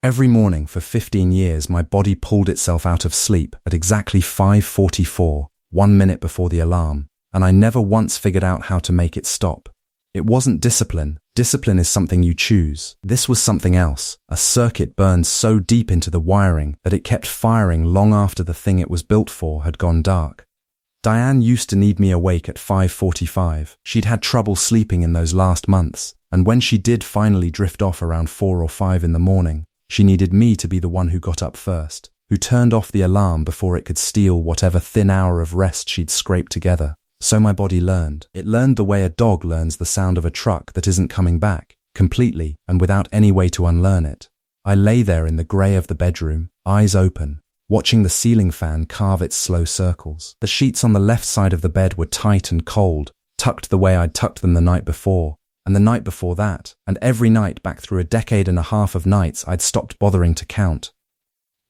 Every morning for 15 years, my body pulled itself out of sleep at exactly 5:44, 1 minute before the alarm, and I never once figured out how to make it stop. It wasn't discipline. Discipline is something you choose. This was something else. A circuit burned so deep into the wiring that it kept firing long after the thing it was built for had gone dark. Diane used to need me awake at 5:45. She'd had trouble sleeping in those last months, and when she did finally drift off around 4 or 5 in the morning, she needed me to be the one who got up first, who turned off the alarm before it could steal whatever thin hour of rest she'd scraped together. So my body learned. It learned the way a dog learns the sound of a truck that isn't coming back, completely and without any way to unlearn it. I lay there in the grey of the bedroom, eyes open, watching the ceiling fan carve its slow circles. The sheets on the left side of the bed were tight and cold, tucked the way I'd tucked them the night before, and the night before that, and every night back through a decade and a half of nights I'd stopped bothering to count.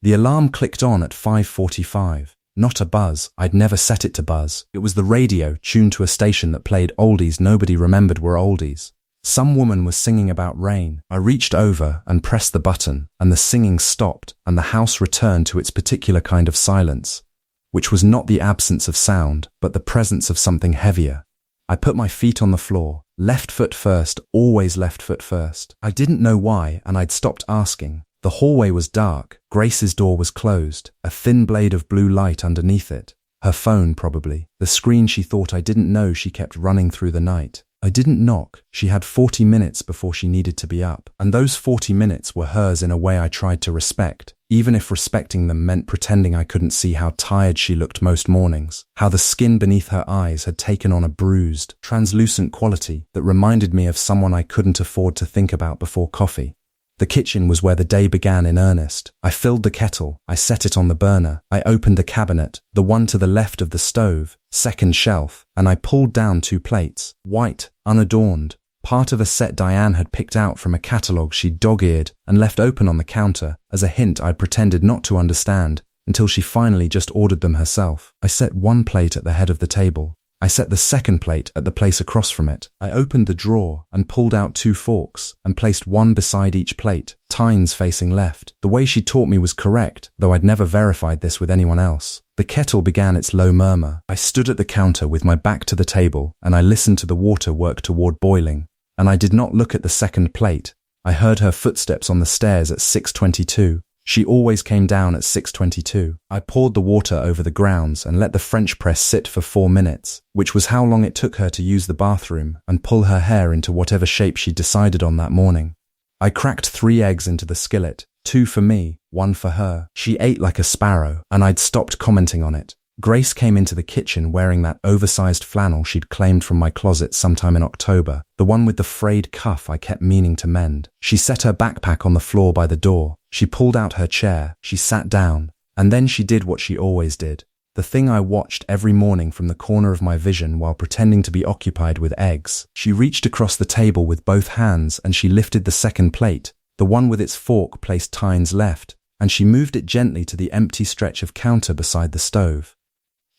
The alarm clicked on at 5:45. Not a buzz. I'd never set it to buzz. It was the radio tuned to a station that played oldies nobody remembered were oldies. Some woman was singing about rain. I reached over and pressed the button, and the singing stopped, and the house returned to its particular kind of silence, which was not the absence of sound, but the presence of something heavier. I put my feet on the floor, left foot first, always left foot first. I didn't know why, and I'd stopped asking. The hallway was dark. Grace's door was closed, a thin blade of blue light underneath it. Her phone, probably. The screen she thought I didn't know she kept running through the night. I didn't knock. She had 40 minutes before she needed to be up, and those 40 minutes were hers in a way I tried to respect, even if respecting them meant pretending I couldn't see how tired she looked most mornings, how the skin beneath her eyes had taken on a bruised, translucent quality that reminded me of someone I couldn't afford to think about before coffee. The kitchen was where the day began in earnest. I filled the kettle, I set it on the burner, I opened the cabinet, the one to the left of the stove, second shelf, and I pulled down 2 plates, white, unadorned, part of a set Diane had picked out from a catalogue she'd dog-eared and left open on the counter as a hint I'd pretended not to understand until she finally just ordered them herself. I set 1 plate at the head of the table. I set the second plate at the place across from it. I opened the drawer and pulled out 2 forks and placed one beside each plate, tines facing left. The way she taught me was correct, though I'd never verified this with anyone else. The kettle began its low murmur. I stood at the counter with my back to the table and I listened to the water work toward boiling. And I did not look at the second plate. I heard her footsteps on the stairs at 6:22. She always came down at 6:22. I poured the water over the grounds and let the French press sit for 4 minutes, which was how long it took her to use the bathroom and pull her hair into whatever shape she decided on that morning. I cracked 3 eggs into the skillet, 2 for me, 1 for her. She ate like a sparrow, and I'd stopped commenting on it. Grace came into the kitchen wearing that oversized flannel she'd claimed from my closet sometime in October, the one with the frayed cuff I kept meaning to mend. She set her backpack on the floor by the door. She pulled out her chair, she sat down, and then she did what she always did. The thing I watched every morning from the corner of my vision while pretending to be occupied with eggs. She reached across the table with both hands and she lifted the second plate, the one with its fork placed tines left, and she moved it gently to the empty stretch of counter beside the stove.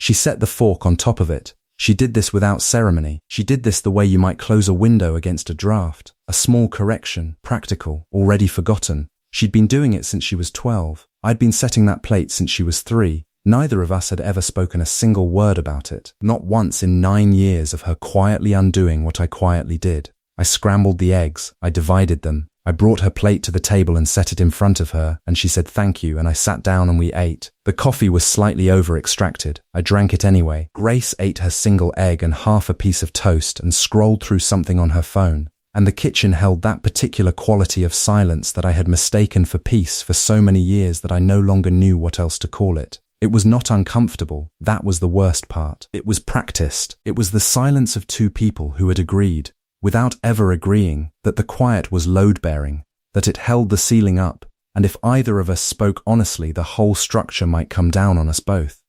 She set the fork on top of it. She did this without ceremony. She did this the way you might close a window against a draft. A small correction, practical, already forgotten. She'd been doing it since she was 12. I'd been setting that plate since she was 3. Neither of us had ever spoken a single word about it. Not once in 9 years of her quietly undoing what I quietly did. I scrambled the eggs. I divided them. I brought her plate to the table and set it in front of her, and she said thank you, and I sat down and we ate. The coffee was slightly over-extracted. I drank it anyway. Grace ate her single egg and half a piece of toast and scrolled through something on her phone. And the kitchen held that particular quality of silence that I had mistaken for peace for so many years that I no longer knew what else to call it. It was not uncomfortable. That was the worst part. It was practiced. It was the silence of 2 people who had agreed, without ever agreeing, that the quiet was load-bearing, that it held the ceiling up, and if either of us spoke honestly, the whole structure might come down on us both.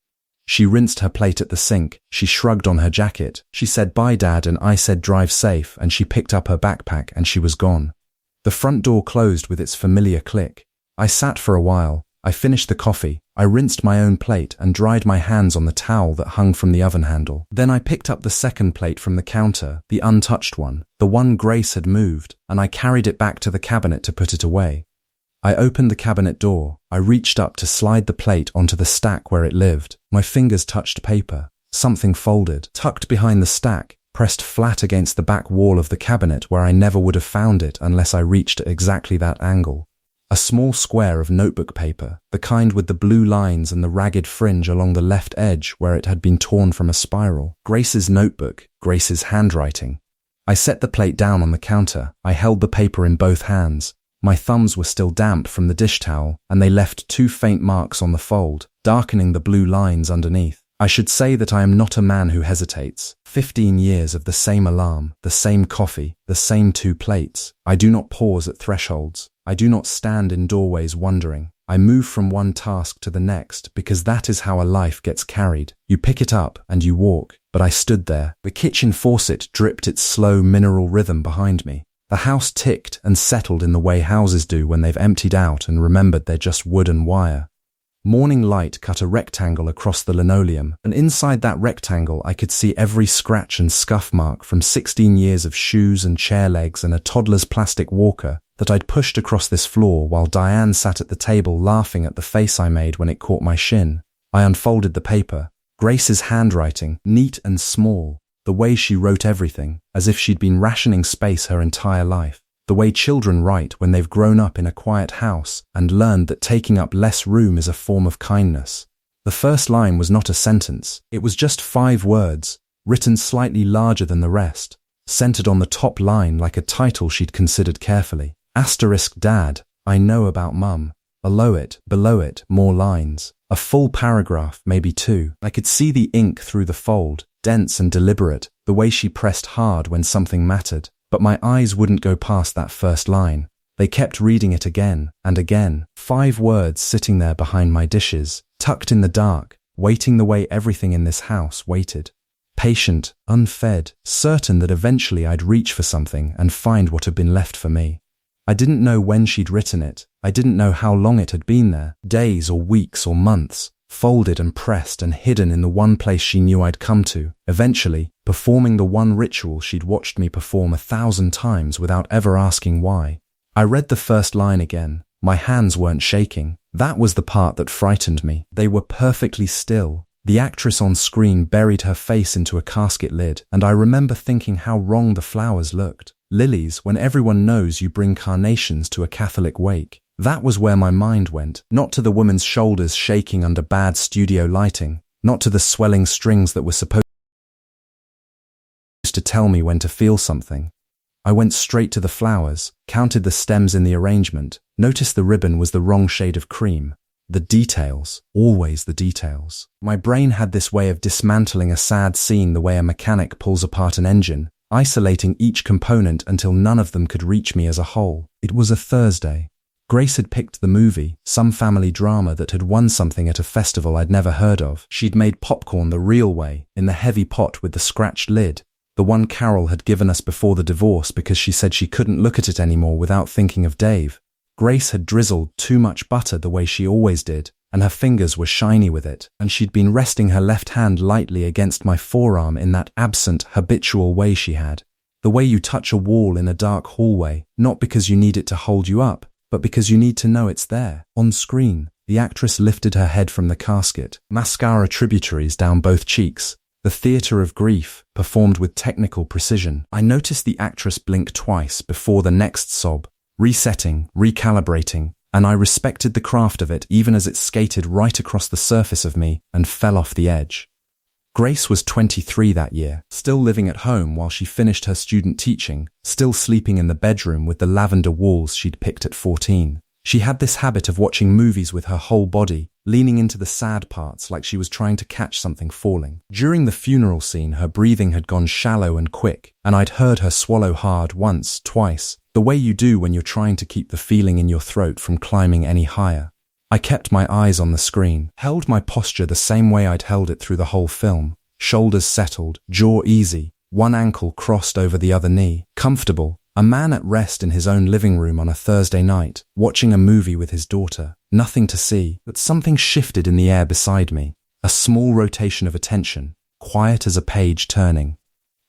She rinsed her plate at the sink. She shrugged on her jacket. She said bye, Dad, and I said drive safe, and she picked up her backpack and she was gone. The front door closed with its familiar click. I sat for a while. I finished the coffee. I rinsed my own plate and dried my hands on the towel that hung from the oven handle. Then I picked up the second plate from the counter, the untouched one, the one Grace had moved, and I carried it back to the cabinet to put it away. I opened the cabinet door. I reached up to slide the plate onto the stack where it lived. My fingers touched paper. Something folded, tucked behind the stack, pressed flat against the back wall of the cabinet where I never would have found it unless I reached at exactly that angle. A small square of notebook paper, the kind with the blue lines and the ragged fringe along the left edge where it had been torn from a spiral. Grace's notebook, Grace's handwriting. I set the plate down on the counter. I held the paper in both hands. My thumbs were still damp from the dish towel, and they left 2 faint marks on the fold, darkening the blue lines underneath. I should say that I am not a man who hesitates. 15 years of the same alarm, the same coffee, the same 2 plates. I do not pause at thresholds. I do not stand in doorways wondering. I move from one task to the next because that is how a life gets carried. You pick it up and you walk. But I stood there. The kitchen faucet dripped its slow mineral rhythm behind me. The house ticked and settled in the way houses do when they've emptied out and remembered they're just wood and wire. Morning light cut a rectangle across the linoleum, and inside that rectangle I could see every scratch and scuff mark from 16 years of shoes and chair legs and a toddler's plastic walker that I'd pushed across this floor while Diane sat at the table laughing at the face I made when it caught my shin. I unfolded the paper. Grace's handwriting, neat and small, the way she wrote everything, as if she'd been rationing space her entire life. The way children write when they've grown up in a quiet house and learned that taking up less room is a form of kindness. The first line was not a sentence. It was just 5 words, written slightly larger than the rest, centered on the top line like a title she'd considered carefully. Asterisk Dad, I know about Mum. Below it, more lines. A full paragraph, maybe 2. I could see the ink through the fold, dense and deliberate, the way she pressed hard when something mattered. But my eyes wouldn't go past that first line. They kept reading it again and again. 5 words sitting there behind my dishes, tucked in the dark, waiting the way everything in this house waited. Patient, unfed, certain that eventually I'd reach for something and find what had been left for me. I didn't know when she'd written it. I didn't know how long it had been there, days or weeks or months, folded and pressed and hidden in the one place she knew I'd come to, eventually performing the one ritual she'd watched me perform 1,000 times without ever asking why. I read the first line again. My hands weren't shaking. That was the part that frightened me. They were perfectly still. The actress on screen buried her face into a casket lid, and I remember thinking how wrong the flowers looked. Lilies, when everyone knows you bring carnations to a Catholic wake. That was where my mind went, not to the woman's shoulders shaking under bad studio lighting, not to the swelling strings that were supposed to tell me when to feel something. I went straight to the flowers, counted the stems in the arrangement, noticed the ribbon was the wrong shade of cream. The details, always the details. My brain had this way of dismantling a sad scene the way a mechanic pulls apart an engine, isolating each component until none of them could reach me as a whole. It was a Thursday. Grace had picked the movie, some family drama that had won something at a festival I'd never heard of. She'd made popcorn the real way, in the heavy pot with the scratched lid, the one Carol had given us before the divorce because she said she couldn't look at it anymore without thinking of Dave. Grace had drizzled too much butter the way she always did, and her fingers were shiny with it, and she'd been resting her left hand lightly against my forearm in that absent, habitual way she had. The way you touch a wall in a dark hallway, not because you need it to hold you up, but because you need to know it's there. On screen, the actress lifted her head from the casket, mascara tributaries down both cheeks. The theatre of grief, performed with technical precision. I noticed the actress blink twice before the next sob, resetting, recalibrating, and I respected the craft of it even as it skated right across the surface of me and fell off the edge. Grace was 23 that year, still living at home while she finished her student teaching, still sleeping in the bedroom with the lavender walls she'd picked at 14. She had this habit of watching movies with her whole body, leaning into the sad parts like she was trying to catch something falling. During the funeral scene, her breathing had gone shallow and quick, and I'd heard her swallow hard once, twice, the way you do when you're trying to keep the feeling in your throat from climbing any higher. I kept my eyes on the screen, held my posture the same way I'd held it through the whole film. Shoulders settled, jaw easy, one ankle crossed over the other knee, comfortable, a man at rest in his own living room on a Thursday night, watching a movie with his daughter. Nothing to see, but something shifted in the air beside me, a small rotation of attention, quiet as a page turning.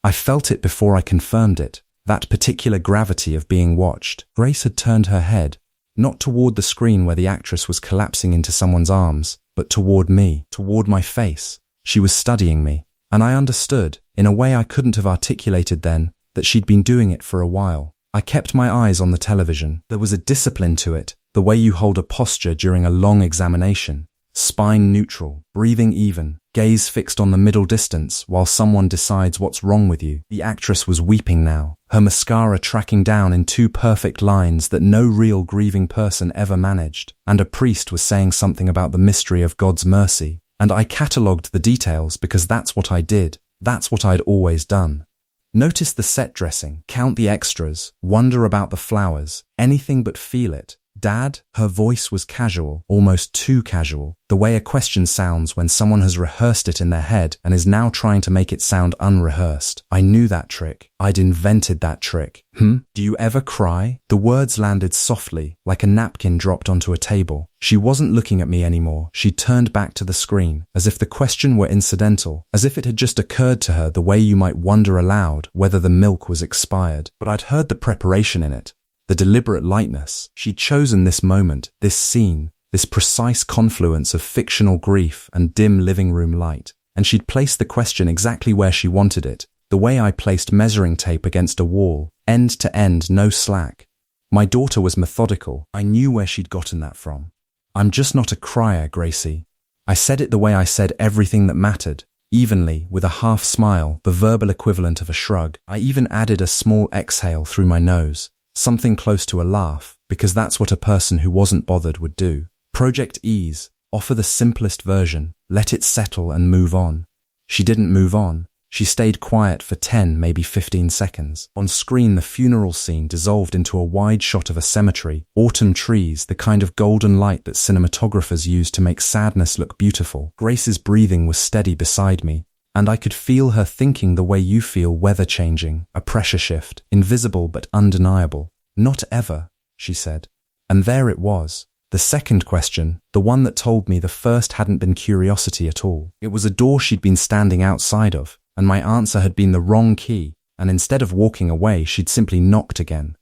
I felt it before I confirmed it, that particular gravity of being watched. Grace had turned her head. Not toward the screen where the actress was collapsing into someone's arms, but toward me, toward my face. She was studying me, and I understood, in a way I couldn't have articulated then, that she'd been doing it for a while. I kept my eyes on the television. There was a discipline to it, the way you hold a posture during a long examination. Spine neutral, breathing even, gaze fixed on the middle distance while someone decides what's wrong with you. The actress was weeping now, her mascara tracking down in 2 perfect lines that no real grieving person ever managed, and a priest was saying something about the mystery of God's mercy, and I catalogued the details because that's what I did, that's what I'd always done. Notice the set dressing, count the extras, wonder about the flowers, anything but feel it. Dad, her voice was casual, almost too casual, the way a question sounds when someone has rehearsed it in their head and is now trying to make it sound unrehearsed. I knew that trick. I'd invented that trick. Do you ever cry? The words landed softly, like a napkin dropped onto a table. She wasn't looking at me anymore. She turned back to the screen, as if the question were incidental, as if it had just occurred to her the way you might wonder aloud whether the milk was expired. But I'd heard the preparation in it. The deliberate lightness. She'd chosen this moment, this scene, this precise confluence of fictional grief and dim living room light, and she'd placed the question exactly where she wanted it, the way I placed measuring tape against a wall, end to end, no slack. My daughter was methodical. I knew where she'd gotten that from. I'm just not a crier, Gracie. I said it the way I said everything that mattered, evenly, with a half smile, the verbal equivalent of a shrug. I even added a small exhale through my nose. Something close to a laugh, because that's what a person who wasn't bothered would do. Project Ease, offer the simplest version, let it settle and move on. She didn't move on. She stayed quiet for 10, maybe 15 seconds. On screen, the funeral scene dissolved into a wide shot of a cemetery, autumn trees, the kind of golden light that cinematographers use to make sadness look beautiful. Grace's breathing was steady beside me, and I could feel her thinking the way you feel weather changing, a pressure shift, invisible but undeniable. Not ever, she said. And there it was. The second question, the one that told me the first hadn't been curiosity at all. It was a door she'd been standing outside of, and my answer had been the wrong key, and instead of walking away, she'd simply knocked again.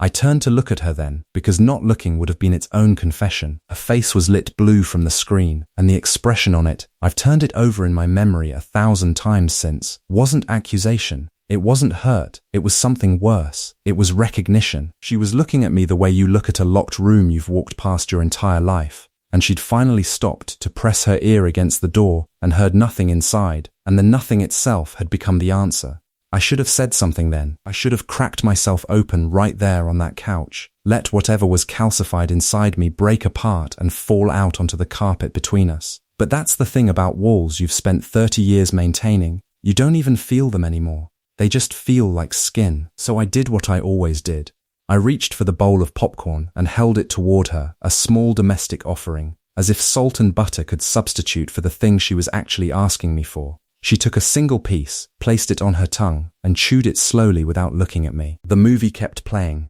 I turned to look at her then, because not looking would have been its own confession. Her face was lit blue from the screen, and the expression on it, I've turned it over in my memory 1,000 times since, wasn't accusation. It wasn't hurt. It was something worse. It was recognition. She was looking at me the way you look at a locked room you've walked past your entire life, and she'd finally stopped to press her ear against the door and heard nothing inside, and the nothing itself had become the answer. I should have said something then. I should have cracked myself open right there on that couch, let whatever was calcified inside me break apart and fall out onto the carpet between us. But that's the thing about walls you've spent 30 years maintaining. You don't even feel them anymore. They just feel like skin. So I did what I always did. I reached for the bowl of popcorn and held it toward her, a small domestic offering, as if salt and butter could substitute for the thing she was actually asking me for. She took a single piece, placed it on her tongue, and chewed it slowly without looking at me. The movie kept playing.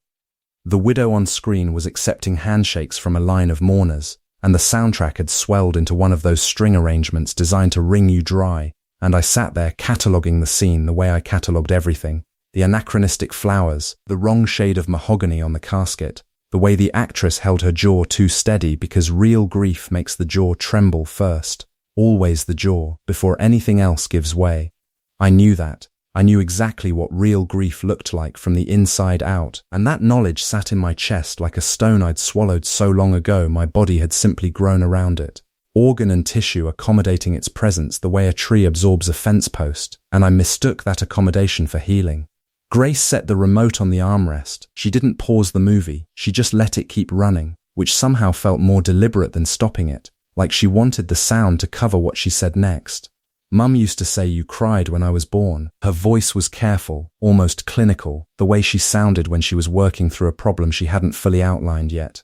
The widow on screen was accepting handshakes from a line of mourners, and the soundtrack had swelled into one of those string arrangements designed to wring you dry, and I sat there cataloguing the scene the way I catalogued everything. The anachronistic flowers, the wrong shade of mahogany on the casket, the way the actress held her jaw too steady because real grief makes the jaw tremble first. Always the jaw, before anything else gives way. I knew that. I knew exactly what real grief looked like from the inside out, and that knowledge sat in my chest like a stone I'd swallowed so long ago my body had simply grown around it. Organ and tissue accommodating its presence the way a tree absorbs a fence post, and I mistook that accommodation for healing. Grace set the remote on the armrest. She didn't pause the movie, she just let it keep running, which somehow felt more deliberate than stopping it. Like she wanted the sound to cover what she said next. Mum used to say you cried when I was born. Her voice was careful, almost clinical, the way she sounded when she was working through a problem she hadn't fully outlined yet.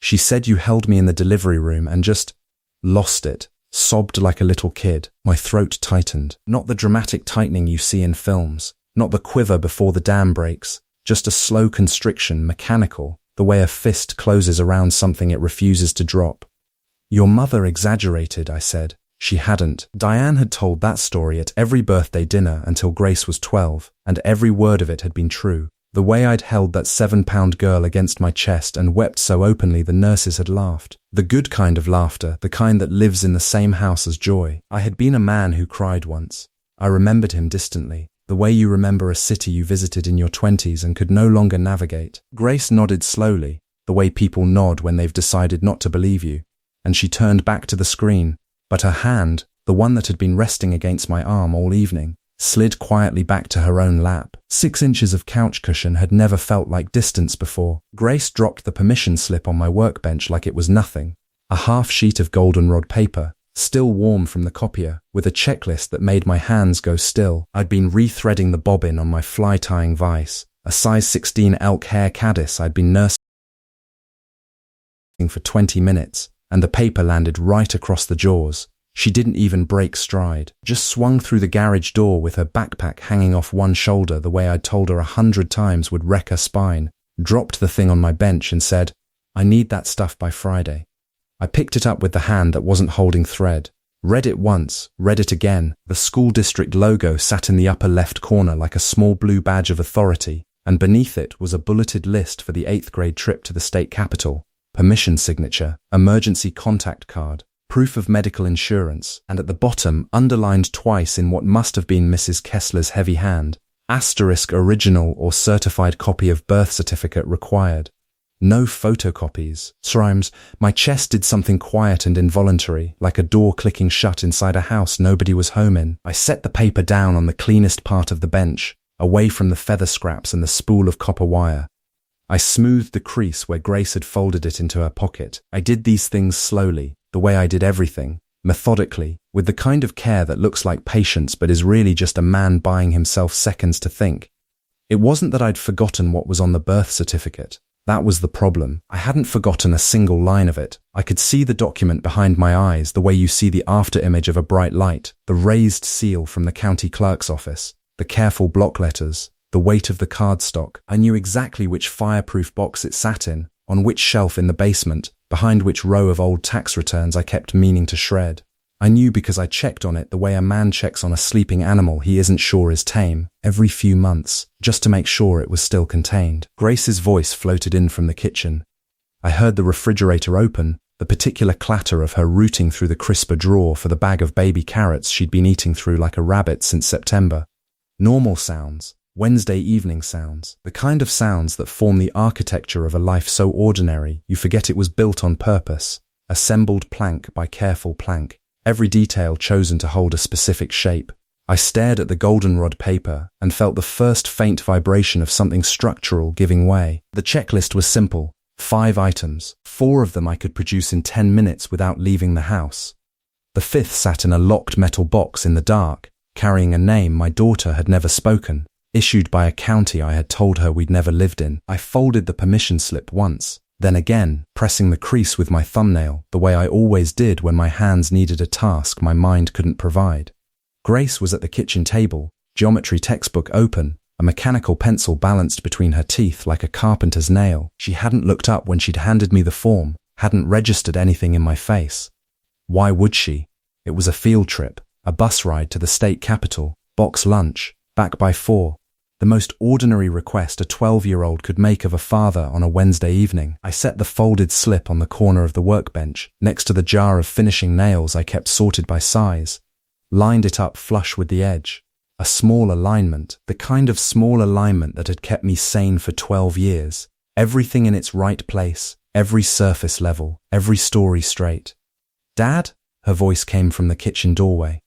She said you held me in the delivery room and just lost it, sobbed like a little kid. My throat tightened. Not the dramatic tightening you see in films, not the quiver before the dam breaks, just a slow constriction, mechanical, the way a fist closes around something it refuses to drop. Your mother exaggerated, I said. She hadn't. Diane had told that story at every birthday dinner until Grace was 12, and every word of it had been true. The way I'd held that 7-pound girl against my chest and wept so openly the nurses had laughed. The good kind of laughter, the kind that lives in the same house as joy. I had been a man who cried once. I remembered him distantly, the way you remember a city you visited in your 20s and could no longer navigate. Grace nodded slowly, the way people nod when they've decided not to believe you, and she turned back to the screen, but her hand, the one that had been resting against my arm all evening, slid quietly back to her own lap. 6 inches of couch cushion had never felt like distance before. Grace dropped the permission slip on my workbench like it was nothing. A half sheet of goldenrod paper, still warm from the copier, with a checklist that made my hands go still. I'd been rethreading the bobbin on my fly-tying vise, a size 16 elk hair caddis I'd been nursing for 20 minutes, and the paper landed right across the jaws. She didn't even break stride, just swung through the garage door with her backpack hanging off one shoulder the way I'd told her 100 times would wreck her spine, dropped the thing on my bench and said, "I need that stuff by Friday." I picked it up with the hand that wasn't holding thread, read it once, read it again. The school district logo sat in the upper left corner like a small blue badge of authority, and beneath it was a bulleted list for the 8th grade trip to the state capitol, permission signature, emergency contact card, proof of medical insurance, and at the bottom, underlined twice in what must have been Mrs. Kessler's heavy hand, * original or certified copy of birth certificate required. No photocopies. Srimes, my chest did something quiet and involuntary, like a door clicking shut inside a house nobody was home in. I set the paper down on the cleanest part of the bench, away from the feather scraps and the spool of copper wire. I smoothed the crease where Grace had folded it into her pocket. I did these things slowly, the way I did everything, methodically, with the kind of care that looks like patience but is really just a man buying himself seconds to think. It wasn't that I'd forgotten what was on the birth certificate. That was the problem. I hadn't forgotten a single line of it. I could see the document behind my eyes the way you see the after image of a bright light, the raised seal from the county clerk's office, the careful block letters, the weight of the cardstock. I knew exactly which fireproof box it sat in, on which shelf in the basement, behind which row of old tax returns I kept meaning to shred. I knew because I checked on it the way a man checks on a sleeping animal he isn't sure is tame, every few months, just to make sure it was still contained. Grace's voice floated in from the kitchen. I heard the refrigerator open, the particular clatter of her rooting through the crisper drawer for the bag of baby carrots she'd been eating through like a rabbit since September. Normal sounds. Wednesday evening sounds, the kind of sounds that form the architecture of a life so ordinary you forget it was built on purpose, assembled plank by careful plank, every detail chosen to hold a specific shape. I stared at the goldenrod paper and felt the first faint vibration of something structural giving way. The checklist was simple, 5 items, 4 of them I could produce in 10 minutes without leaving the house. The 5th sat in a locked metal box in the dark, carrying a name my daughter had never spoken, issued by a county I had told her we'd never lived in. I folded the permission slip once, then again, pressing the crease with my thumbnail, the way I always did when my hands needed a task my mind couldn't provide. Grace was at the kitchen table, geometry textbook open, a mechanical pencil balanced between her teeth like a carpenter's nail. She hadn't looked up when she'd handed me the form, hadn't registered anything in my face. Why would she? It was a field trip, a bus ride to the state capitol, box lunch, back by 4. The most ordinary request a 12-year-old could make of a father on a Wednesday evening. I set the folded slip on the corner of the workbench, next to the jar of finishing nails I kept sorted by size, lined it up flush with the edge. A small alignment, the kind of small alignment that had kept me sane for 12 years. Everything in its right place, every surface level, every story straight. "Dad?" Her voice came from the kitchen doorway.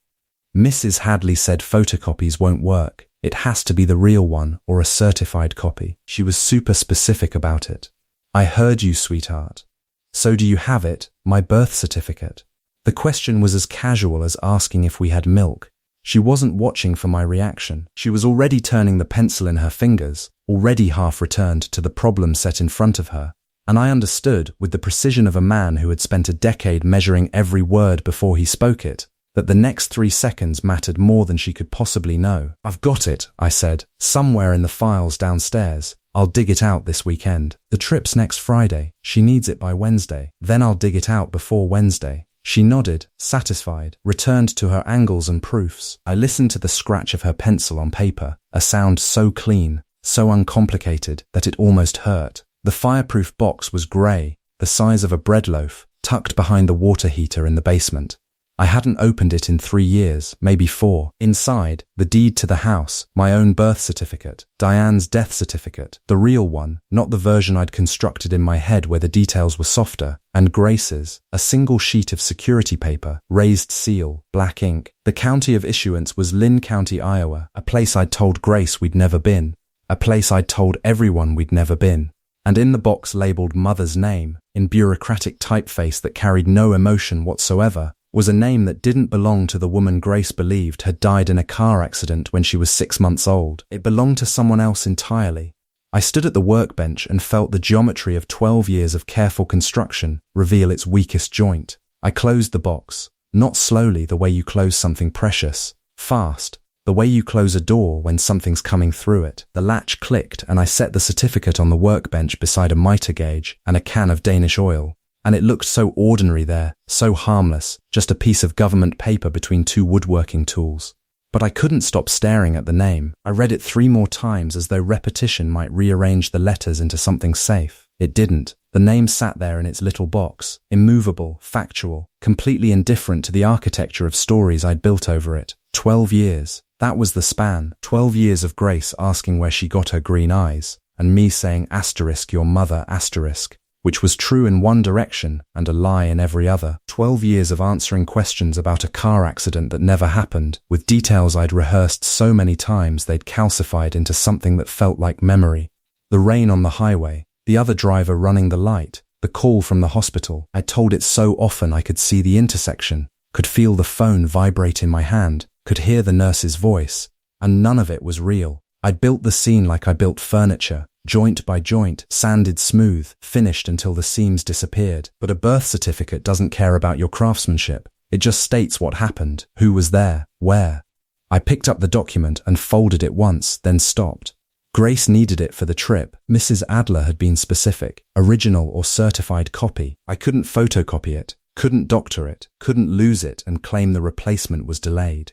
"Mrs. Hadley said photocopies won't work. It has to be the real one or a certified copy." She was super specific about it. "I heard you, sweetheart. So do you have it, my birth certificate?" The question was as casual as asking if we had milk. She wasn't watching for my reaction. She was already turning the pencil in her fingers, already half returned to the problem set in front of her. And I understood, with the precision of a man who had spent a decade measuring every word before he spoke it, that the next 3 seconds mattered more than she could possibly know. "I've got it," I said, "somewhere in the files downstairs. I'll dig it out this weekend. The trip's next Friday. She needs it by Wednesday. Then I'll dig it out before Wednesday." She nodded, satisfied, returned to her angles and proofs. I listened to the scratch of her pencil on paper, a sound so clean, so uncomplicated that it almost hurt. The fireproof box was grey, the size of a bread loaf, tucked behind the water heater in the basement. I hadn't opened it in 3 years, maybe 4. Inside, the deed to the house, my own birth certificate, Diane's death certificate, the real one, not the version I'd constructed in my head where the details were softer, and Grace's, a single sheet of security paper, raised seal, black ink. The county of issuance was Lynn County, Iowa, a place I'd told Grace we'd never been, a place I'd told everyone we'd never been. And in the box labeled Mother's name, in bureaucratic typeface that carried no emotion whatsoever, was a name that didn't belong to the woman Grace believed had died in a car accident when she was 6 months old. It belonged to someone else entirely. I stood at the workbench and felt the geometry of 12 years of careful construction reveal its weakest joint. I closed the box, not slowly the way you close something precious, fast, the way you close a door when something's coming through it. The latch clicked and I set the certificate on the workbench beside a mitre gauge and a can of Danish oil. And it looked so ordinary there, so harmless, just a piece of government paper between 2 woodworking tools. But I couldn't stop staring at the name. I read it 3 more times as though repetition might rearrange the letters into something safe. It didn't. The name sat there in its little box, immovable, factual, completely indifferent to the architecture of stories I'd built over it. 12 years. That was the span. 12 years of Grace asking where she got her green eyes, and me saying asterisk your mother asterisk, which was true in one direction and a lie in every other. 12 years of answering questions about a car accident that never happened, with details I'd rehearsed so many times they'd calcified into something that felt like memory. The rain on the highway, the other driver running the light, the call from the hospital. I'd told it so often I could see the intersection, could feel the phone vibrate in my hand, could hear the nurse's voice, and none of it was real. I'd built the scene like I built furniture, joint by joint, sanded smooth, finished until the seams disappeared. But a birth certificate doesn't care about your craftsmanship. It just states what happened, who was there, where. I picked up the document and folded it once, then stopped. Grace needed it for the trip. Mrs. Adler had been specific, original or certified copy. I couldn't photocopy it, couldn't doctor it, couldn't lose it and claim the replacement was delayed.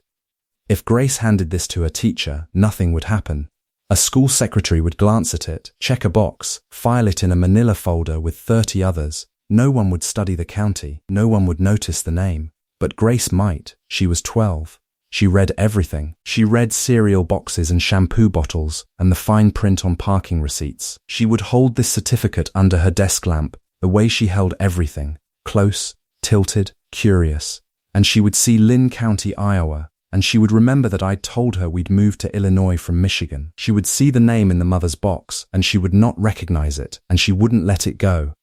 If Grace handed this to a teacher, nothing would happen. A school secretary would glance at it, check a box, file it in a manila folder with 30 others. No one would study the county, no one would notice the name. But Grace might. She was 12. She read everything. She read cereal boxes and shampoo bottles and the fine print on parking receipts. She would hold this certificate under her desk lamp, the way she held everything, close, tilted, curious. And she would see Lynn County, Iowa, and she would remember that I'd told her we'd moved to Illinois from Michigan. She would see the name in the mother's box, and she would not recognize it, and she wouldn't let it go.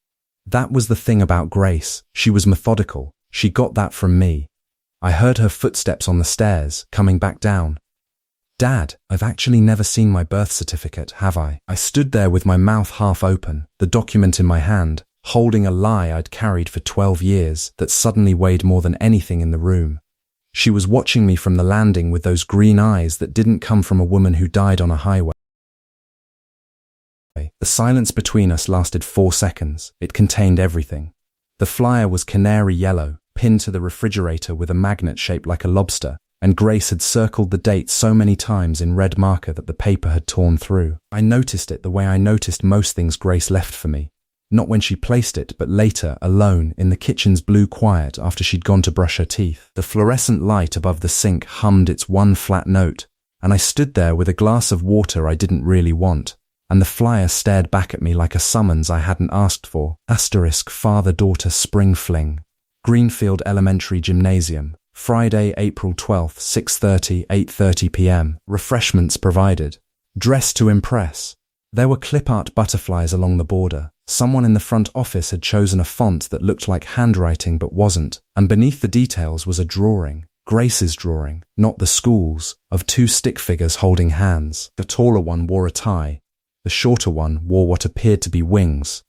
That was the thing about Grace. She was methodical. She got that from me. I heard her footsteps on the stairs, coming back down. Dad, I've actually never seen my birth certificate, have I? I stood there with my mouth half open, the document in my hand, holding a lie I'd carried for 12 years that suddenly weighed more than anything in the room. She was watching me from the landing with those green eyes that didn't come from a woman who died on a highway. The silence between us lasted 4 seconds. It contained everything. The flyer was canary yellow, pinned to the refrigerator with a magnet shaped like a lobster, and Grace had circled the date so many times in red marker that the paper had torn through. I noticed it the way I noticed most things Grace left for me. Not when she placed it, but later, alone, in the kitchen's blue quiet after she'd gone to brush her teeth. The fluorescent light above the sink hummed its one flat note, and I stood there with a glass of water I didn't really want, and the flyer stared back at me like a summons I hadn't asked for. Asterisk father-daughter spring fling. Greenfield Elementary Gymnasium. Friday, April 12th, 6:30, 8:30 p.m. Refreshments provided. Dress to impress. There were clip art butterflies along the border. Someone in the front office had chosen a font that looked like handwriting but wasn't, and beneath the details was a drawing, Grace's drawing, not the school's, of 2 stick figures holding hands. The taller one wore a tie. The shorter one wore what appeared to be wings.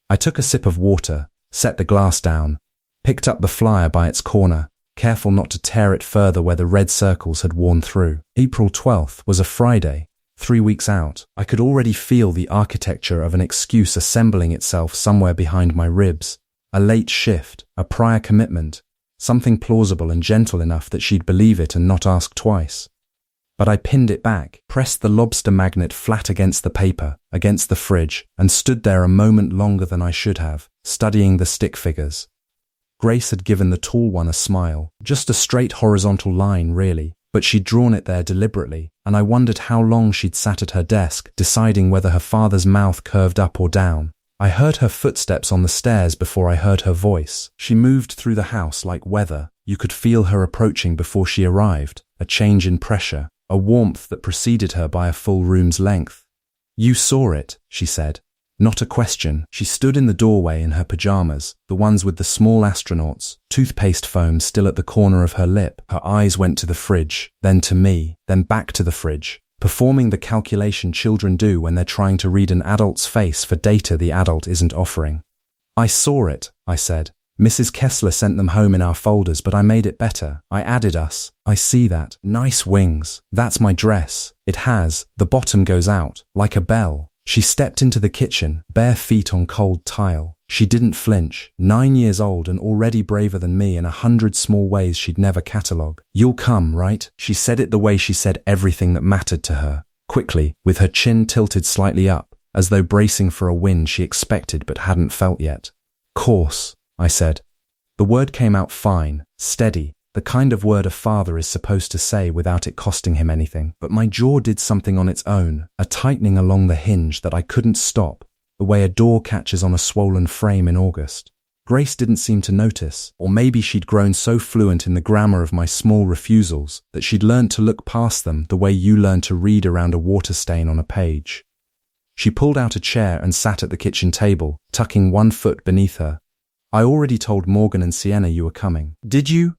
I took a sip of water, set the glass down, picked up the flyer by its corner, careful not to tear it further where the red circles had worn through. April 12th was a Friday. 3 weeks out, I could already feel the architecture of an excuse assembling itself somewhere behind my ribs. A late shift, a prior commitment, something plausible and gentle enough that she'd believe it and not ask twice. But I pinned it back, pressed the lobster magnet flat against the paper, against the fridge, and stood there a moment longer than I should have, studying the stick figures. Grace had given the tall one a smile, just a straight horizontal line, really, but she'd drawn it there deliberately, and I wondered how long she'd sat at her desk, deciding whether her father's mouth curved up or down. I heard her footsteps on the stairs before I heard her voice. She moved through the house like weather. You could feel her approaching before she arrived, a change in pressure, a warmth that preceded her by a full room's length. "You saw it," she said. Not a question. She stood in the doorway in her pajamas, the ones with the small astronauts, toothpaste foam still at the corner of her lip. Her eyes went to the fridge, then to me, then back to the fridge, performing the calculation children do when they're trying to read an adult's face for data the adult isn't offering. "I saw it," I said. "Mrs. Kessler sent them home in our folders, but I made it better. I added us. I see that. Nice wings. That's my dress. It has. The bottom goes out, like a bell." She stepped into the kitchen, bare feet on cold tile. She didn't flinch, 9 years old and already braver than me in 100 small ways she'd never catalogue. "You'll come, right?" She said it the way she said everything that mattered to her, quickly, with her chin tilted slightly up, as though bracing for a win she expected but hadn't felt yet. "Course," I said. The word came out fine, steady, the kind of word a father is supposed to say without it costing him anything. But my jaw did something on its own, a tightening along the hinge that I couldn't stop, the way a door catches on a swollen frame in August. Grace didn't seem to notice, or maybe she'd grown so fluent in the grammar of my small refusals that she'd learned to look past them the way you learn to read around a water stain on a page. She pulled out a chair and sat at the kitchen table, tucking one foot beneath her. "I already told Morgan and Sienna you were coming." "Did you?"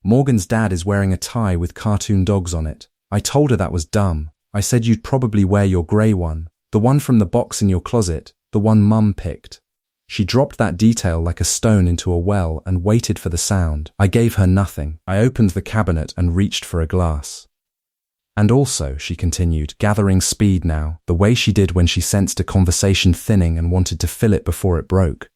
"Morgan's dad is wearing a tie with cartoon dogs on it. I told her that was dumb. I said you'd probably wear your grey one, the one from the box in your closet, the one Mum picked." She dropped that detail like a stone into a well and waited for the sound. I gave her nothing. I opened the cabinet and reached for a glass. "And also," she continued, gathering speed now, the way she did when she sensed a conversation thinning and wanted to fill it before it broke,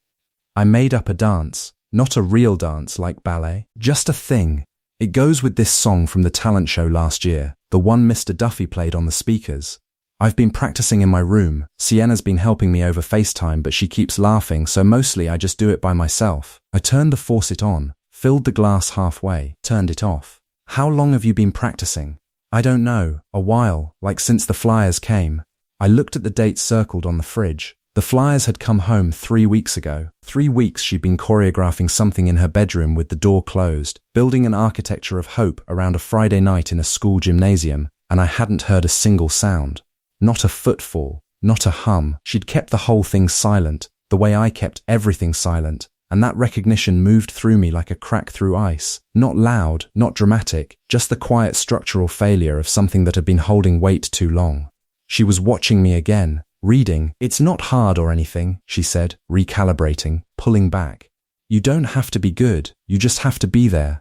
"I made up a dance. Not a real dance like ballet, just a thing. It goes with this song from the talent show last year, the one Mr. Duffy played on the speakers. I've been practicing in my room. Sienna's been helping me over FaceTime, but she keeps laughing, so mostly I just do it by myself." I turned the faucet on, filled the glass halfway, turned it off. "How long have you been practicing?" "I don't know. A while, like since the flyers came." I looked at the date circled on the fridge. The flyers had come home 3 weeks ago. 3 weeks she'd been choreographing something in her bedroom with the door closed, building an architecture of hope around a Friday night in a school gymnasium, and I hadn't heard a single sound. Not a footfall, not a hum. She'd kept the whole thing silent, the way I kept everything silent, and that recognition moved through me like a crack through ice. Not loud, not dramatic, just the quiet structural failure of something that had been holding weight too long. She was watching me again. Reading. "It's not hard or anything," she said, recalibrating, pulling back. "You don't have to be good, you just have to be there."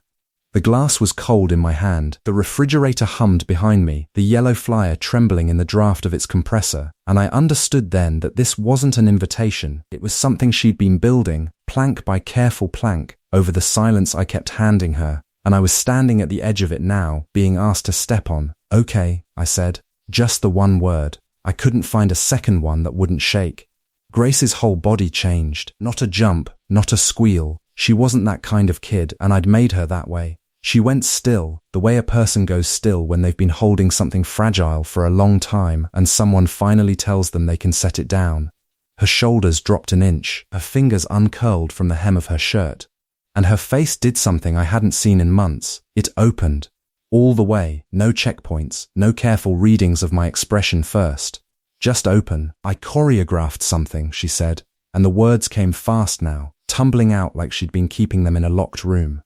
The glass was cold in my hand, the refrigerator hummed behind me, the yellow flyer trembling in the draft of its compressor, and I understood then that this wasn't an invitation, it was something she'd been building, plank by careful plank, over the silence I kept handing her, and I was standing at the edge of it now, being asked to step on. "Okay," I said, just the one word. I couldn't find a second one that wouldn't shake. Grace's whole body changed. Not a jump, not a squeal. She wasn't that kind of kid, and I'd made her that way. She went still, the way a person goes still when they've been holding something fragile for a long time and someone finally tells them they can set it down. Her shoulders dropped an inch, her fingers uncurled from the hem of her shirt. And her face did something I hadn't seen in months. It opened. All the way, no checkpoints, no careful readings of my expression first. Just open. "I choreographed something," she said, and the words came fast now, tumbling out like she'd been keeping them in a locked room.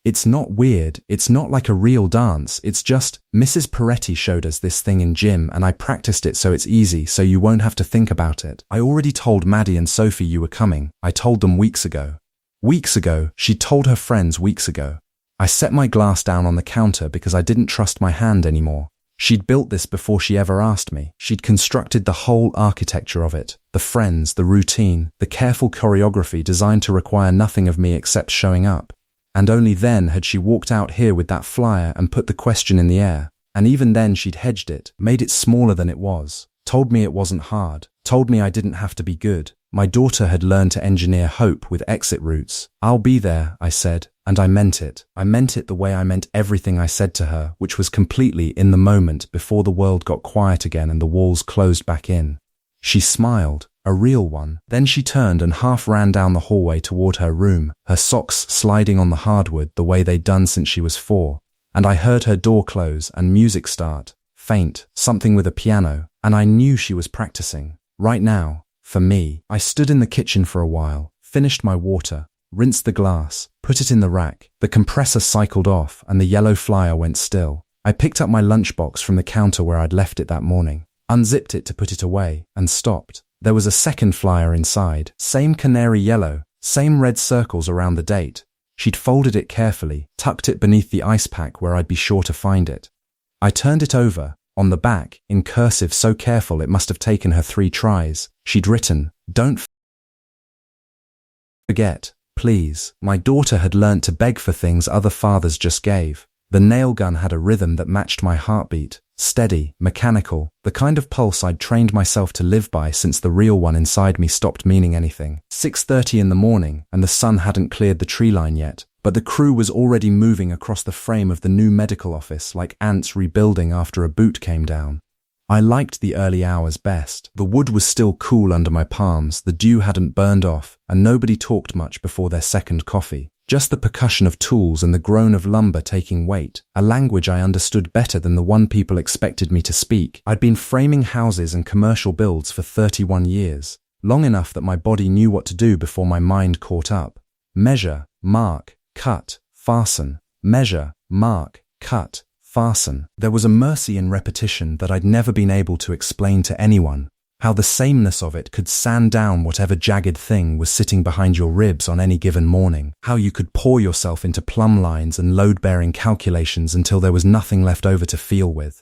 "It's not weird, it's not like a real dance, it's just, Mrs. Peretti showed us this thing in gym and I practiced it so it's easy, so you won't have to think about it. I already told Maddie and Sophie you were coming. I told them weeks ago." Weeks ago, she'd told her friends weeks ago. I set my glass down on the counter because I didn't trust my hand anymore. She'd built this before she ever asked me. She'd constructed the whole architecture of it. The friends, the routine, the careful choreography designed to require nothing of me except showing up. And only then had she walked out here with that flyer and put the question in the air. And even then she'd hedged it, made it smaller than it was, told me it wasn't hard, told me I didn't have to be good. My daughter had learned to engineer hope with exit routes. I'll be there, I said, and I meant it. I meant it the way I meant everything I said to her, which was completely in the moment before the world got quiet again and the walls closed back in. She smiled, a real one. Then she turned and half ran down the hallway toward her room, her socks sliding on the hardwood the way they'd done since she was 4. And I heard her door close and music start, faint, something with a piano, and I knew she was practicing. Right now, for me, I stood in the kitchen for a while, finished my water, rinsed the glass, put it in the rack. The compressor cycled off and the yellow flyer went still. I picked up my lunchbox from the counter where I'd left it that morning, unzipped it to put it away, and stopped. There was a second flyer inside, same canary yellow, same red circles around the date. She'd folded it carefully, tucked it beneath the ice pack where I'd be sure to find it. I turned it over. On the back, in cursive so careful it must have taken her 3 tries, she'd written, "Don't forget, please." My daughter had learnt to beg for things other fathers just gave. The nail gun had a rhythm that matched my heartbeat, steady, mechanical, the kind of pulse I'd trained myself to live by since the real one inside me stopped meaning anything. 6:30 in the morning, and the sun hadn't cleared the tree line yet, but the crew was already moving across the frame of the new medical office like ants rebuilding after a boot came down. I liked the early hours best. The wood was still cool under my palms, the dew hadn't burned off, and nobody talked much before their second coffee. Just the percussion of tools and the groan of lumber taking weight, a language I understood better than the one people expected me to speak. I'd been framing houses and commercial builds for 31 years, long enough that my body knew what to do before my mind caught up. Measure, mark, cut, fasten. Measure, mark, cut, fasten. There was a mercy in repetition that I'd never been able to explain to anyone. How the sameness of it could sand down whatever jagged thing was sitting behind your ribs on any given morning. How you could pour yourself into plumb lines and load-bearing calculations until there was nothing left over to feel with.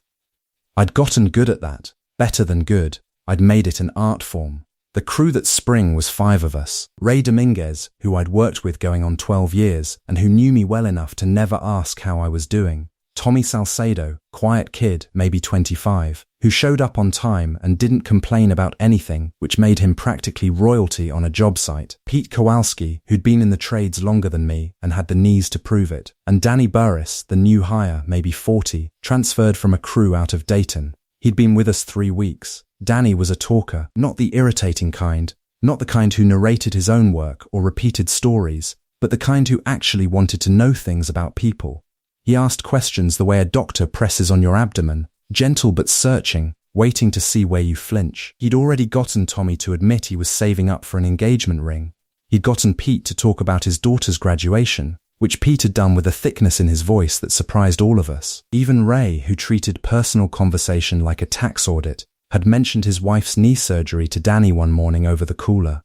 I'd gotten good at that, better than good. I'd made it an art form. The crew that spring was 5 of us. Ray Dominguez, who I'd worked with going on 12 years and who knew me well enough to never ask how I was doing. Tommy Salcedo, quiet kid, maybe 25, who showed up on time and didn't complain about anything, which made him practically royalty on a job site. Pete Kowalski, who'd been in the trades longer than me and had the knees to prove it. And Danny Burris, the new hire, maybe 40, transferred from a crew out of Dayton. He'd been with us 3 weeks. Danny was a talker, not the irritating kind, not the kind who narrated his own work or repeated stories, but the kind who actually wanted to know things about people. He asked questions the way a doctor presses on your abdomen, gentle but searching, waiting to see where you flinch. He'd already gotten Tommy to admit he was saving up for an engagement ring. He'd gotten Pete to talk about his daughter's graduation, which Pete had done with a thickness in his voice that surprised all of us. Even Ray, who treated personal conversation like a tax audit, had mentioned his wife's knee surgery to Danny one morning over the cooler.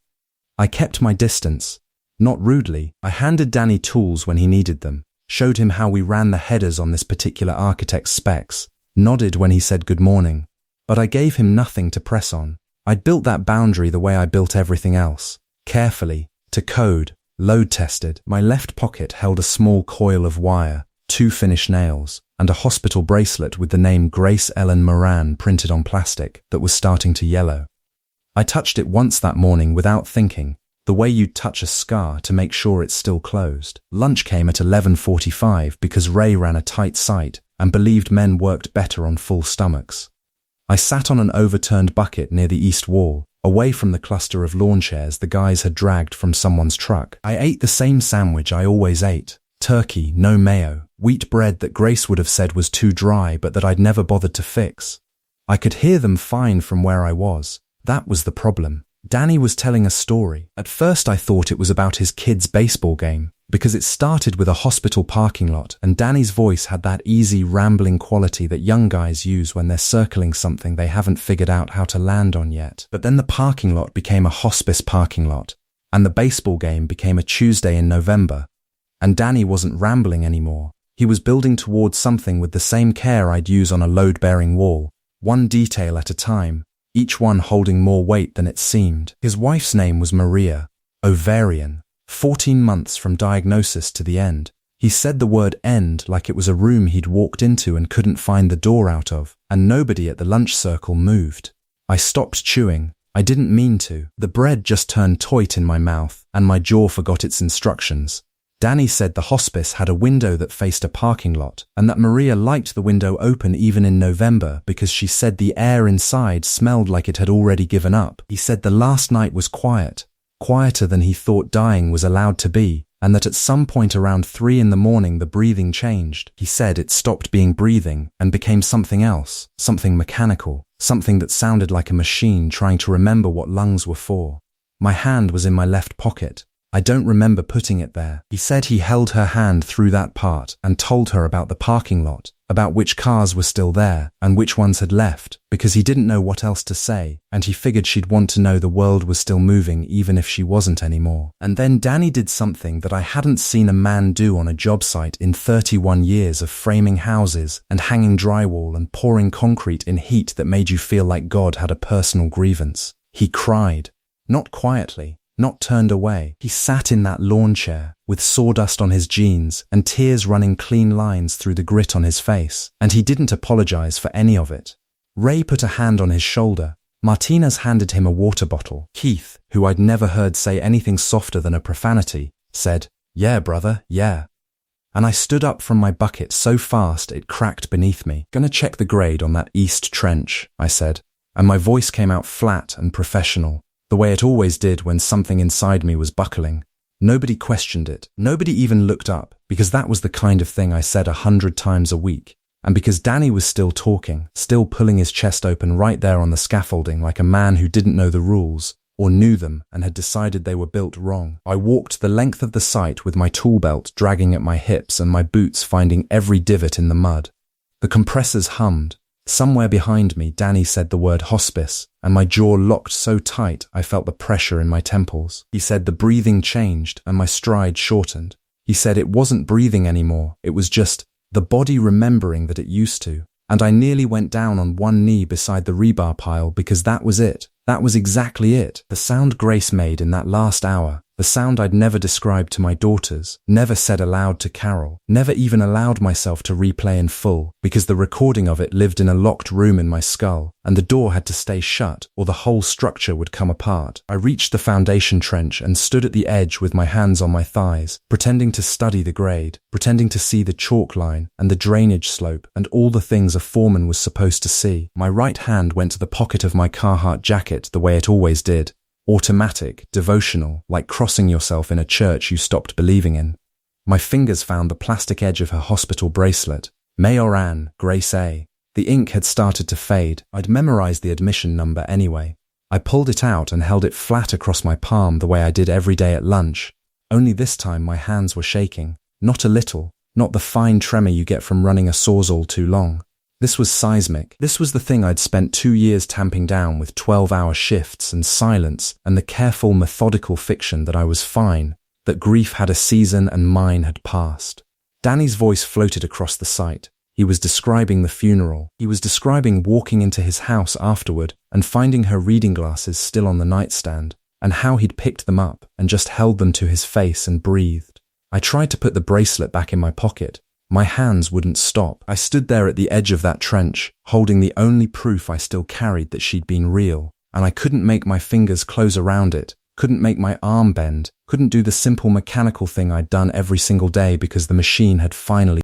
I kept my distance. Not rudely, I handed Danny tools when he needed them, showed him how we ran the headers on this particular architect's specs, nodded when he said good morning. But I gave him nothing to press on. I'd built that boundary the way I built everything else, carefully, to code, load tested. My left pocket held a small coil of wire, 2 finished nails, and a hospital bracelet with the name Grace Ellen Moran printed on plastic that was starting to yellow. I touched it once that morning without thinking, the way you'd touch a scar to make sure it's still closed. Lunch came at 11:45 because Ray ran a tight site and believed men worked better on full stomachs. I sat on an overturned bucket near the east wall, away from the cluster of lawn chairs the guys had dragged from someone's truck. I ate the same sandwich I always ate. Turkey, no mayo, wheat bread that Grace would have said was too dry but that I'd never bothered to fix. I could hear them fine from where I was. That was the problem. Danny was telling a story. At first I thought it was about his kid's baseball game, because it started with a hospital parking lot and Danny's voice had that easy, rambling quality that young guys use when they're circling something they haven't figured out how to land on yet. But then the parking lot became a hospice parking lot, and the baseball game became a Tuesday in November. And Danny wasn't rambling anymore. He was building towards something with the same care I'd use on a load-bearing wall, one detail at a time, each one holding more weight than it seemed. His wife's name was Maria, ovarian, 14 months from diagnosis to the end. He said the word end like it was a room he'd walked into and couldn't find the door out of, and nobody at the lunch circle moved. I stopped chewing. I didn't mean to. The bread just turned toit in my mouth, and my jaw forgot its instructions. Danny said the hospice had a window that faced a parking lot, and that Maria liked the window open even in November because she said the air inside smelled like it had already given up. He said the last night was quiet, quieter than he thought dying was allowed to be, and that at some point around 3 in the morning the breathing changed. He said it stopped being breathing and became something else, something mechanical, something that sounded like a machine trying to remember what lungs were for. My hand was in my left pocket. I don't remember putting it there. He said he held her hand through that part and told her about the parking lot, about which cars were still there and which ones had left, because he didn't know what else to say, and he figured she'd want to know the world was still moving even if she wasn't anymore. And then Danny did something that I hadn't seen a man do on a job site in 31 years of framing houses and hanging drywall and pouring concrete in heat that made you feel like God had a personal grievance. He cried. Not quietly. Not turned away. He sat in that lawn chair with sawdust on his jeans and tears running clean lines through the grit on his face, and he didn't apologize for any of it. Ray put a hand on his shoulder. Martinez handed him a water bottle. Keith, who I'd never heard say anything softer than a profanity, said, "Yeah, brother, yeah." And I stood up from my bucket so fast it cracked beneath me. "Gonna check the grade on that east trench," I said, and my voice came out flat and professional, the way it always did when something inside me was buckling. Nobody questioned it. Nobody even looked up, because that was the kind of thing I said 100 times a week. And because Danny was still talking, still pulling his chest open right there on the scaffolding like a man who didn't know the rules, or knew them and had decided they were built wrong. I walked the length of the site with my tool belt dragging at my hips and my boots finding every divot in the mud. The compressors hummed. Somewhere behind me, Danny said the word hospice, and my jaw locked so tight I felt the pressure in my temples. He said the breathing changed and my stride shortened. He said it wasn't breathing anymore, it was just the body remembering that it used to. And I nearly went down on one knee beside the rebar pile because that was it. That was exactly it. The sound Grace made in that last hour, the sound I'd never described to my daughters, never said aloud to Carol, never even allowed myself to replay in full, because the recording of it lived in a locked room in my skull, and the door had to stay shut, or the whole structure would come apart. I reached the foundation trench and stood at the edge with my hands on my thighs, pretending to study the grade, pretending to see the chalk line and the drainage slope and all the things a foreman was supposed to see. My right hand went to the pocket of my Carhartt jacket the way it always did. Automatic, devotional, like crossing yourself in a church you stopped believing in. My fingers found the plastic edge of her hospital bracelet. Moran, Grace A. The ink had started to fade. I'd memorized the admission number anyway. I pulled it out and held it flat across my palm the way I did every day at lunch. Only this time my hands were shaking. Not a little. Not the fine tremor you get from running a sawzall too long. This was seismic. This was the thing I'd spent 2 years tamping down with 12-hour shifts and silence and the careful, methodical fiction that I was fine, that grief had a season and mine had passed. Danny's voice floated across the site. He was describing the funeral. He was describing walking into his house afterward and finding her reading glasses still on the nightstand, and how he'd picked them up and just held them to his face and breathed. I tried to put the bracelet back in my pocket. My hands wouldn't stop. I stood there at the edge of that trench, holding the only proof I still carried that she'd been real, and I couldn't make my fingers close around it, couldn't make my arm bend, couldn't do the simple mechanical thing I'd done every single day because the machine had finally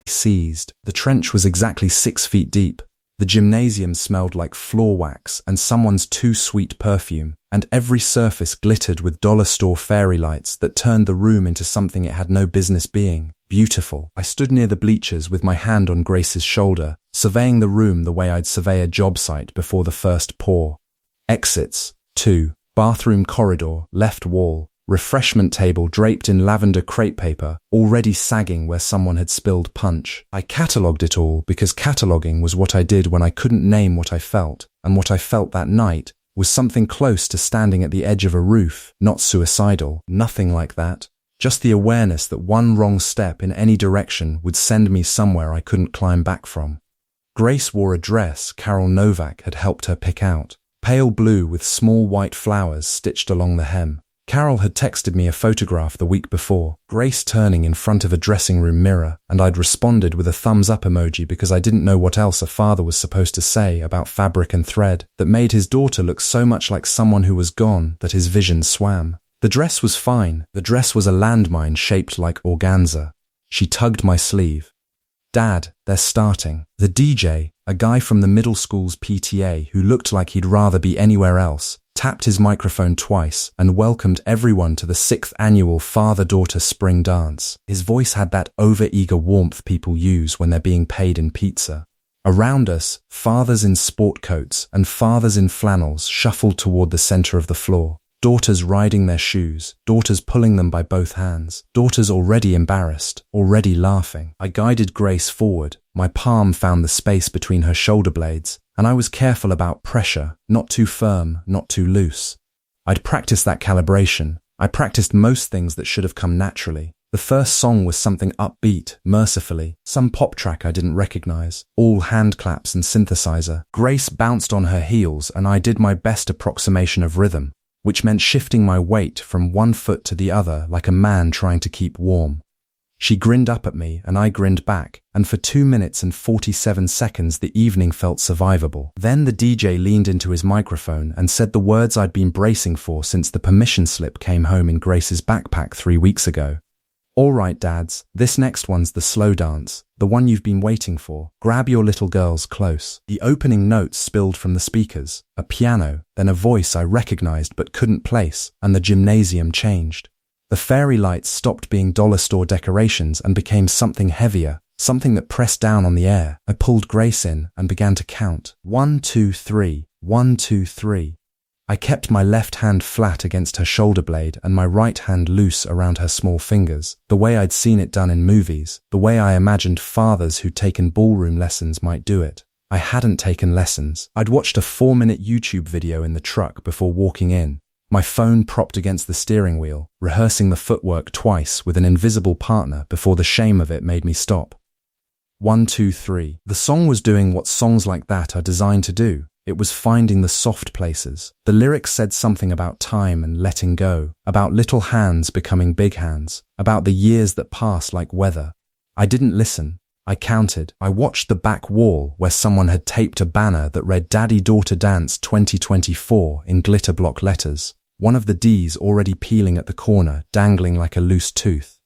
seized. The trench was exactly 6 feet deep. The gymnasium smelled like floor wax and someone's too sweet perfume, and every surface glittered with dollar store fairy lights that turned the room into something it had no business being. Beautiful. I stood near the bleachers with my hand on Grace's shoulder, surveying the room the way I'd survey a job site before the first pour. Exits. 2. Bathroom corridor, left wall. Refreshment table draped in lavender crepe paper, already sagging where someone had spilled punch. I catalogued it all because cataloguing was what I did when I couldn't name what I felt, and what I felt that night was something close to standing at the edge of a roof, not suicidal, nothing like that. Just the awareness that one wrong step in any direction would send me somewhere I couldn't climb back from. Grace wore a dress Carol Novak had helped her pick out, pale blue with small white flowers stitched along the hem. Carol had texted me a photograph the week before, Grace turning in front of a dressing room mirror, and I'd responded with a thumbs up emoji because I didn't know what else a father was supposed to say about fabric and thread that made his daughter look so much like someone who was gone that his vision swam. The dress was fine. The dress was a landmine shaped like organza. She tugged my sleeve. Dad, they're starting. The DJ, a guy from the middle school's PTA who looked like he'd rather be anywhere else, tapped his microphone twice and welcomed everyone to the 6th annual father-daughter spring dance. His voice had that over-eager warmth people use when they're being paid in pizza. Around us, fathers in sport coats and fathers in flannels shuffled toward the center of the floor. Daughters riding their shoes, daughters pulling them by both hands, daughters already embarrassed, already laughing. I guided Grace forward. My palm found the space between her shoulder blades, and I was careful about pressure, not too firm, not too loose. I'd practiced that calibration. I practiced most things that should have come naturally. The first song was something upbeat, mercifully, some pop track I didn't recognize, all hand claps and synthesizer. Grace bounced on her heels and I did my best approximation of rhythm, which meant shifting my weight from one foot to the other like a man trying to keep warm. She grinned up at me and I grinned back, and for 2 minutes and 47 seconds the evening felt survivable. Then the DJ leaned into his microphone and said the words I'd been bracing for since the permission slip came home in Grace's backpack 3 weeks ago. All right, dads, this next one's the slow dance, the one you've been waiting for. Grab your little girls close. The opening notes spilled from the speakers, a piano, then a voice I recognized but couldn't place, and the gymnasium changed. The fairy lights stopped being dollar store decorations and became something heavier, something that pressed down on the air. I pulled Grace in and began to count. 1, 2, 3, 1, 2, 3. I kept my left hand flat against her shoulder blade and my right hand loose around her small fingers, the way I'd seen it done in movies, the way I imagined fathers who'd taken ballroom lessons might do it. I hadn't taken lessons. I'd watched a 4-minute YouTube video in the truck before walking in, my phone propped against the steering wheel, rehearsing the footwork twice with an invisible partner before the shame of it made me stop. 1, 2, 3. The song was doing what songs like that are designed to do. It was finding the soft places. The lyrics said something about time and letting go, about little hands becoming big hands, about the years that pass like weather. I didn't listen. I counted. I watched the back wall where someone had taped a banner that read Daddy-Daughter Dance 2024 in glitter block letters, one of the D's already peeling at the corner, dangling like a loose tooth.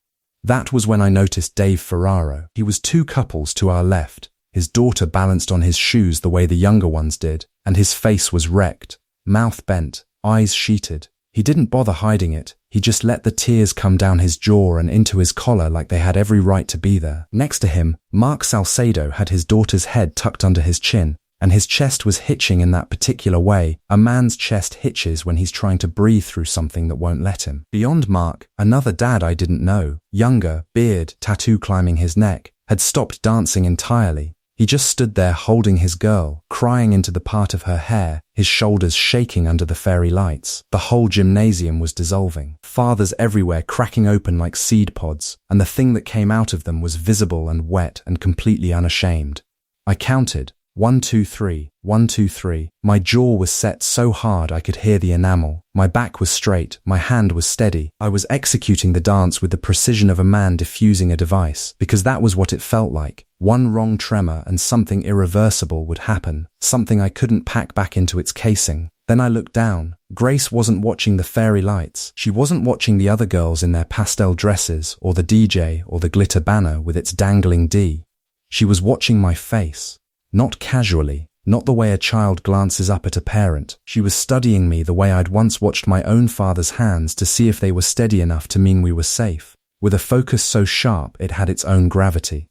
That was when I noticed Dave Ferraro. He was 2 couples to our left. His daughter balanced on his shoes the way the younger ones did, and his face was wrecked, mouth bent, eyes sheeted. He didn't bother hiding it. He just let the tears come down his jaw and into his collar like they had every right to be there. Next to him, Mark Salcedo had his daughter's head tucked under his chin, and his chest was hitching in that particular way a man's chest hitches when he's trying to breathe through something that won't let him. Beyond Mark, another dad I didn't know, younger, beard, tattoo climbing his neck, had stopped dancing entirely. He just stood there holding his girl, crying into the part of her hair, his shoulders shaking under the fairy lights. The whole gymnasium was dissolving. Fathers everywhere cracking open like seed pods, and the thing that came out of them was visible and wet and completely unashamed. I counted. 1, 2, 3, 1, 2, 3. My jaw was set so hard I could hear the enamel. My back was straight, my hand was steady. I was executing the dance with the precision of a man diffusing a device, because that was what it felt like. One wrong tremor and something irreversible would happen, something I couldn't pack back into its casing. Then I looked down. Grace wasn't watching the fairy lights. She wasn't watching the other girls in their pastel dresses, or the DJ, or the glitter banner with its dangling D. She was watching my face. Not casually, not the way a child glances up at a parent. She was studying me the way I'd once watched my own father's hands to see if they were steady enough to mean we were safe, with a focus so sharp it had its own gravity.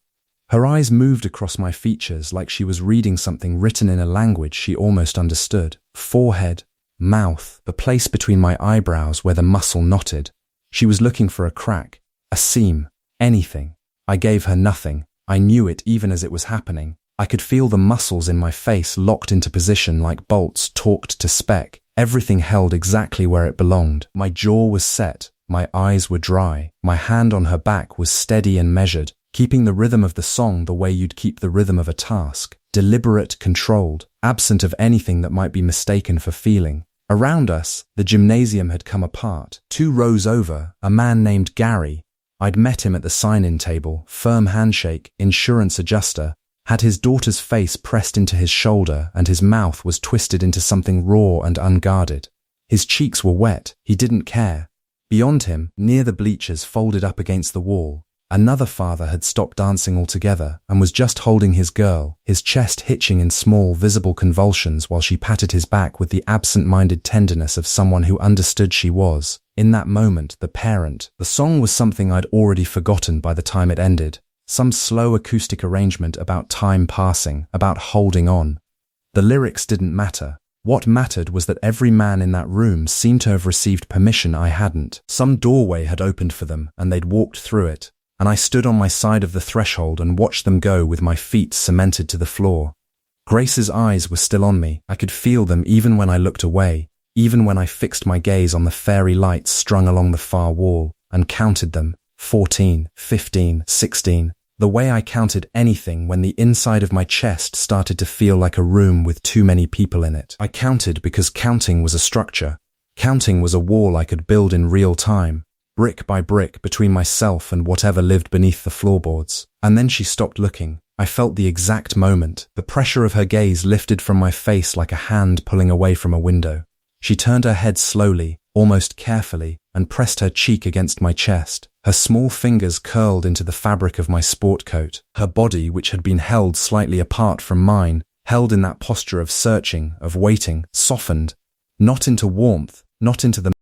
Her eyes moved across my features like she was reading something written in a language she almost understood. Forehead, mouth, the place between my eyebrows where the muscle knotted. She was looking for a crack, a seam, anything. I gave her nothing. I knew it even as it was happening. I could feel the muscles in my face locked into position like bolts torqued to spec. Everything held exactly where it belonged. My jaw was set. My eyes were dry. My hand on her back was steady and measured, keeping the rhythm of the song the way you'd keep the rhythm of a task. Deliberate, controlled, absent of anything that might be mistaken for feeling. Around us, the gymnasium had come apart. 2 rows over, a man named Gary. I'd met him at the sign-in table, firm handshake, insurance adjuster, had his daughter's face pressed into his shoulder and his mouth was twisted into something raw and unguarded. His cheeks were wet, he didn't care. Beyond him, near the bleachers folded up against the wall, another father had stopped dancing altogether and was just holding his girl, his chest hitching in small, visible convulsions while she patted his back with the absent-minded tenderness of someone who understood she was, in that moment, the parent. The song was something I'd already forgotten by the time it ended. Some slow acoustic arrangement about time passing, about holding on. The lyrics didn't matter. What mattered was that every man in that room seemed to have received permission I hadn't. Some doorway had opened for them and they'd walked through it, and I stood on my side of the threshold and watched them go with my feet cemented to the floor. Grace's eyes were still on me. I could feel them even when I looked away, even when I fixed my gaze on the fairy lights strung along the far wall, and counted them, 14, 15, 16. The way I counted anything when the inside of my chest started to feel like a room with too many people in it. I counted because counting was a structure. Counting was a wall I could build in real time, brick by brick between myself and whatever lived beneath the floorboards. And then she stopped looking. I felt the exact moment. The pressure of her gaze lifted from my face like a hand pulling away from a window. She turned her head slowly, almost carefully, and pressed her cheek against my chest. Her small fingers curled into the fabric of my sport coat. Her body, which had been held slightly apart from mine, held in that posture of searching, of waiting, softened, not into warmth, not into the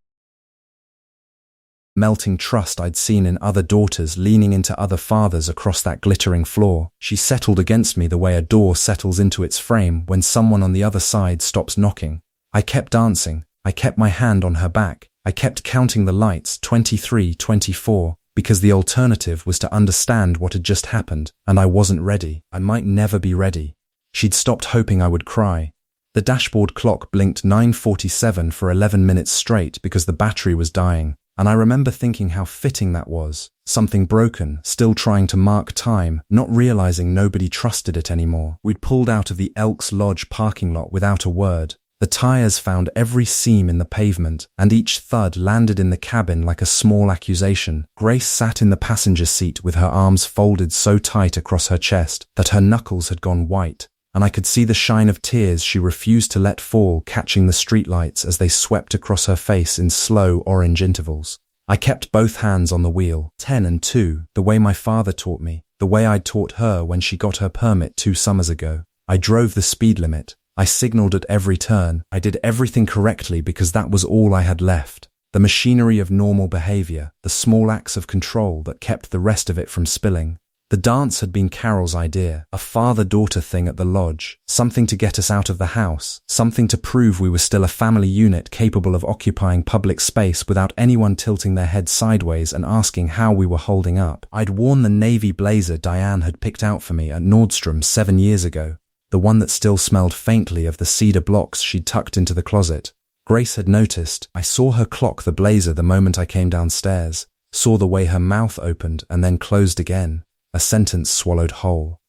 melting trust I'd seen in other daughters leaning into other fathers across that glittering floor. She settled against me the way a door settles into its frame when someone on the other side stops knocking. I kept dancing. I kept my hand on her back. I kept counting the lights, 23, 24, because the alternative was to understand what had just happened, and I wasn't ready. I might never be ready. She'd stopped hoping I would cry. The dashboard clock blinked 9:47 for 11 minutes straight because the battery was dying, and I remember thinking how fitting that was. Something broken, still trying to mark time, not realizing nobody trusted it anymore. We'd pulled out of the Elks Lodge parking lot without a word. The tires found every seam in the pavement, and each thud landed in the cabin like a small accusation. Grace sat in the passenger seat with her arms folded so tight across her chest that her knuckles had gone white, and I could see the shine of tears she refused to let fall catching the streetlights as they swept across her face in slow orange intervals. I kept both hands on the wheel, 10 and 2, the way my father taught me, the way I'd taught her when she got her permit 2 summers ago. I drove the speed limit. I signaled at every turn. I did everything correctly because that was all I had left. The machinery of normal behavior, the small acts of control that kept the rest of it from spilling. The dance had been Carol's idea, a father-daughter thing at the lodge, something to get us out of the house, something to prove we were still a family unit capable of occupying public space without anyone tilting their head sideways and asking how we were holding up. I'd worn the navy blazer Diane had picked out for me at Nordstrom 7 years ago. The one that still smelled faintly of the cedar blocks she'd tucked into the closet. Grace had noticed. I saw her clock the blazer the moment I came downstairs, saw the way her mouth opened and then closed again, a sentence swallowed whole.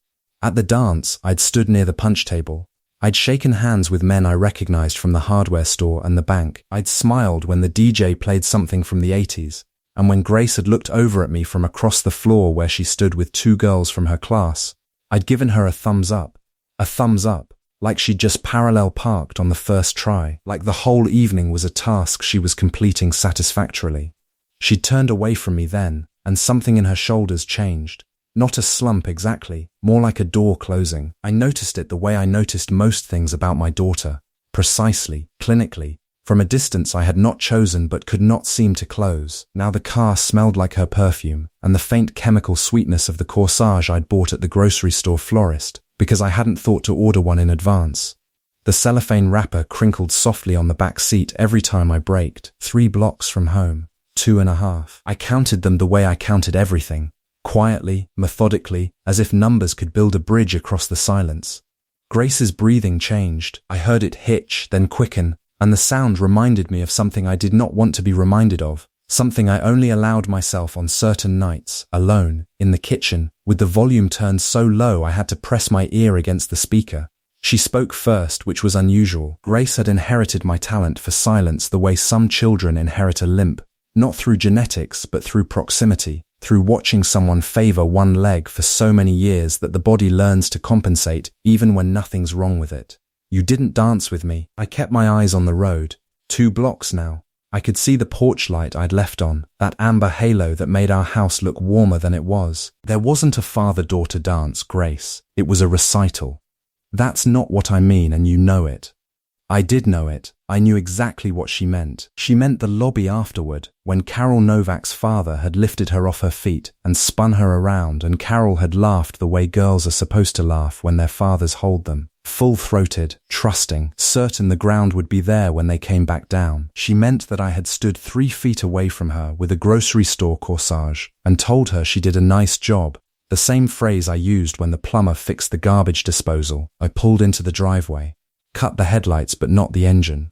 At the dance, I'd stood near the punch table. I'd shaken hands with men I recognized from the hardware store and the bank. I'd smiled when the DJ played something from the 80s, and when Grace had looked over at me from across the floor where she stood with 2 girls from her class, I'd given her a thumbs up. A thumbs up, like she'd just parallel parked on the first try, like the whole evening was a task she was completing satisfactorily. She'd turned away from me then, and something in her shoulders changed. Not a slump exactly, more like a door closing. I noticed it the way I noticed most things about my daughter, precisely, clinically. From a distance I had not chosen but could not seem to close. Now the car smelled like her perfume, and the faint chemical sweetness of the corsage I'd bought at the grocery store florist, because I hadn't thought to order one in advance. The cellophane wrapper crinkled softly on the back seat every time I braked. 3 blocks from home. 2.5. I counted them the way I counted everything. Quietly, methodically, as if numbers could build a bridge across the silence. Grace's breathing changed. I heard it hitch, then quicken, and the sound reminded me of something I did not want to be reminded of. Something I only allowed myself on certain nights, alone, in the kitchen, with the volume turned so low I had to press my ear against the speaker. She spoke first, which was unusual. Grace had inherited my talent for silence the way some children inherit a limp, not through genetics but through proximity, through watching someone favor one leg for so many years that the body learns to compensate even when nothing's wrong with it. You didn't dance with me. I kept my eyes on the road. 2 blocks now. I could see the porch light I'd left on, that amber halo that made our house look warmer than it was. There wasn't a father-daughter dance, Grace. It was a recital. That's not what I mean, and you know it. I did know it. I knew exactly what she meant. She meant the lobby afterward, when Carol Novak's father had lifted her off her feet and spun her around, and Carol had laughed the way girls are supposed to laugh when their fathers hold them. Full-throated, trusting, certain the ground would be there when they came back down. She meant that I had stood 3 feet away from her with a grocery store corsage and told her she did a nice job, the same phrase I used when the plumber fixed the garbage disposal. I pulled into the driveway, cut the headlights but not the engine.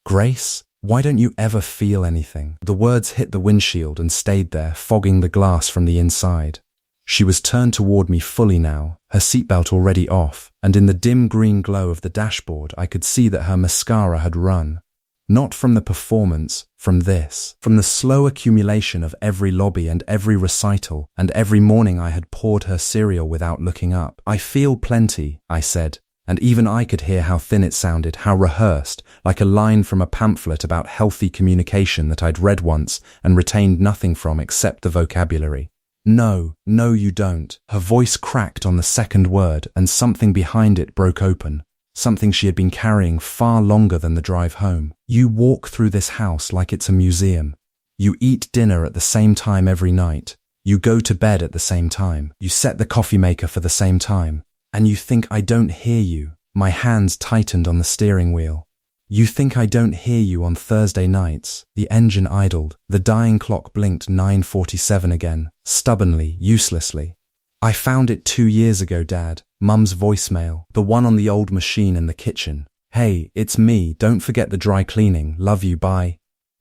Grace, why don't you ever feel anything? The words hit the windshield and stayed there, fogging the glass from the inside. She was turned toward me fully now, her seatbelt already off, and in the dim green glow of the dashboard I could see that her mascara had run. Not from the performance, from this, from the slow accumulation of every lobby and every recital, and every morning I had poured her cereal without looking up. I feel plenty, I said, and even I could hear how thin it sounded, how rehearsed, like a line from a pamphlet about healthy communication that I'd read once and retained nothing from except the vocabulary. No, you don't. Her voice cracked on the second word, and something behind it broke open. Something she had been carrying far longer than the drive home. You walk through this house like it's a museum. You eat dinner at the same time every night. You go to bed at the same time. You set the coffee maker for the same time. And you think I don't hear you. My hands tightened on the steering wheel. You think I don't hear you on Thursday nights. The engine idled. The dying clock blinked 9:47 again, stubbornly, uselessly. I found it 2 years ago, Dad. Mum's voicemail, the one on the old machine in the kitchen. Hey, it's me. Don't forget the dry cleaning. Love you, bye.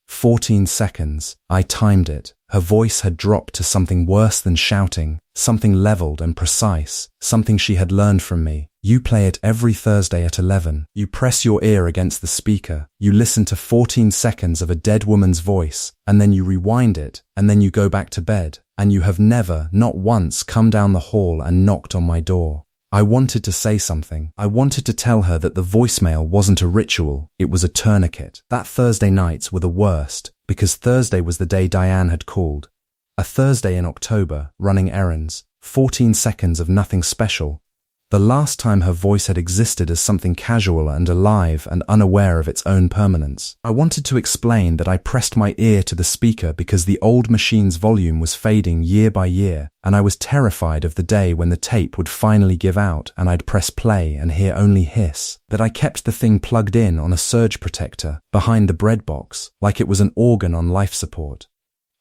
14 seconds. I timed it. Her voice had dropped to something worse than shouting, something leveled and precise, something she had learned from me. You play it every Thursday at 11. You press your ear against the speaker. You listen to 14 seconds of a dead woman's voice, and then you rewind it, and then you go back to bed. And you have never, not once, come down the hall and knocked on my door. I wanted to say something. I wanted to tell her that the voicemail wasn't a ritual, it was a tourniquet. That Thursday nights were the worst, because Thursday was the day Diane had called. A Thursday in October, running errands, 14 seconds of nothing special. The last time her voice had existed as something casual and alive and unaware of its own permanence. I wanted to explain that I pressed my ear to the speaker because the old machine's volume was fading year by year, and I was terrified of the day when the tape would finally give out and I'd press play and hear only hiss. That I kept the thing plugged in on a surge protector behind the bread box, like it was an organ on life support.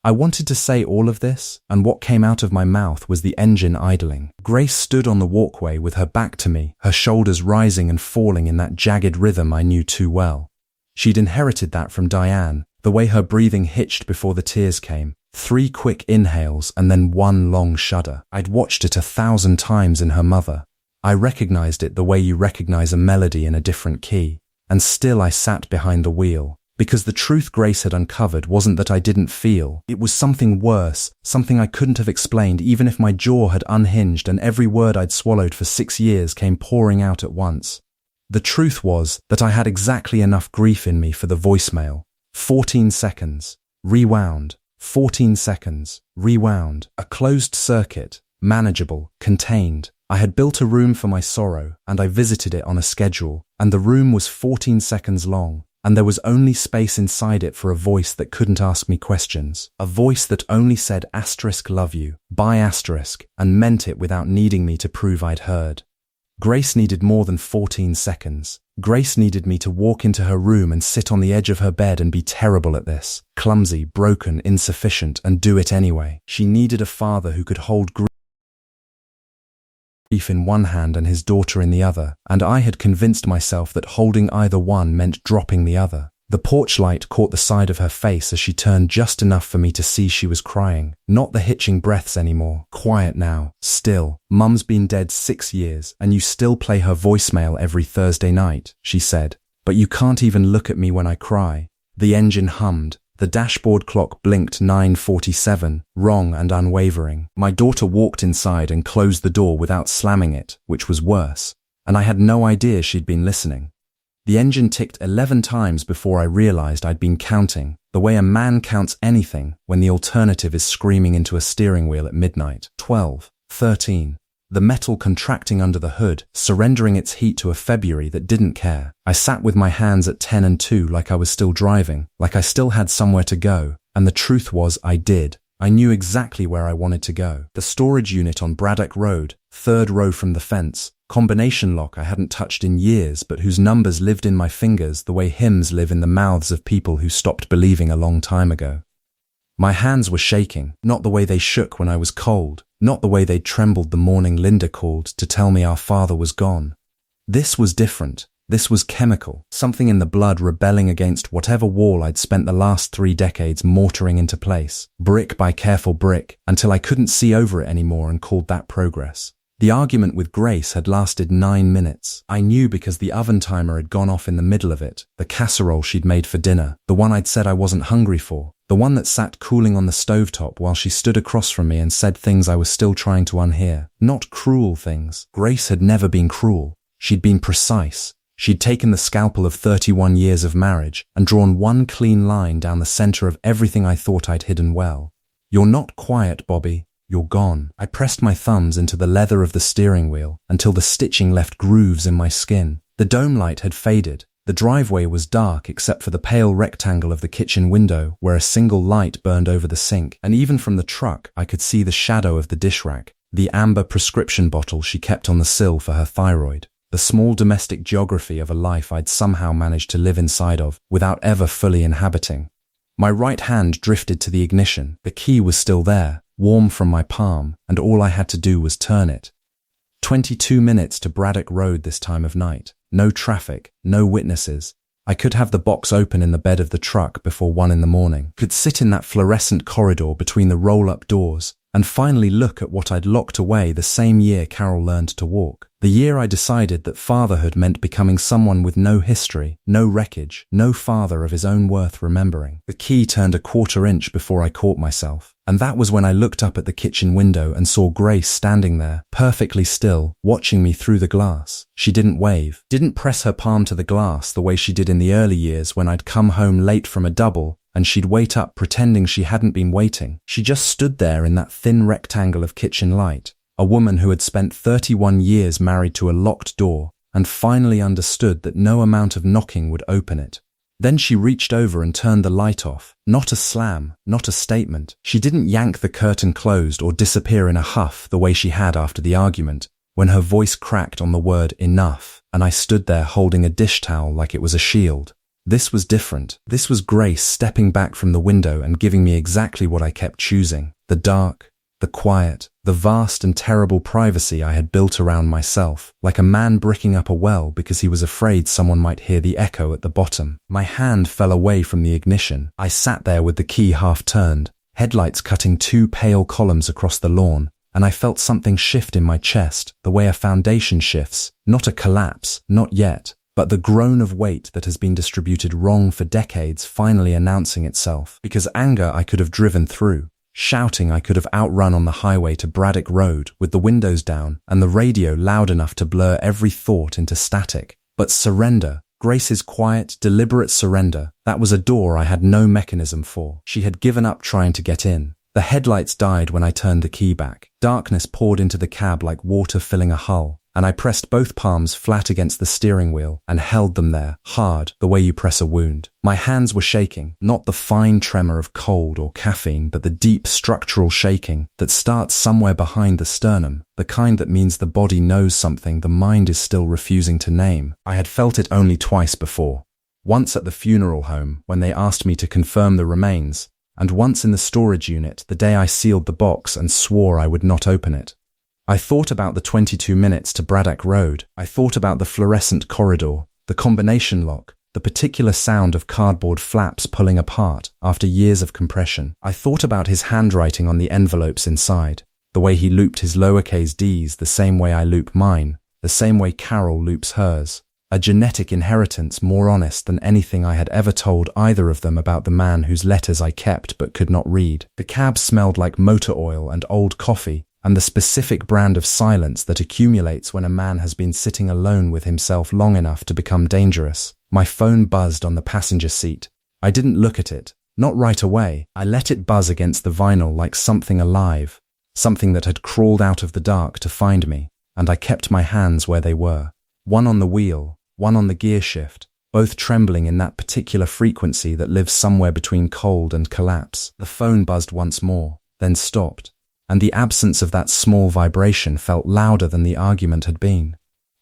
I wanted to say all of this, and what came out of my mouth was the engine idling. Grace stood on the walkway with her back to me, her shoulders rising and falling in that jagged rhythm I knew too well. She'd inherited that from Diane, the way her breathing hitched before the tears came. 3 quick inhales and then 1 long shudder. I'd watched it 1,000 times in her mother. I recognized it the way you recognize a melody in a different key. And still I sat behind the wheel. Because the truth Grace had uncovered wasn't that I didn't feel. It was something worse, something I couldn't have explained even if my jaw had unhinged and every word I'd swallowed for 6 years came pouring out at once. The truth was that I had exactly enough grief in me for the voicemail. 14 seconds. Rewound. 14 seconds. Rewound. A closed circuit. Manageable. Contained. I had built a room for my sorrow, and I visited it on a schedule, and the room was 14 seconds long. And there was only space inside it for a voice that couldn't ask me questions. A voice that only said *love you, bye*, and meant it without needing me to prove I'd heard. Grace needed more than 14 seconds. Grace needed me to walk into her room and sit on the edge of her bed and be terrible at this. Clumsy, broken, insufficient, and do it anyway. She needed a father who could hold grief in one hand and his daughter in the other, and I had convinced myself that holding either one meant dropping the other. The porch light caught the side of her face as she turned just enough for me to see she was crying. Not the hitching breaths anymore. Quiet now. Still. Mum's been dead 6 years, and you still play her voicemail every Thursday night, she said. But you can't even look at me when I cry. The engine hummed. The dashboard clock blinked 9:47, wrong and unwavering. My daughter walked inside and closed the door without slamming it, which was worse. And I had no idea she'd been listening. The engine ticked 11 times before I realized I'd been counting, the way a man counts anything when the alternative is screaming into a steering wheel at midnight. 12, 13. The metal contracting under the hood, surrendering its heat to a February that didn't care. I sat with my hands at 10 and 2 like I was still driving, like I still had somewhere to go, and the truth was I did. I knew exactly where I wanted to go. The storage unit on Braddock Road, 3rd row from the fence. Combination lock I hadn't touched in years, but whose numbers lived in my fingers the way hymns live in the mouths of people who stopped believing a long time ago. My hands were shaking, not the way they shook when I was cold, not the way they trembled the morning Linda called to tell me our father was gone. This was different. This was chemical, something in the blood rebelling against whatever wall I'd spent the last 3 decades mortaring into place, brick by careful brick, until I couldn't see over it anymore and called that progress. The argument with Grace had lasted 9 minutes. I knew because the oven timer had gone off in the middle of it, the casserole she'd made for dinner, the one I'd said I wasn't hungry for, the one that sat cooling on the stovetop while she stood across from me and said things I was still trying to unhear. Not cruel things. Grace had never been cruel. She'd been precise. She'd taken the scalpel of 31 years of marriage and drawn one clean line down the center of everything I thought I'd hidden well. You're not quiet, Bobby. You're gone. I pressed my thumbs into the leather of the steering wheel until the stitching left grooves in my skin. The dome light had faded. The driveway was dark except for the pale rectangle of the kitchen window where a single light burned over the sink, and even from the truck I could see the shadow of the dish rack, the amber prescription bottle she kept on the sill for her thyroid, the small domestic geography of a life I'd somehow managed to live inside of without ever fully inhabiting. My right hand drifted to the ignition. The key was still there, warm from my palm, and all I had to do was turn it. 22 minutes to Braddock Road this time of night. No traffic, no witnesses. I could have the box open in the bed of the truck before 1 in the morning, could sit in that fluorescent corridor between the roll-up doors, and finally look at what I'd locked away the same year Carol learned to walk. The year I decided that fatherhood meant becoming someone with no history, no wreckage, no father of his own worth remembering. The key turned a 1/4 inch before I caught myself, and that was when I looked up at the kitchen window and saw Grace standing there, perfectly still, watching me through the glass. She didn't wave, didn't press her palm to the glass the way she did in the early years when I'd come home late from a double and she'd wait up pretending she hadn't been waiting. She just stood there in that thin rectangle of kitchen light, a woman who had spent 31 years married to a locked door and finally understood that no amount of knocking would open it. Then she reached over and turned the light off. Not a slam, not a statement. She didn't yank the curtain closed or disappear in a huff the way she had after the argument, when her voice cracked on the word enough, and I stood there holding a dish towel like it was a shield. This was different. This was Grace stepping back from the window and giving me exactly what I kept choosing. The dark, the quiet, the vast and terrible privacy I had built around myself, like a man bricking up a well because he was afraid someone might hear the echo at the bottom. My hand fell away from the ignition. I sat there with the key half turned, headlights cutting 2 pale columns across the lawn, and I felt something shift in my chest, the way a foundation shifts, not a collapse, not yet, but the groan of weight that has been distributed wrong for decades finally announcing itself. Because anger I could have driven through. Shouting I could have outrun on the highway to Braddock Road with the windows down and the radio loud enough to blur every thought into static. But surrender, Grace's quiet, deliberate surrender, that was a door I had no mechanism for. She had given up trying to get in. The headlights died when I turned the key back. Darkness poured into the cab like water filling a hull, and I pressed both palms flat against the steering wheel and held them there, hard, the way you press a wound. My hands were shaking, not the fine tremor of cold or caffeine, but the deep structural shaking that starts somewhere behind the sternum, the kind that means the body knows something the mind is still refusing to name. I had felt it only twice before. Once at the funeral home, when they asked me to confirm the remains, and once in the storage unit the day I sealed the box and swore I would not open it. I thought about the 22 minutes to Braddock Road. I thought about the fluorescent corridor, the combination lock, the particular sound of cardboard flaps pulling apart after years of compression. I thought about his handwriting on the envelopes inside, the way he looped his lowercase d's the same way I loop mine, the same way Carol loops hers. A genetic inheritance more honest than anything I had ever told either of them about the man whose letters I kept but could not read. The cab smelled like motor oil and old coffee, and the specific brand of silence that accumulates when a man has been sitting alone with himself long enough to become dangerous. My phone buzzed on the passenger seat. I didn't look at it, not right away. I let it buzz against the vinyl like something alive, something that had crawled out of the dark to find me, and I kept my hands where they were. One on the wheel, one on the gear shift, both trembling in that particular frequency that lives somewhere between cold and collapse. The phone buzzed once more, then stopped, and the absence of that small vibration felt louder than the argument had been.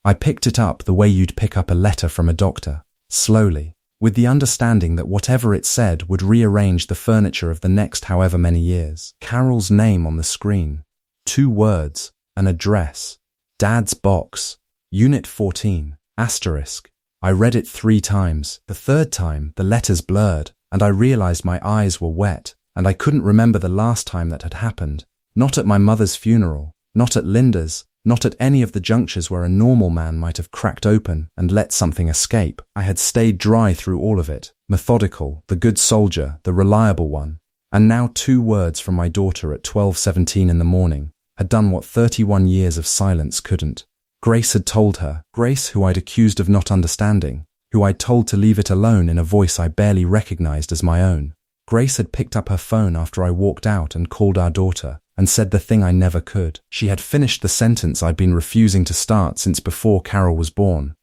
I picked it up the way you'd pick up a letter from a doctor, slowly, with the understanding that whatever it said would rearrange the furniture of the next however many years. Carol's name on the screen. 2 words, an address. Dad's box. Unit 14. Asterisk. I read it 3 times. The 3rd time, the letters blurred, and I realized my eyes were wet, and I couldn't remember the last time that had happened. Not at my mother's funeral, not at Linda's, not at any of the junctures where a normal man might have cracked open and let something escape. I had stayed dry through all of it, methodical, the good soldier, the reliable one. And now 2 words from my daughter at 12:17 in the morning had done what 31 years of silence couldn't. Grace had told her, Grace who I'd accused of not understanding, who I'd told to leave it alone in a voice I barely recognized as my own. Grace had picked up her phone after I walked out and called our daughter, and said the thing I never could. She had finished the sentence I'd been refusing to start since before Carol was born.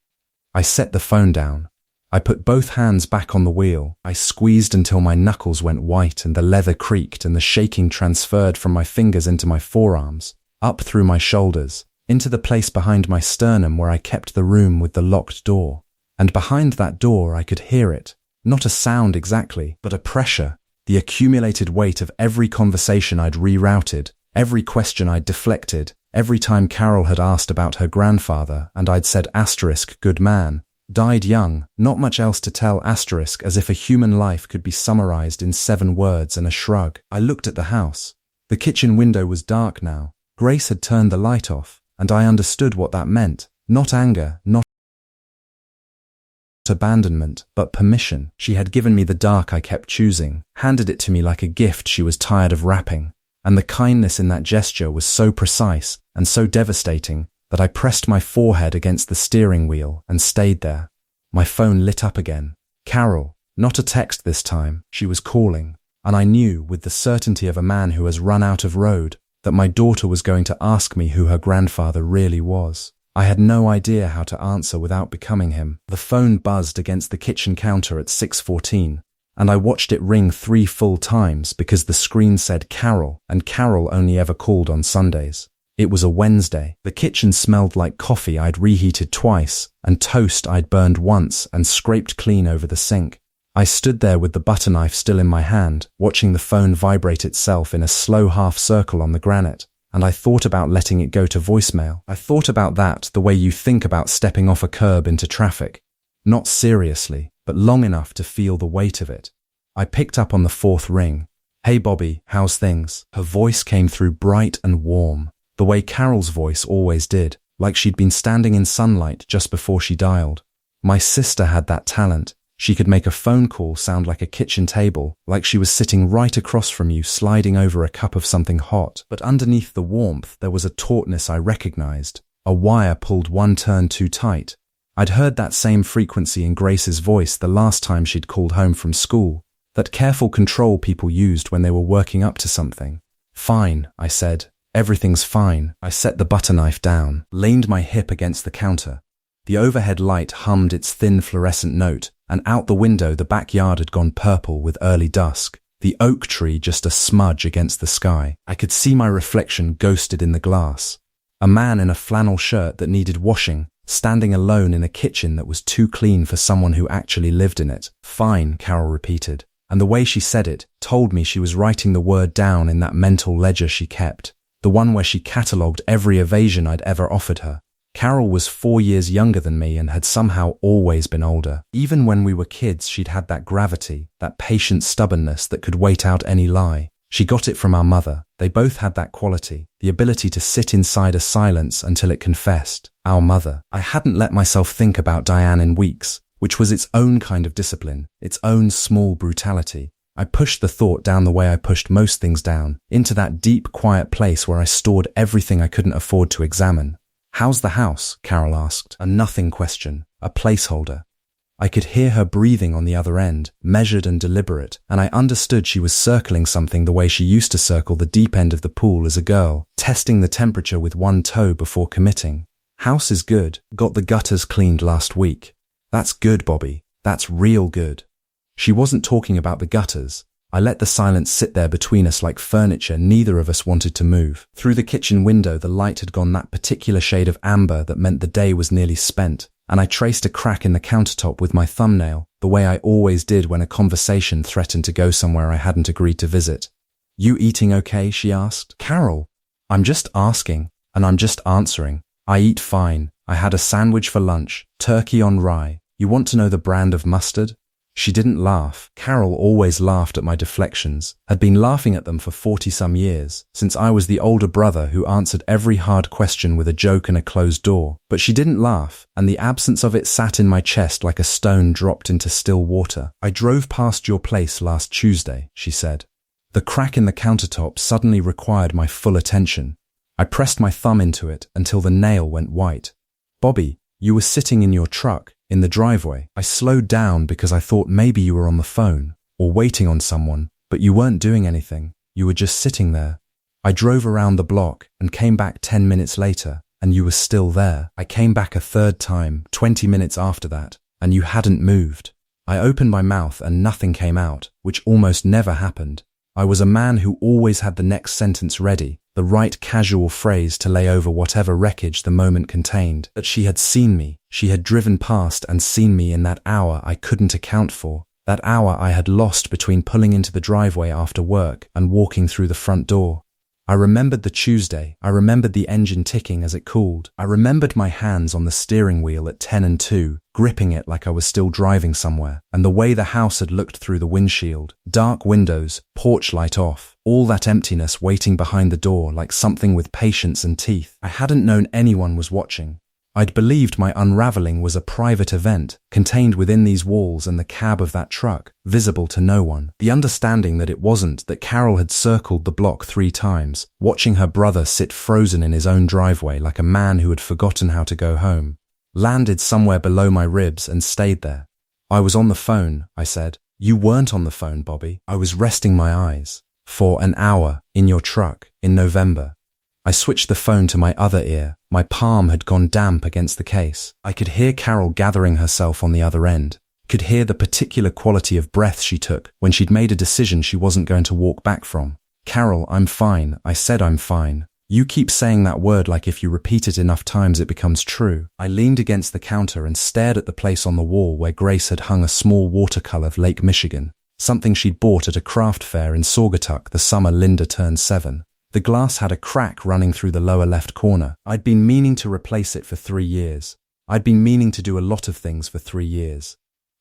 I set the phone down. I put both hands back on the wheel. I squeezed until my knuckles went white and the leather creaked and the shaking transferred from my fingers into my forearms, up through my shoulders, into the place behind my sternum where I kept the room with the locked door. And behind that door I could hear it, not a sound exactly, but a pressure, the accumulated weight of every conversation I'd rerouted, every question I'd deflected, every time Carol had asked about her grandfather and I'd said asterisk good man, died young, not much else to tell asterisk as if a human life could be summarized in 7 words and a shrug. I looked at the house. The kitchen window was dark now. Grace had turned the light off, and I understood what that meant. Not anger, not abandonment, but permission. She had given me the dark I kept choosing, handed it to me like a gift she was tired of wrapping, and the kindness in that gesture was so precise and so devastating that I pressed my forehead against the steering wheel and stayed there. My phone lit up again. Carol, not a text this time, she was calling, and I knew, with the certainty of a man who has run out of road, that my daughter was going to ask me who her grandfather really was. I had no idea how to answer without becoming him. The phone buzzed against the kitchen counter at 6:14, and I watched it ring 3 full times because the screen said Carol, and Carol only ever called on Sundays. It was a Wednesday. The kitchen smelled like coffee I'd reheated twice, and toast I'd burned once and scraped clean over the sink. I stood there with the butter knife still in my hand, watching the phone vibrate itself in a slow half circle on the granite, and I thought about letting it go to voicemail. I thought about that the way you think about stepping off a curb into traffic. Not seriously, but long enough to feel the weight of it. I picked up on the 4th ring. Hey Bobby, how's things? Her voice came through bright and warm, the way Carol's voice always did, like she'd been standing in sunlight just before she dialed. My sister had that talent. She could make a phone call sound like a kitchen table, like she was sitting right across from you sliding over a cup of something hot. But underneath the warmth there was a tautness I recognized, a wire pulled one turn too tight. I'd heard that same frequency in Grace's voice the last time she'd called home from school, that careful control people used when they were working up to something. Fine, I said. Everything's fine. I set the butter knife down, leaned my hip against the counter. The overhead light hummed its thin fluorescent note, and out the window the backyard had gone purple with early dusk, the oak tree just a smudge against the sky. I could see my reflection ghosted in the glass. A man in a flannel shirt that needed washing, standing alone in a kitchen that was too clean for someone who actually lived in it. Fine, Carol repeated, and the way she said it told me she was writing the word down in that mental ledger she kept, the one where she catalogued every evasion I'd ever offered her. Carol was 4 years younger than me and had somehow always been older. Even when we were kids, she'd had that gravity, that patient stubbornness that could wait out any lie. She got it from our mother. They both had that quality, the ability to sit inside a silence until it confessed. Our mother. I hadn't let myself think about Diane in weeks, which was its own kind of discipline, its own small brutality. I pushed the thought down the way I pushed most things down, into that deep, quiet place where I stored everything I couldn't afford to examine. "How's the house?" Carol asked, a nothing question, a placeholder. I could hear her breathing on the other end, measured and deliberate, and I understood she was circling something the way she used to circle the deep end of the pool as a girl, testing the temperature with one toe before committing. "House is good. Got the gutters cleaned last week." "That's good, Bobby. That's real good." She wasn't talking about the gutters. I let the silence sit there between us like furniture neither of us wanted to move. Through the kitchen window, the light had gone that particular shade of amber that meant the day was nearly spent, and I traced a crack in the countertop with my thumbnail, the way I always did when a conversation threatened to go somewhere I hadn't agreed to visit. "You eating okay?" she asked. "Carol, I'm just asking, and I'm just answering. I eat fine. I had a sandwich for lunch, turkey on rye. You want to know the brand of mustard?" She didn't laugh. Carol always laughed at my deflections, had been laughing at them for 40-some years, since I was the older brother who answered every hard question with a joke and a closed door. But she didn't laugh, and the absence of it sat in my chest like a stone dropped into still water. "I drove past your place last Tuesday," she said. The crack in the countertop suddenly required my full attention. I pressed my thumb into it until the nail went white. "Bobby, you were sitting in your truck, in the driveway." I slowed down because I thought maybe you were on the phone, or waiting on someone, but you weren't doing anything. You were just sitting there. I drove around the block and came back 10 minutes later, and you were still there. I came back a third time, 20 minutes after that, and you hadn't moved. I opened my mouth and nothing came out, which almost never happened. I was a man who always had the next sentence ready, the right casual phrase to lay over whatever wreckage the moment contained. That she had seen me, she had driven past and seen me in that hour I couldn't account for, that hour I had lost between pulling into the driveway after work and walking through the front door. I remembered the Tuesday. I remembered the engine ticking as it cooled. I remembered my hands on the steering wheel at 10 and 2, gripping it like I was still driving somewhere, and the way the house had looked through the windshield. Dark windows, porch light off, all that emptiness waiting behind the door like something with patience and teeth. I hadn't known anyone was watching. I'd believed my unraveling was a private event, contained within these walls and the cab of that truck, visible to no one. The understanding that it wasn't, that Carol had circled the block 3 times, watching her brother sit frozen in his own driveway like a man who had forgotten how to go home, landed somewhere below my ribs and stayed there. "I was on the phone," I said. "You weren't on the phone, Bobby. I was resting my eyes. For an hour, in your truck, in November." I switched the phone to my other ear. My palm had gone damp against the case. I could hear Carol gathering herself on the other end. Could hear the particular quality of breath she took when she'd made a decision she wasn't going to walk back from. "Carol, I'm fine." I said I'm fine. "You keep saying that word like if you repeat it enough times it becomes true." I leaned against the counter and stared at the place on the wall where Grace had hung a small watercolor of Lake Michigan, something she'd bought at a craft fair in Saugatuck the summer Linda turned 7. The glass had a crack running through the lower left corner. I'd been meaning to replace it for 3 years. I'd been meaning to do a lot of things for 3 years.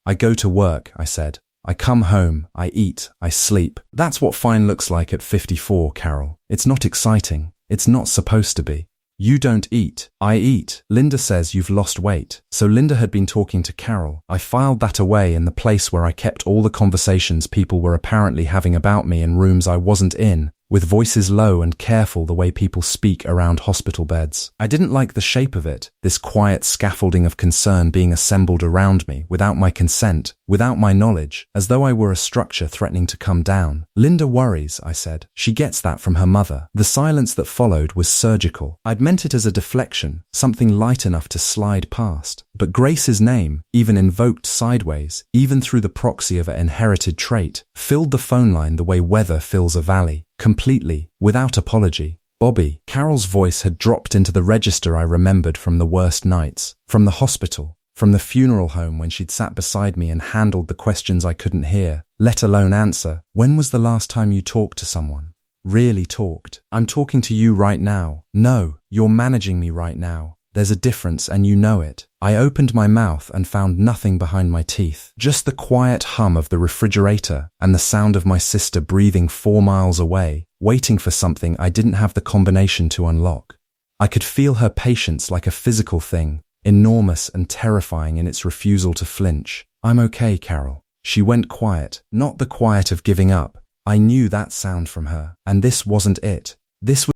"I go to work," I said. "I come home, I eat, I sleep. That's what fine looks like at 54, Carol. It's not exciting. It's not supposed to be. You don't eat. I eat. Linda says you've lost weight." So Linda had been talking to Carol. I filed that away in the place where I kept all the conversations people were apparently having about me in rooms I wasn't in, with voices low and careful the way people speak around hospital beds. I didn't like the shape of it, this quiet scaffolding of concern being assembled around me without my consent, without my knowledge, as though I were a structure threatening to come down. "Linda worries," I said. "She gets that from her mother." The silence that followed was surgical. I'd meant it as a deflection, something light enough to slide past. But Grace's name, even invoked sideways, even through the proxy of an inherited trait, filled the phone line the way weather fills a valley. Completely, without apology. "Bobby." Carol's voice had dropped into the register I remembered from the worst nights, from the hospital, from the funeral home when she'd sat beside me and handled the questions I couldn't hear, let alone answer. "When was the last time you talked to someone? Really talked?" "I'm talking to you right now." "No, you're managing me right now. There's a difference and you know it. I opened my mouth and found nothing behind my teeth, just the quiet hum of the refrigerator and the sound of my sister breathing 4 miles away, waiting for something I didn't have the combination to unlock. I could feel her patience like a physical thing, enormous and terrifying in its refusal to flinch. "I'm okay, Carol." She went quiet, not the quiet of giving up. I knew that sound from her, and this wasn't it. This was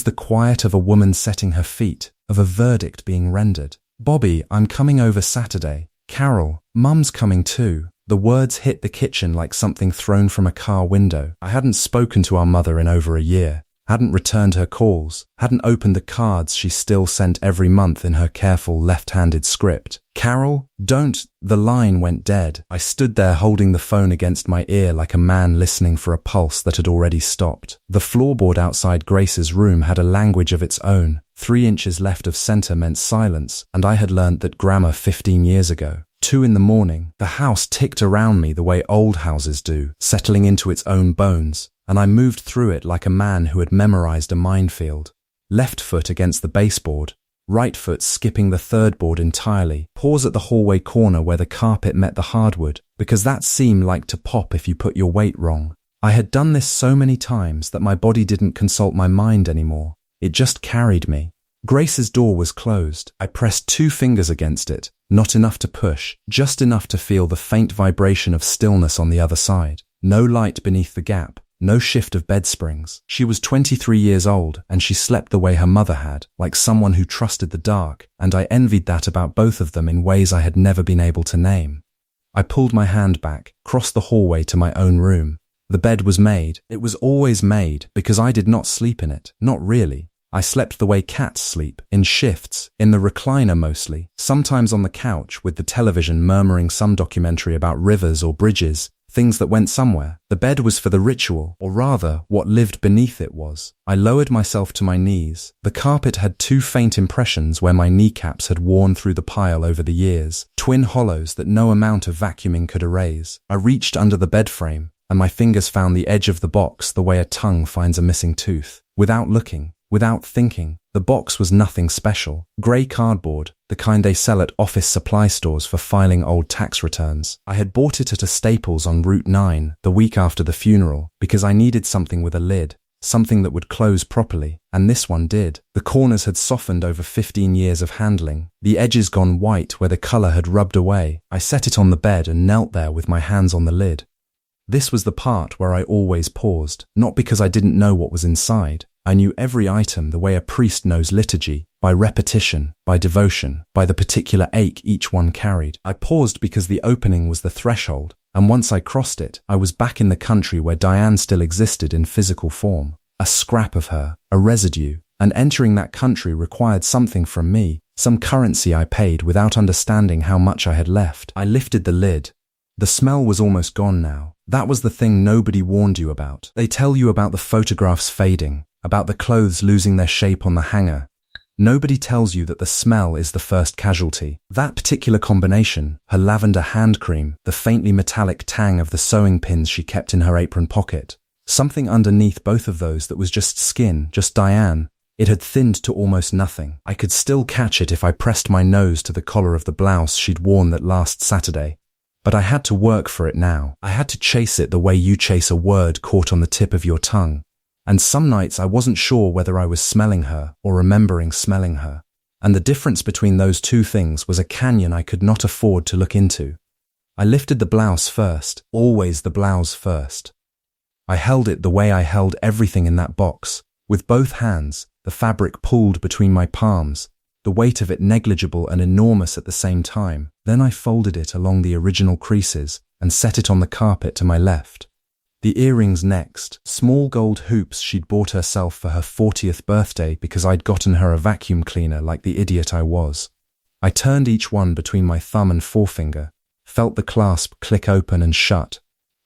the quiet of a woman setting her feet, of a verdict being rendered. "Bobby, I'm coming over Saturday." "Carol, Mum's coming too." The words hit the kitchen like something thrown from a car window. I hadn't spoken to our mother in over a year, hadn't returned her calls, hadn't opened the cards she still sent every month in her careful left-handed script. "Carol, don't." The line went dead. I stood there holding the phone against my ear like a man listening for a pulse that had already stopped. The floorboard outside Grace's room had a language of its own. 3 inches left of center meant silence, and I had learned that grammar 15 years ago. 2 in the morning, the house ticked around me the way old houses do, settling into its own bones, and I moved through it like a man who had memorized a minefield. Left foot against the baseboard, right foot skipping the third board entirely. Pause at the hallway corner where the carpet met the hardwood, because that seemed like to pop if you put your weight wrong. I had done this so many times that my body didn't consult my mind anymore. It just carried me. Grace's door was closed. I pressed 2 fingers against it, not enough to push, just enough to feel the faint vibration of stillness on the other side. No light beneath the gap, no shift of bed springs. She was 23 years old, and she slept the way her mother had, like someone who trusted the dark, and I envied that about both of them in ways I had never been able to name. I pulled my hand back, crossed the hallway to my own room. The bed was made. It was always made, because I did not sleep in it. Not really. I slept the way cats sleep, in shifts, in the recliner mostly, sometimes on the couch with the television murmuring some documentary about rivers or bridges, things that went somewhere. The bed was for the ritual, or rather, what lived beneath it was. I lowered myself to my knees. The carpet had 2 faint impressions where my kneecaps had worn through the pile over the years, twin hollows that no amount of vacuuming could erase. I reached under the bed frame, and my fingers found the edge of the box the way a tongue finds a missing tooth. Without looking, without thinking, the box was nothing special. Grey cardboard, the kind they sell at office supply stores for filing old tax returns. I had bought it at a Staples on Route 9 the week after the funeral because I needed something with a lid, something that would close properly, and this one did. The corners had softened over 15 years of handling, the edges gone white where the colour had rubbed away. I set it on the bed and knelt there with my hands on the lid. This was the part where I always paused, not because I didn't know what was inside. I knew every item the way a priest knows liturgy, by repetition, by devotion, by the particular ache each one carried. I paused because the opening was the threshold, and once I crossed it, I was back in the country where Diane still existed in physical form. A scrap of her, a residue, and entering that country required something from me, some currency I paid without understanding how much I had left. I lifted the lid. The smell was almost gone now. That was the thing nobody warned you about. They tell you about the photographs fading, about the clothes losing their shape on the hanger. Nobody tells you that the smell is the first casualty. That particular combination, her lavender hand cream, the faintly metallic tang of the sewing pins she kept in her apron pocket. Something underneath both of those that was just skin, just Diane. It had thinned to almost nothing. I could still catch it if I pressed my nose to the collar of the blouse she'd worn that last Saturday. But I had to work for it now. I had to chase it the way you chase a word caught on the tip of your tongue. And some nights I wasn't sure whether I was smelling her or remembering smelling her. And the difference between those two things was a canyon I could not afford to look into. I lifted the blouse first, always the blouse first. I held it the way I held everything in that box, with both hands, the fabric pulled between my palms, the weight of it negligible and enormous at the same time. Then I folded it along the original creases and set it on the carpet to my left. The earrings next, small gold hoops she'd bought herself for her 40th birthday because I'd gotten her a vacuum cleaner like the idiot I was. I turned each one between my thumb and forefinger, felt the clasp click open and shut.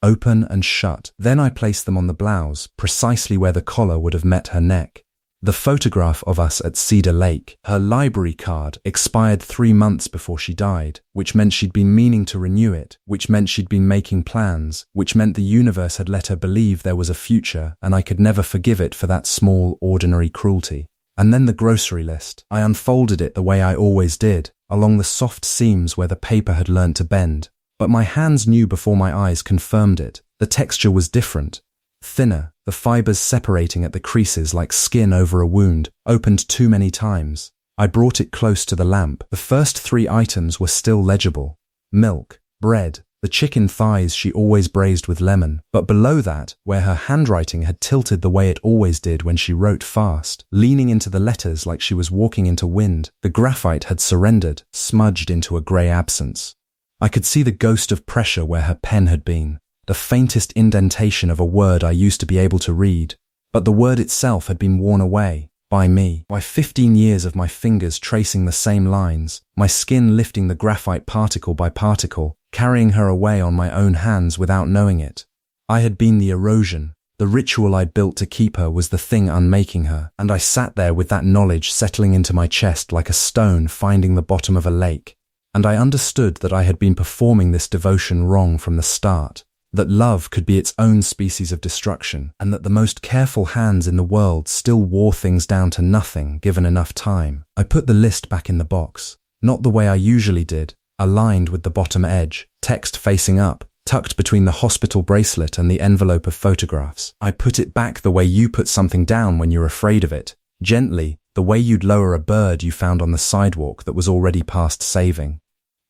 Open and shut. Then I placed them on the blouse, precisely where the collar would have met her neck. The photograph of us at Cedar Lake, her library card, expired 3 months before she died, which meant she'd been meaning to renew it, which meant she'd been making plans, which meant the universe had let her believe there was a future and I could never forgive it for that small, ordinary cruelty. And then the grocery list. I unfolded it the way I always did, along the soft seams where the paper had learned to bend. But my hands knew before my eyes confirmed it. The texture was different. Thinner, the fibers separating at the creases like skin over a wound, opened too many times. I brought it close to the lamp. The first 3 items were still legible. Milk, bread, the chicken thighs she always braised with lemon. But below that, where her handwriting had tilted the way it always did when she wrote fast, leaning into the letters like she was walking into wind, the graphite had surrendered, smudged into a grey absence. I could see the ghost of pressure where her pen had been, the faintest indentation of a word I used to be able to read. But the word itself had been worn away, by me, by 15 years of my fingers tracing the same lines, my skin lifting the graphite particle by particle, carrying her away on my own hands without knowing it. I had been the erosion. The ritual I'd built to keep her was the thing unmaking her, and I sat there with that knowledge settling into my chest like a stone finding the bottom of a lake. And I understood that I had been performing this devotion wrong from the start, that love could be its own species of destruction, and that the most careful hands in the world still wore things down to nothing given enough time. I put the list back in the box, not the way I usually did, aligned with the bottom edge, text facing up, tucked between the hospital bracelet and the envelope of photographs. I put it back the way you put something down when you're afraid of it, gently, the way you'd lower a bird you found on the sidewalk that was already past saving.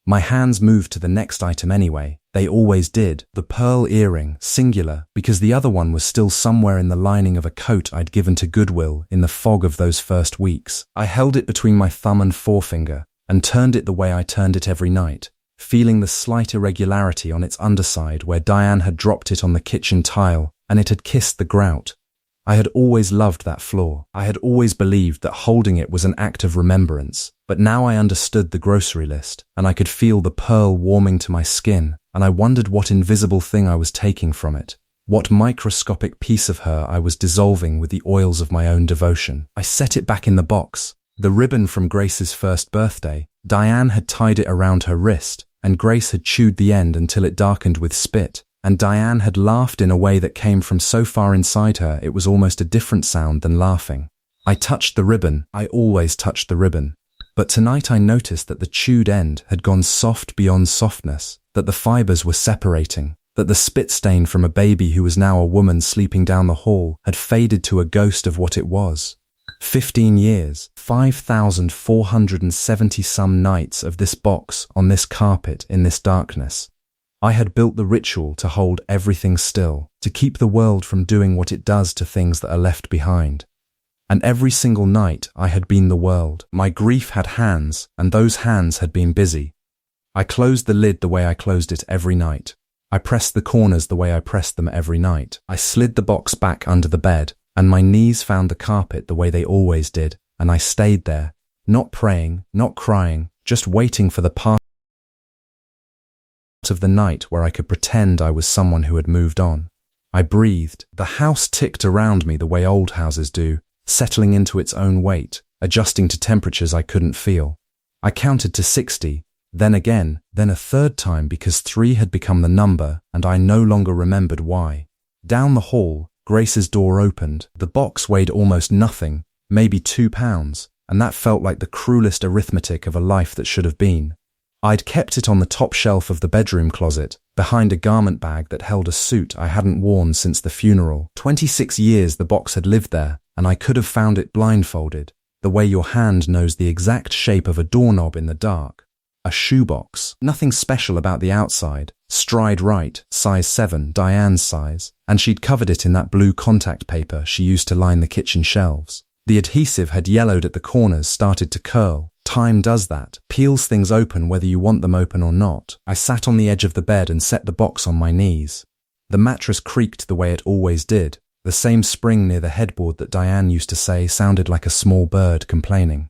My hands moved to the next item anyway. They always did. The pearl earring, singular, because the other one was still somewhere in the lining of a coat I'd given to Goodwill in the fog of those first weeks. I held it between my thumb and forefinger and turned it the way I turned it every night, feeling the slight irregularity on its underside where Diane had dropped it on the kitchen tile and it had kissed the grout. I had always loved that floor. I had always believed that holding it was an act of remembrance. But now I understood the grocery list, and I could feel the pearl warming to my skin, and I wondered what invisible thing I was taking from it, what microscopic piece of her I was dissolving with the oils of my own devotion. I set it back in the box. The ribbon from Grace's first birthday. Diane had tied it around her wrist, and Grace had chewed the end until it darkened with spit. And Diane had laughed in a way that came from so far inside her it was almost a different sound than laughing. I touched the ribbon. I always touched the ribbon. But tonight I noticed that the chewed end had gone soft beyond softness, that the fibers were separating, that the spit stain from a baby who was now a woman sleeping down the hall had faded to a ghost of what it was. 15 years, 5,470-some nights of this box on this carpet in this darkness. I had built the ritual to hold everything still, to keep the world from doing what it does to things that are left behind. And every single night I had been the world. My grief had hands, and those hands had been busy. I closed the lid the way I closed it every night. I pressed the corners the way I pressed them every night. I slid the box back under the bed, and my knees found the carpet the way they always did, and I stayed there, not praying, not crying, just waiting for the part of the night where I could pretend I was someone who had moved on. I breathed. The house ticked around me the way old houses do, settling into its own weight, adjusting to temperatures I couldn't feel. I counted to 60, then again, then a third time because 3 had become the number and I no longer remembered why. Down the hall, Grace's door opened. The box weighed almost nothing, maybe 2 pounds, and that felt like the cruelest arithmetic of a life that should have been. I'd kept it on the top shelf of the bedroom closet, behind a garment bag that held a suit I hadn't worn since the funeral. 26 years the box had lived there, and I could have found it blindfolded, the way your hand knows the exact shape of a doorknob in the dark. A shoebox. Nothing special about the outside. Stride right, size 7, Diane's size, and she'd covered it in that blue contact paper she used to line the kitchen shelves. The adhesive had yellowed at the corners, started to curl. Time does that, peels things open whether you want them open or not. I sat on the edge of the bed and set the box on my knees. The mattress creaked the way it always did. The same spring near the headboard that Diane used to say sounded like a small bird complaining.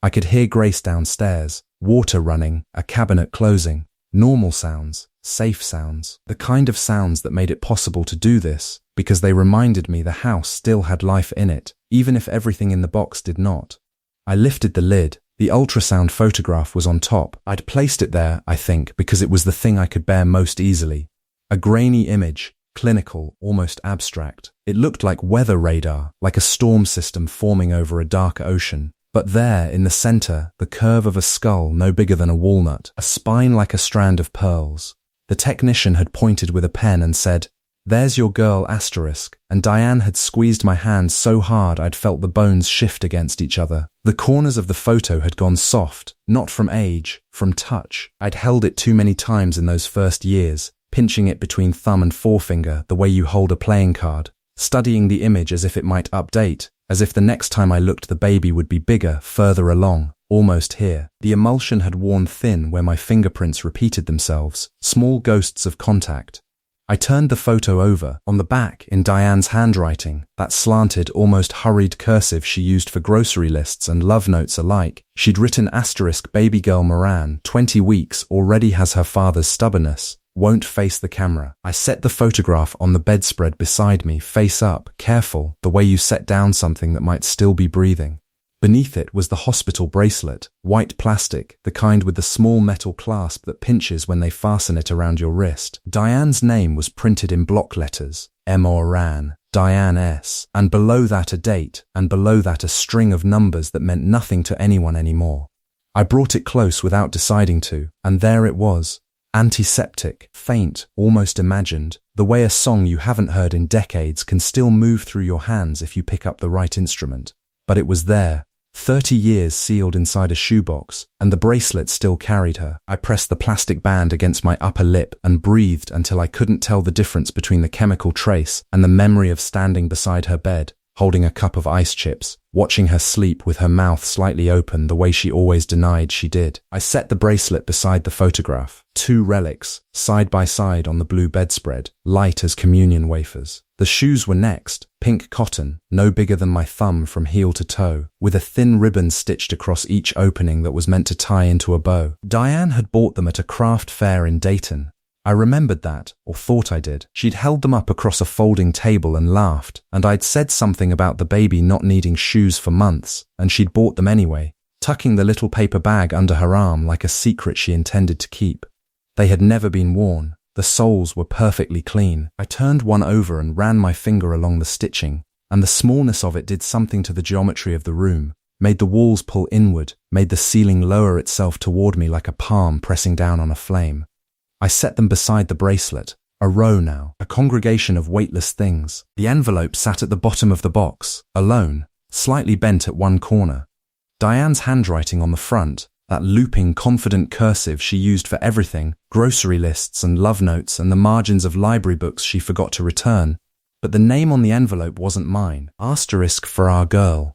I could hear Grace downstairs, water running, a cabinet closing, normal sounds, safe sounds, the kind of sounds that made it possible to do this, because they reminded me the house still had life in it, even if everything in the box did not. I lifted the lid. The ultrasound photograph was on top. I'd placed it there, I think, because it was the thing I could bear most easily. A grainy image, clinical, almost abstract. It looked like weather radar, like a storm system forming over a dark ocean. But there, in the center, the curve of a skull no bigger than a walnut, a spine like a strand of pearls. The technician had pointed with a pen and said, "There's your girl, asterisk," and Diane had squeezed my hand so hard I'd felt the bones shift against each other. The corners of the photo had gone soft, not from age, from touch. I'd held it too many times in those first years, pinching it between thumb and forefinger the way you hold a playing card, studying the image as if it might update, as if the next time I looked the baby would be bigger, further along, almost here. The emulsion had worn thin where my fingerprints repeated themselves, small ghosts of contact. I turned the photo over. On the back, in Diane's handwriting, that slanted, almost hurried cursive she used for grocery lists and love notes alike, she'd written asterisk baby girl Moran, 20 weeks, already has her father's stubbornness, won't face the camera. I set the photograph on the bedspread beside me, face up, careful, the way you set down something that might still be breathing. Beneath it was the hospital bracelet, white plastic, the kind with the small metal clasp that pinches when they fasten it around your wrist. Diane's name was printed in block letters, Moran, Diane S., and below that a date, and below that a string of numbers that meant nothing to anyone anymore. I brought it close without deciding to, and there it was. Antiseptic, faint, almost imagined, the way a song you haven't heard in decades can still move through your hands if you pick up the right instrument. But it was there, 30 years sealed inside a shoebox, and the bracelet still carried her. I pressed the plastic band against my upper lip and breathed until I couldn't tell the difference between the chemical trace and the memory of standing beside her bed, holding a cup of ice chips, watching her sleep with her mouth slightly open the way she always denied she did. I set the bracelet beside the photograph, two relics, side by side on the blue bedspread, light as communion wafers. The shoes were next, pink cotton, no bigger than my thumb from heel to toe, with a thin ribbon stitched across each opening that was meant to tie into a bow. Diane had bought them at a craft fair in Dayton. I remembered that, or thought I did. She'd held them up across a folding table and laughed, and I'd said something about the baby not needing shoes for months, and she'd bought them anyway, tucking the little paper bag under her arm like a secret she intended to keep. They had never been worn. The soles were perfectly clean. I turned one over and ran my finger along the stitching, and the smallness of it did something to the geometry of the room, made the walls pull inward, made the ceiling lower itself toward me like a palm pressing down on a flame. I set them beside the bracelet, a row now, a congregation of weightless things. The envelope sat at the bottom of the box, alone, slightly bent at one corner. Diane's handwriting on the front, that looping, confident cursive she used for everything, grocery lists and love notes and the margins of library books she forgot to return. But the name on the envelope wasn't mine. Asterisk for our girl.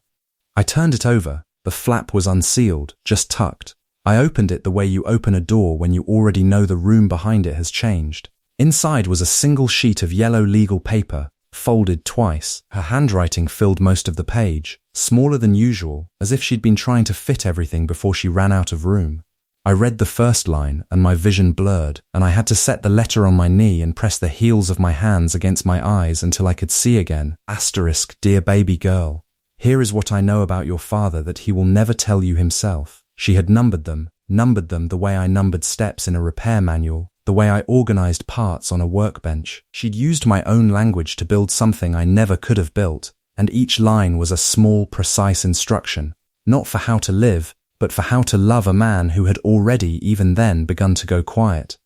I turned it over. The flap was unsealed, just tucked. I opened it the way you open a door when you already know the room behind it has changed. Inside was a single sheet of yellow legal paper, folded twice. Her handwriting filled most of the page, smaller than usual, as if she'd been trying to fit everything before she ran out of room. I read the first line and my vision blurred, and I had to set the letter on my knee and press the heels of my hands against my eyes until I could see again. Asterisk, dear baby girl. Here is what I know about your father that he will never tell you himself. She had numbered them the way I numbered steps in a repair manual, the way I organized parts on a workbench. She'd used my own language to build something I never could have built, and each line was a small, precise instruction, not for how to live, but for how to love a man who had already, even then, begun to go quiet.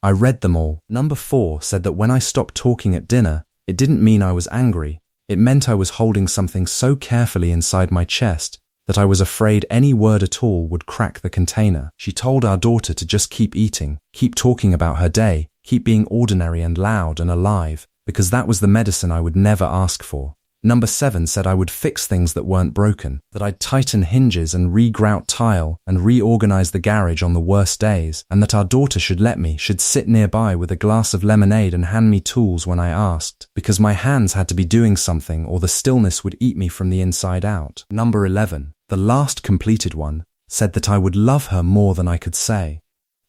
I read them all. Number 4 said that when I stopped talking at dinner, it didn't mean I was angry. It meant I was holding something so carefully inside my chest that I was afraid any word at all would crack the container. She told our daughter to just keep eating, keep talking about her day, keep being ordinary and loud and alive, because that was the medicine I would never ask for. Number 7 said I would fix things that weren't broken, that I'd tighten hinges and re-grout tile and reorganize the garage on the worst days, and that our daughter should sit nearby with a glass of lemonade and hand me tools when I asked, because my hands had to be doing something or the stillness would eat me from the inside out. Number 11, the last completed one, said that I would love her more than I could say,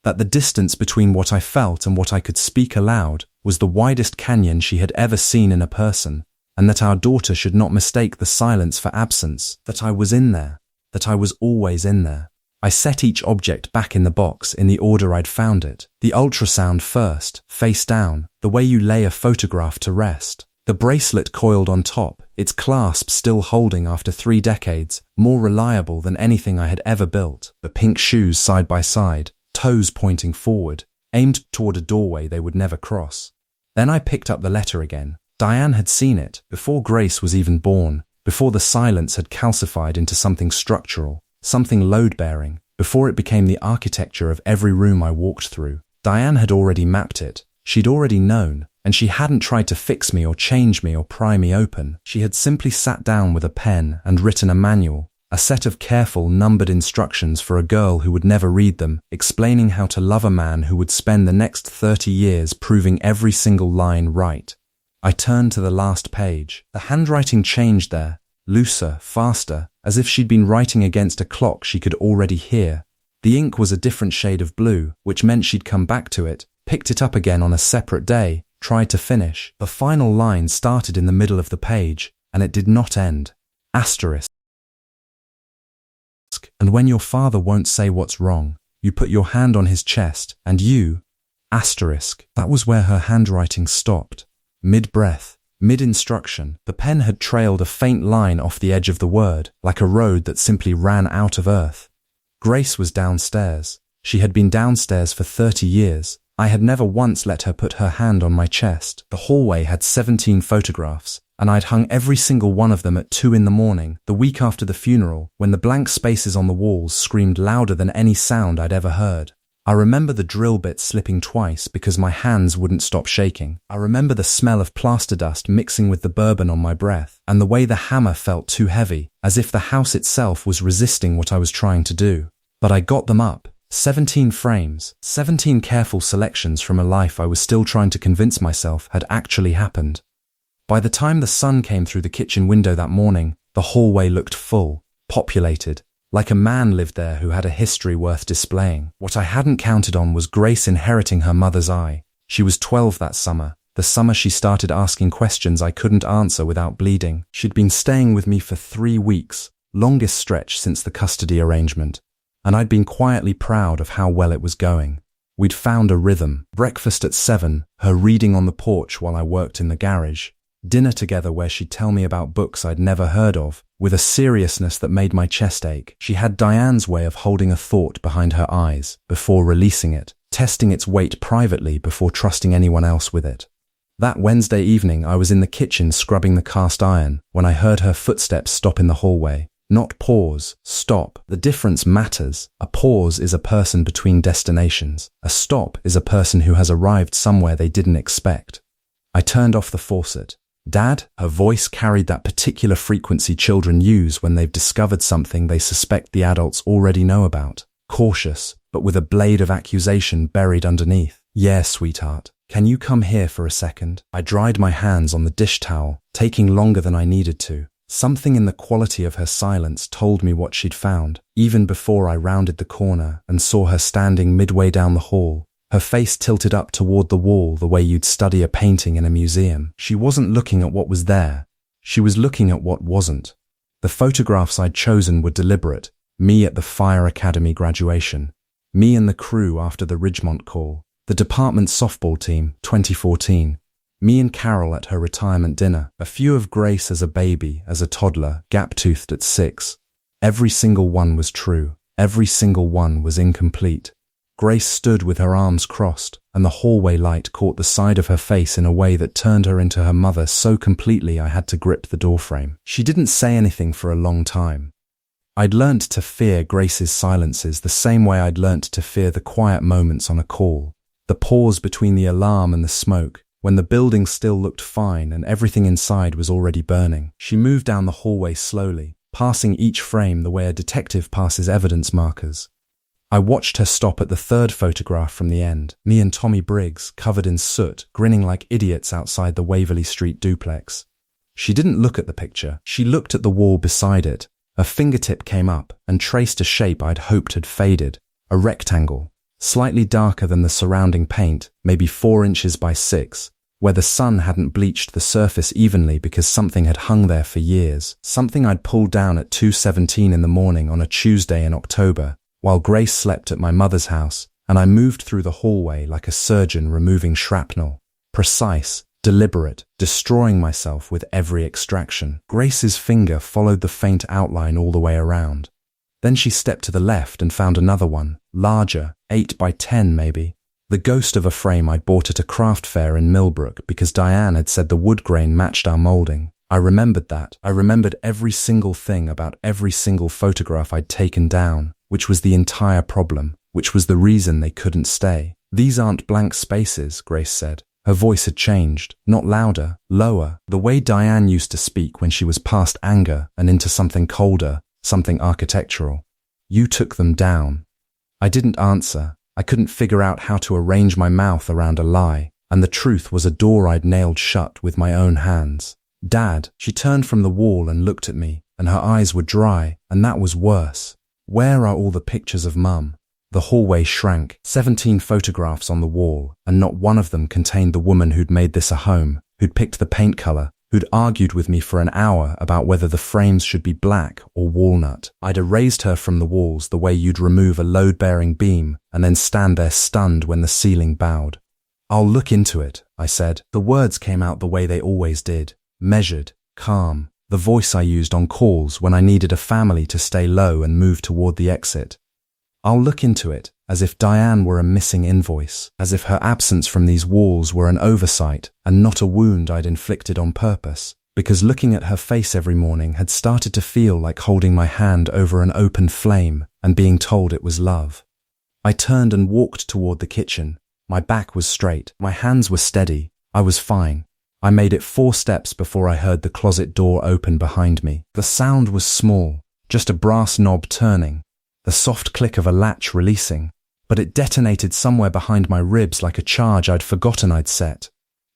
that the distance between what I felt and what I could speak aloud was the widest canyon she had ever seen in a person, and that our daughter should not mistake the silence for absence, that I was in there, that I was always in there. I set each object back in the box in the order I'd found it. The ultrasound first, face down, the the way you lay a photograph to rest. The bracelet coiled on top, its clasp still holding after 3 decades, more reliable than anything I had ever built. The pink shoes side by side, toes pointing forward, aimed toward a doorway they would never cross. Then I picked up the letter again. Diane had seen it, before Grace was even born, before the silence had calcified into something structural, something load-bearing, before it became the architecture of every room I walked through. Diane had already mapped it. She'd already known, and she hadn't tried to fix me or change me or pry me open. She had simply sat down with a pen and written a manual, a set of careful, numbered instructions for a girl who would never read them, explaining how to love a man who would spend the next 30 years proving every single line right. I turned to the last page. The handwriting changed there, looser, faster, as if she'd been writing against a clock she could already hear. The ink was a different shade of blue, which meant she'd come back to it, picked it up again on a separate day, tried to finish. The final line started in the middle of the page, and it did not end. Asterisk. And when your father won't say what's wrong, you put your hand on his chest, and you, asterisk. That was where her handwriting stopped. Mid-breath, mid-instruction, the pen had trailed a faint line off the edge of the word, like a road that simply ran out of earth. Grace was downstairs. She had been downstairs for 30 years. I had never once let her put her hand on my chest. The hallway had 17 photographs, and I'd hung every single one of them at 2 in the morning, the week after the funeral, when the blank spaces on the walls screamed louder than any sound I'd ever heard. I remember the drill bit slipping twice because my hands wouldn't stop shaking. I remember the smell of plaster dust mixing with the bourbon on my breath, and the way the hammer felt too heavy, as if the house itself was resisting what I was trying to do. But I got them up. 17 frames, 17 careful selections from a life I was still trying to convince myself had actually happened. By the time the sun came through the kitchen window that morning, the hallway looked full, populated, like a man lived there who had a history worth displaying. What I hadn't counted on was Grace inheriting her mother's eye. She was 12 that summer, the summer she started asking questions I couldn't answer without bleeding. She'd been staying with me for 3 weeks, longest stretch since the custody arrangement, and I'd been quietly proud of how well it was going. We'd found a rhythm. Breakfast at 7, her reading on the porch while I worked in the garage. Dinner together where she'd tell me about books I'd never heard of, with a seriousness that made my chest ache. She had Diane's way of holding a thought behind her eyes, before releasing it, testing its weight privately before trusting anyone else with it. That Wednesday evening I was in the kitchen scrubbing the cast iron, when I heard her footsteps stop in the hallway. Not pause, stop. The difference matters. A pause is a person between destinations. A stop is a person who has arrived somewhere they didn't expect. I turned off the faucet. Dad, her voice carried that particular frequency children use when they've discovered something they suspect the adults already know about. Cautious, but with a blade of accusation buried underneath. Yeah, sweetheart. Can you come here for a second? I dried my hands on the dish towel, taking longer than I needed to. Something in the quality of her silence told me what she'd found, even before I rounded the corner and saw her standing midway down the hall, her face tilted up toward the wall the way you'd study a painting in a museum. She wasn't looking at what was there. She was looking at what wasn't. The photographs I'd chosen were deliberate. Me at the Fire Academy graduation. Me and the crew after the Ridgemont call. The department softball team, 2014. Me and Carol at her retirement dinner. A few of Grace as a baby, as a toddler, gap-toothed at 6. Every single one was true. Every single one was incomplete. Grace stood with her arms crossed, and the hallway light caught the side of her face in a way that turned her into her mother so completely I had to grip the doorframe. She didn't say anything for a long time. I'd learnt to fear Grace's silences the same way I'd learnt to fear the quiet moments on a call. The pause between the alarm and the smoke, when the building still looked fine and everything inside was already burning. She moved down the hallway slowly, passing each frame the way a detective passes evidence markers. I watched her stop at the third photograph from the end, me and Tommy Briggs, covered in soot, grinning like idiots outside the Waverley Street duplex. She didn't look at the picture. She looked at the wall beside it. Her fingertip came up and traced a shape I'd hoped had faded, a rectangle, slightly darker than the surrounding paint, maybe 4 inches by 6, where the sun hadn't bleached the surface evenly because something had hung there for years, something I'd pulled down at 2:17 in the morning on a Tuesday in October, while Grace slept at my mother's house, and I moved through the hallway like a surgeon removing shrapnel, precise, deliberate, destroying myself with every extraction. Grace's finger followed the faint outline all the way around. Then she stepped to the left and found another one, larger, 8 by 10 maybe. The ghost of a frame I'd bought at a craft fair in Millbrook because Diane had said the wood grain matched our molding. I remembered that. I remembered every single thing about every single photograph I'd taken down, which was the entire problem, which was the reason they couldn't stay. These aren't blank spaces, Grace said. Her voice had changed, not louder, lower, the way Diane used to speak when she was past anger and into something colder, something architectural. You took them down. I didn't answer. I couldn't figure out how to arrange my mouth around a lie, and the truth was a door I'd nailed shut with my own hands. Dad, she turned from the wall and looked at me, and her eyes were dry, and that was worse. Where are all the pictures of Mum? The hallway shrank, 17 photographs on the wall, and not one of them contained the woman who'd made this a home, who'd picked the paint color, who'd argued with me for an hour about whether the frames should be black or walnut. I'd erased her from the walls the way you'd remove a load-bearing beam and then stand there stunned when the ceiling bowed. I'll look into it, I said. The words came out the way they always did. Measured, calm, the voice I used on calls when I needed a family to stay low and move toward the exit. I'll look into it, as if Diane were a missing invoice, as if her absence from these walls were an oversight and not a wound I'd inflicted on purpose, because looking at her face every morning had started to feel like holding my hand over an open flame and being told it was love. I turned and walked toward the kitchen. My back was straight, my hands were steady, I was fine. I made it 4 steps before I heard the closet door open behind me. The sound was small, just a brass knob turning, the soft click of a latch releasing, but it detonated somewhere behind my ribs like a charge I'd forgotten I'd set.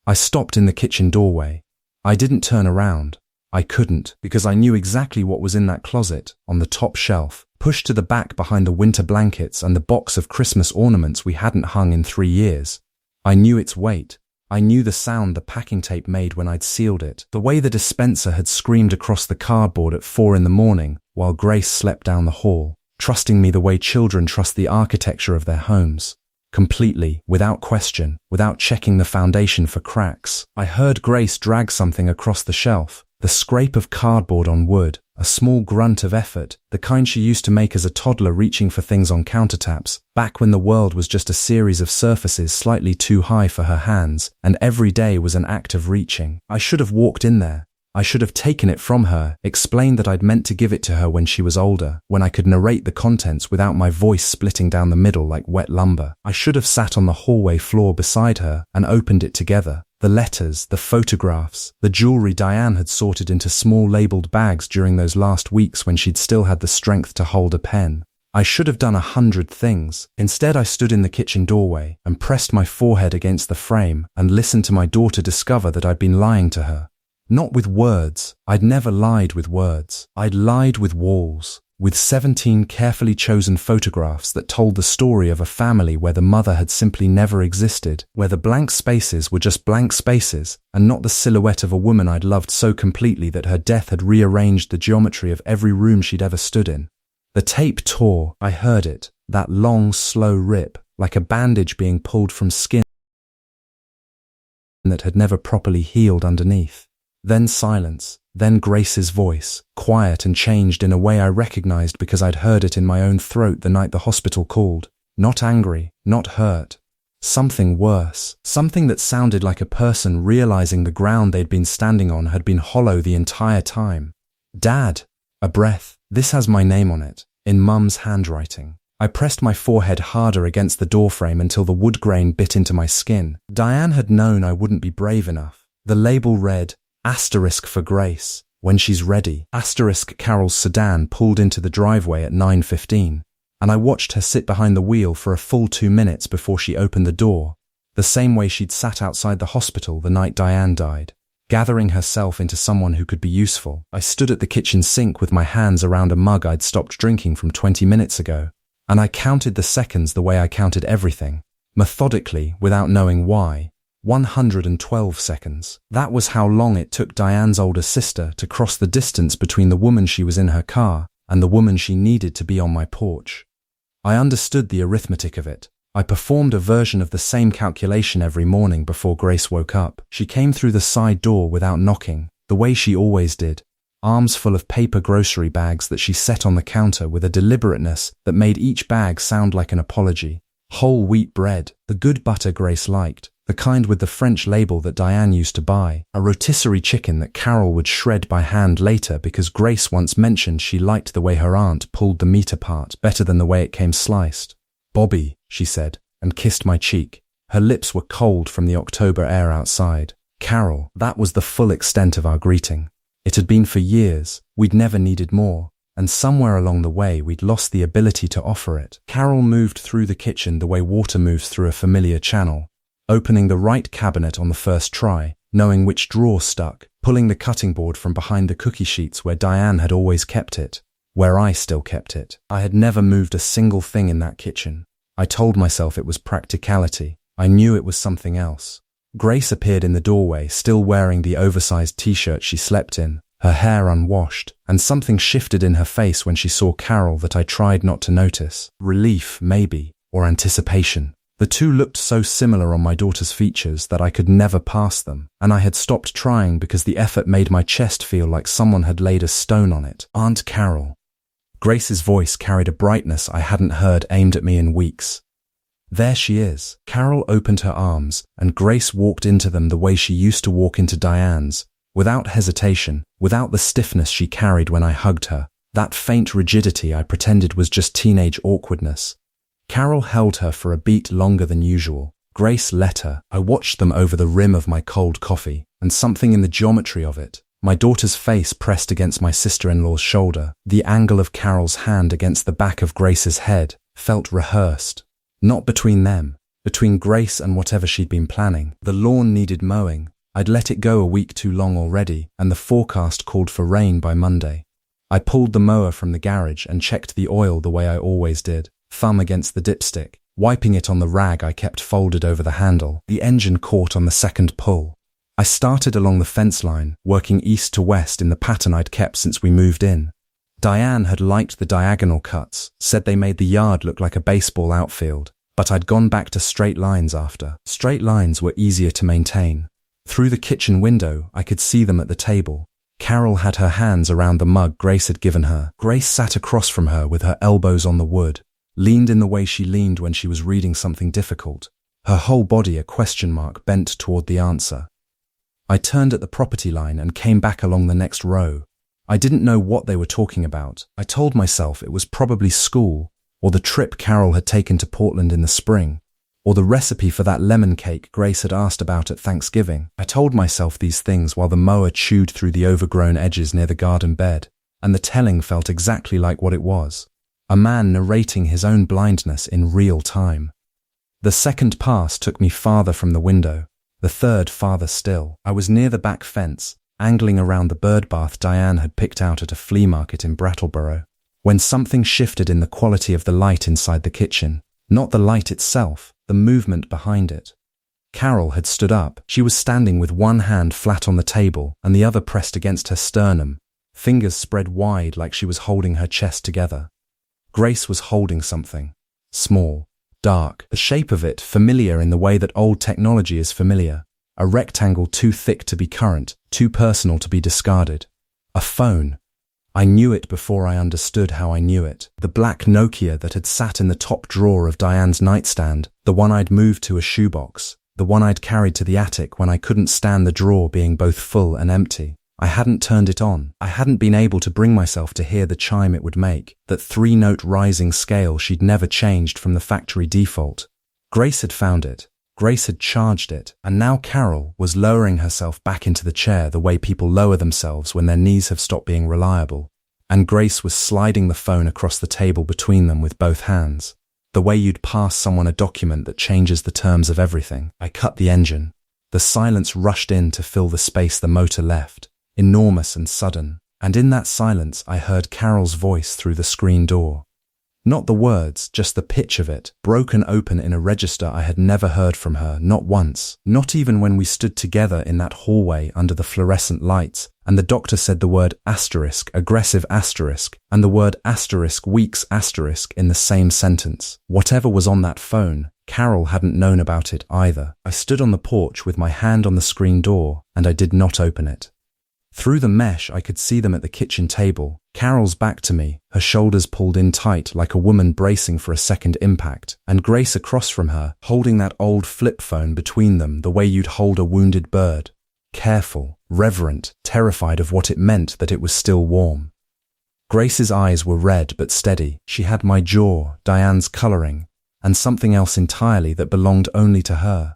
I stopped in the kitchen doorway. I didn't turn around. I couldn't, because I knew exactly what was in that closet, on the top shelf, pushed to the back behind the winter blankets and the box of Christmas ornaments we hadn't hung in 3 years. I knew its weight. I knew the sound the packing tape made when I'd sealed it, the way the dispenser had screamed across the cardboard at 4 in the morning while Grace slept down the hall, trusting me the way children trust the architecture of their homes. Completely, without question, without checking the foundation for cracks. I heard Grace drag something across the shelf, the scrape of cardboard on wood, a small grunt of effort, the kind she used to make as a toddler reaching for things on countertaps, back when the world was just a series of surfaces slightly too high for her hands, and every day was an act of reaching. I should have walked in there. I should have taken it from her, explained that I'd meant to give it to her when she was older, when I could narrate the contents without my voice splitting down the middle like wet lumber. I should have sat on the hallway floor beside her and opened it together. The letters, the photographs, the jewelry Diane had sorted into small labeled bags during those last weeks when she'd still had the strength to hold a pen. I should have done 100 things. Instead, I stood in the kitchen doorway and pressed my forehead against the frame and listened to my daughter discover that I'd been lying to her. Not with words. I'd never lied with words. I'd lied with walls, with 17 carefully chosen photographs that told the story of a family where the mother had simply never existed, where the blank spaces were just blank spaces and not the silhouette of a woman I'd loved so completely that her death had rearranged the geometry of every room she'd ever stood in. The tape tore. I heard it, that long, slow rip, like a bandage being pulled from skin that had never properly healed underneath. Then silence, then Grace's voice, quiet and changed in a way I recognized because I'd heard it in my own throat the night the hospital called. Not angry, not hurt. Something worse, something that sounded like a person realizing the ground they'd been standing on had been hollow the entire time. Dad! A breath. This has my name on it, in Mum's handwriting. I pressed my forehead harder against the doorframe until the wood grain bit into my skin. Diane had known I wouldn't be brave enough. The label read, Asterisk for Grace, when she's ready. Asterisk Carol's sedan pulled into the driveway at 9:15, and I watched her sit behind the wheel for a full 2 minutes before she opened the door, the same way she'd sat outside the hospital the night Diane died, gathering herself into someone who could be useful. I stood at the kitchen sink with my hands around a mug I'd stopped drinking from 20 minutes ago, and I counted the seconds the way I counted everything, methodically, without knowing why. 112 seconds. That was how long it took Diane's older sister to cross the distance between the woman she was in her car and the woman she needed to be on my porch. I understood the arithmetic of it. I performed a version of the same calculation every morning before Grace woke up. She came through the side door without knocking, the way she always did, arms full of paper grocery bags that she set on the counter with a deliberateness that made each bag sound like an apology. Whole wheat bread, the good butter Grace liked, the kind with the French label that Diane used to buy, a rotisserie chicken that Carol would shred by hand later because Grace once mentioned she liked the way her aunt pulled the meat apart better than the way it came sliced. "Bobby," she said, and kissed my cheek. Her lips were cold from the October air outside. "Carol," that was the full extent of our greeting. It had been for years, we'd never needed more, and somewhere along the way we'd lost the ability to offer it. Carol moved through the kitchen the way water moves through a familiar channel, opening the right cabinet on the first try, knowing which drawer stuck, pulling the cutting board from behind the cookie sheets where Diane had always kept it, where I still kept it. I had never moved a single thing in that kitchen. I told myself it was practicality. I knew it was something else. Grace appeared in the doorway, still wearing the oversized t-shirt she slept in, her hair unwashed, and something shifted in her face when she saw Carol that I tried not to notice. Relief, maybe, or anticipation. The two looked so similar on my daughter's features that I could never pass them, and I had stopped trying because the effort made my chest feel like someone had laid a stone on it. Aunt Carol. Grace's voice carried a brightness I hadn't heard aimed at me in weeks. "There she is." Carol opened her arms, and Grace walked into them the way she used to walk into Diane's, without hesitation, without the stiffness she carried when I hugged her, that faint rigidity I pretended was just teenage awkwardness. Carol held her for a beat longer than usual. Grace let her. I watched them over the rim of my cold coffee, and something in the geometry of it, my daughter's face pressed against my sister-in-law's shoulder, the angle of Carol's hand against the back of Grace's head, felt rehearsed. Not between them, between Grace and whatever she'd been planning. The lawn needed mowing. I'd let it go a week too long already, and the forecast called for rain by Monday. I pulled the mower from the garage and checked the oil the way I always did, thumb against the dipstick, wiping it on the rag I kept folded over the handle. The engine caught on the second pull. I started along the fence line, working east to west in the pattern I'd kept since we moved in. Diane had liked the diagonal cuts, said they made the yard look like a baseball outfield, but I'd gone back to straight lines after. Straight lines were easier to maintain. Through the kitchen window, I could see them at the table. Carol had her hands around the mug Grace had given her. Grace sat across from her with her elbows on the wood, leaned in the way she leaned when she was reading something difficult, her whole body a question mark bent toward the answer. I turned at the property line and came back along the next row. I didn't know what they were talking about. I told myself it was probably school, or the trip Carol had taken to Portland in the spring, or the recipe for that lemon cake Grace had asked about at Thanksgiving. I told myself these things while the mower chewed through the overgrown edges near the garden bed, and the telling felt exactly like what it was. A man narrating his own blindness in real time. The second pass took me farther from the window, the third farther still. I was near the back fence, angling around the bird bath Diane had picked out at a flea market in Brattleboro, when something shifted in the quality of the light inside the kitchen. Not the light itself, the movement behind it. Carol had stood up. She was standing with one hand flat on the table and the other pressed against her sternum, fingers spread wide like she was holding her chest together. Grace was holding something. Small, dark, the shape of it familiar in the way that old technology is familiar. A rectangle too thick to be current, too personal to be discarded. A phone. I knew it before I understood how I knew it. The black Nokia that had sat in the top drawer of Diane's nightstand, the one I'd moved to a shoebox, the one I'd carried to the attic when I couldn't stand the drawer being both full and empty. I hadn't turned it on. I hadn't been able to bring myself to hear the chime it would make, that three-note rising scale she'd never changed from the factory default. Grace had found it. Grace had charged it, and now Carol was lowering herself back into the chair the way people lower themselves when their knees have stopped being reliable, and Grace was sliding the phone across the table between them with both hands, the way you'd pass someone a document that changes the terms of everything. I cut the engine. The silence rushed in to fill the space the motor left, enormous and sudden, and in that silence I heard Carol's voice through the screen door. Not the words, just the pitch of it, broken open in a register I had never heard from her, not once, not even when we stood together in that hallway under the fluorescent lights, and the doctor said the word asterisk, aggressive asterisk, and the word asterisk, weeks asterisk in the same sentence. Whatever was on that phone, Carol hadn't known about it either. I stood on the porch with my hand on the screen door, and I did not open it. Through the mesh, I could see them at the kitchen table. Carol's back to me, her shoulders pulled in tight like a woman bracing for a second impact, and Grace across from her, holding that old flip phone between them the way you'd hold a wounded bird. Careful, reverent, terrified of what it meant that it was still warm. Grace's eyes were red but steady. She had my jaw, Diane's coloring, and something else entirely that belonged only to her.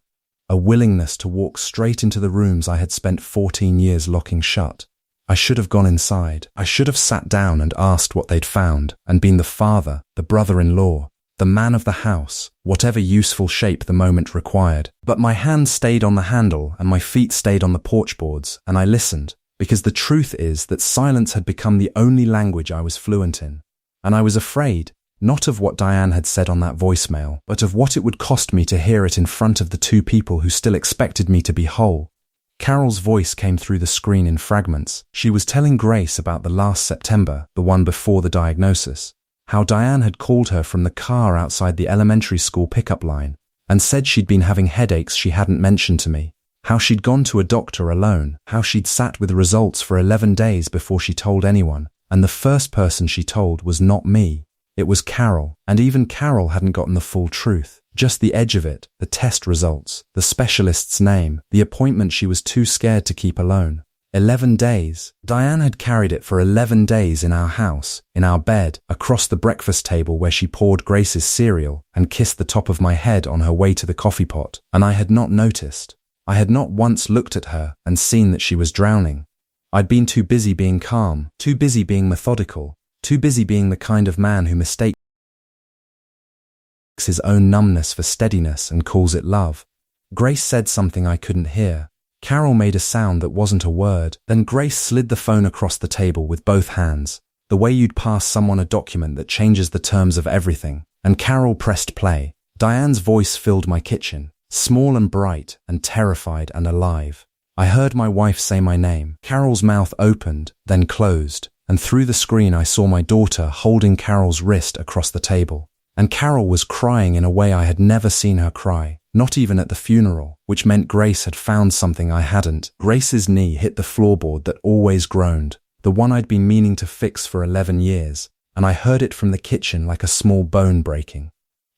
A willingness to walk straight into the rooms I had spent 14 years locking shut. I should have gone inside. I should have sat down and asked what they'd found, and been the father, the brother-in-law, the man of the house, whatever useful shape the moment required. But my hand stayed on the handle and my feet stayed on the porch boards, and I listened, because the truth is that silence had become the only language I was fluent in. And I was afraid, not of what Diane had said on that voicemail, but of what it would cost me to hear it in front of the two people who still expected me to be whole. Carol's voice came through the screen in fragments. She was telling Grace about the last September, the one before the diagnosis, how Diane had called her from the car outside the elementary school pickup line and said she'd been having headaches she hadn't mentioned to me, how she'd gone to a doctor alone, how she'd sat with results for 11 days before she told anyone, and the first person she told was not me. It was Carol, and even Carol hadn't gotten the full truth, just the edge of it, the test results, the specialist's name, the appointment she was too scared to keep alone. 11 days. Diane had carried it for 11 days in our house, in our bed, across the breakfast table where she poured Grace's cereal and kissed the top of my head on her way to the coffee pot, and I had not noticed. I had not once looked at her and seen that she was drowning. I'd been too busy being calm, too busy being methodical, too busy being the kind of man who mistakes his own numbness for steadiness and calls it love. Grace said something I couldn't hear. Carol made a sound that wasn't a word. Then Grace slid the phone across the table with both hands, the way you'd pass someone a document that changes the terms of everything. And Carol pressed play. Diane's voice filled my kitchen, small and bright and terrified and alive. I heard my wife say my name. Carol's mouth opened, then closed, and through the screen I saw my daughter holding Carol's wrist across the table. And Carol was crying in a way I had never seen her cry, not even at the funeral, which meant Grace had found something I hadn't. Grace's knee hit the floorboard that always groaned, the one I'd been meaning to fix for 11 years, and I heard it from the kitchen like a small bone breaking.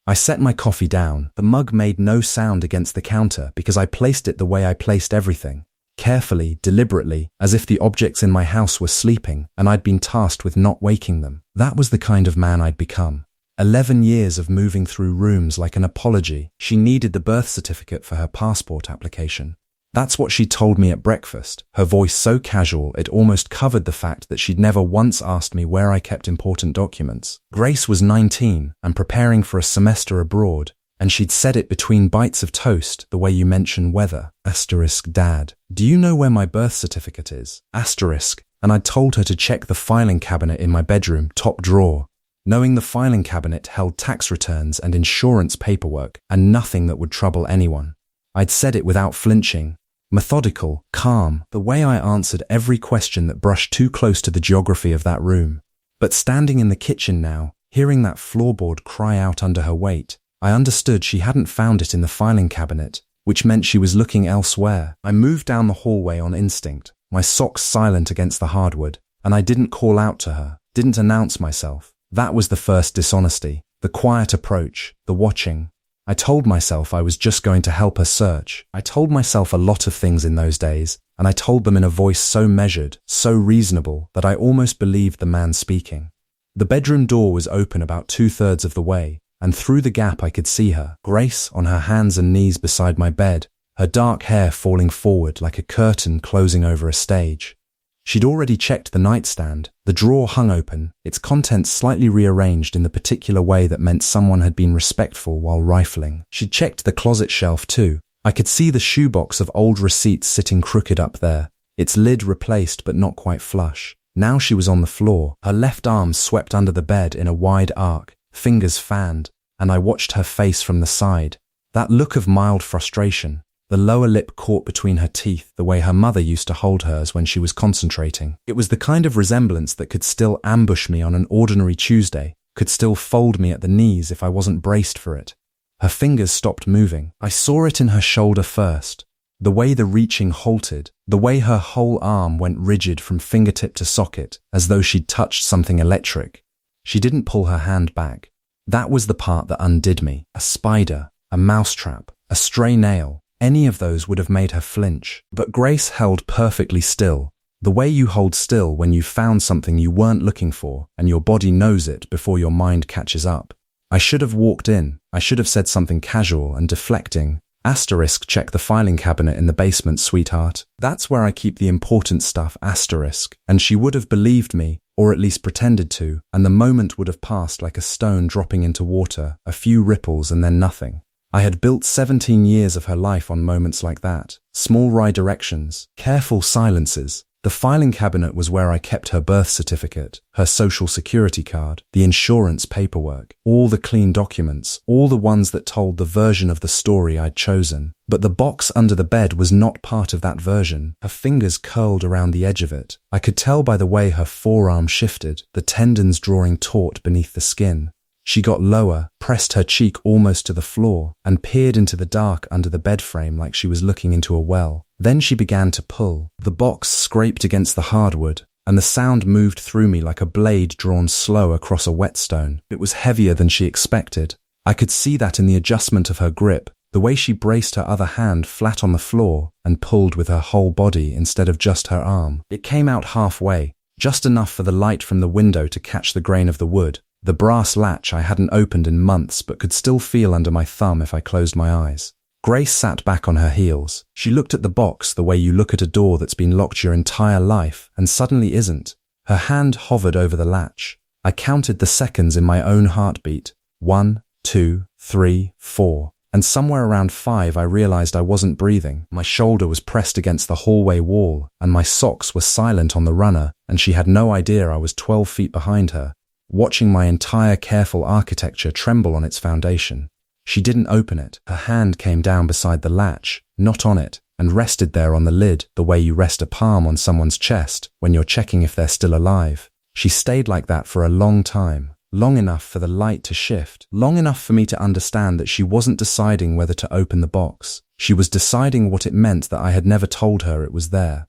I set my coffee down. The mug made no sound against the counter because I placed it the way I placed everything. Carefully, deliberately, as if the objects in my house were sleeping and I'd been tasked with not waking them. That was the kind of man I'd become. 11 years of moving through rooms like an apology. She needed the birth certificate for her passport application. That's what she told me at breakfast, her voice so casual it almost covered the fact that she'd never once asked me where I kept important documents. Grace was 19 and preparing for a semester abroad, and she'd said it between bites of toast the way you mention weather. Asterisk dad. Do you know where my birth certificate is? Asterisk. And I'd told her to check the filing cabinet in my bedroom, top drawer, knowing the filing cabinet held tax returns and insurance paperwork and nothing that would trouble anyone. I'd said it without flinching, methodical, calm, the way I answered every question that brushed too close to the geography of that room. But standing in the kitchen now, hearing that floorboard cry out under her weight, I understood she hadn't found it in the filing cabinet, which meant she was looking elsewhere. I moved down the hallway on instinct, my socks silent against the hardwood, and I didn't call out to her, didn't announce myself. That was the first dishonesty, the quiet approach, the watching. I told myself I was just going to help her search. I told myself a lot of things in those days, and I told them in a voice so measured, so reasonable, that I almost believed the man speaking. The bedroom door was open about 2/3 of the way, and through the gap I could see her, Grace, on her hands and knees beside my bed, her dark hair falling forward like a curtain closing over a stage. She'd already checked the nightstand. The drawer hung open, its contents slightly rearranged in the particular way that meant someone had been respectful while rifling. She'd checked the closet shelf too. I could see the shoebox of old receipts sitting crooked up there, its lid replaced but not quite flush. Now she was on the floor, her left arm swept under the bed in a wide arc, fingers fanned, and I watched her face from the side. That look of mild frustration, the lower lip caught between her teeth the way her mother used to hold hers when she was concentrating. It was the kind of resemblance that could still ambush me on an ordinary Tuesday, could still fold me at the knees if I wasn't braced for it. Her fingers stopped moving. I saw it in her shoulder first. The way the reaching halted, the way her whole arm went rigid from fingertip to socket, as though she'd touched something electric. She didn't pull her hand back. That was the part that undid me. A spider, a mousetrap, a stray nail, any of those would have made her flinch. But Grace held perfectly still. The way you hold still when you've found something you weren't looking for and your body knows it before your mind catches up. I should have walked in. I should have said something casual and deflecting. Asterisk, check the filing cabinet in the basement, sweetheart. That's where I keep the important stuff, asterisk. And she would have believed me, or at least pretended to, and the moment would have passed like a stone dropping into water, a few ripples and then nothing. I had built 17 years of her life on moments like that. Small redirections, careful silences. The filing cabinet was where I kept her birth certificate, her social security card, the insurance paperwork, all the clean documents, all the ones that told the version of the story I'd chosen. But the box under the bed was not part of that version. Her fingers curled around the edge of it. I could tell by the way her forearm shifted, the tendons drawing taut beneath the skin. She got lower, pressed her cheek almost to the floor, and peered into the dark under the bed frame like she was looking into a well. Then she began to pull. The box scraped against the hardwood, and the sound moved through me like a blade drawn slow across a whetstone. It was heavier than she expected. I could see that in the adjustment of her grip, the way she braced her other hand flat on the floor and pulled with her whole body instead of just her arm. It came out halfway, just enough for the light from the window to catch the grain of the wood. The brass latch I hadn't opened in months but could still feel under my thumb if I closed my eyes. Grace sat back on her heels. She looked at the box the way you look at a door that's been locked your entire life and suddenly isn't. Her hand hovered over the latch. I counted the seconds in my own heartbeat. 1, 2, 3, 4. And somewhere around 5 I realized I wasn't breathing. My shoulder was pressed against the hallway wall and my socks were silent on the runner, and she had no idea I was 12 feet behind her, watching my entire careful architecture tremble on its foundation. She didn't open it. Her hand came down beside the latch, not on it, and rested there on the lid the way you rest a palm on someone's chest when you're checking if they're still alive. She stayed like that for a long time, long enough for the light to shift, long enough for me to understand that she wasn't deciding whether to open the box. She was deciding what it meant that I had never told her it was there.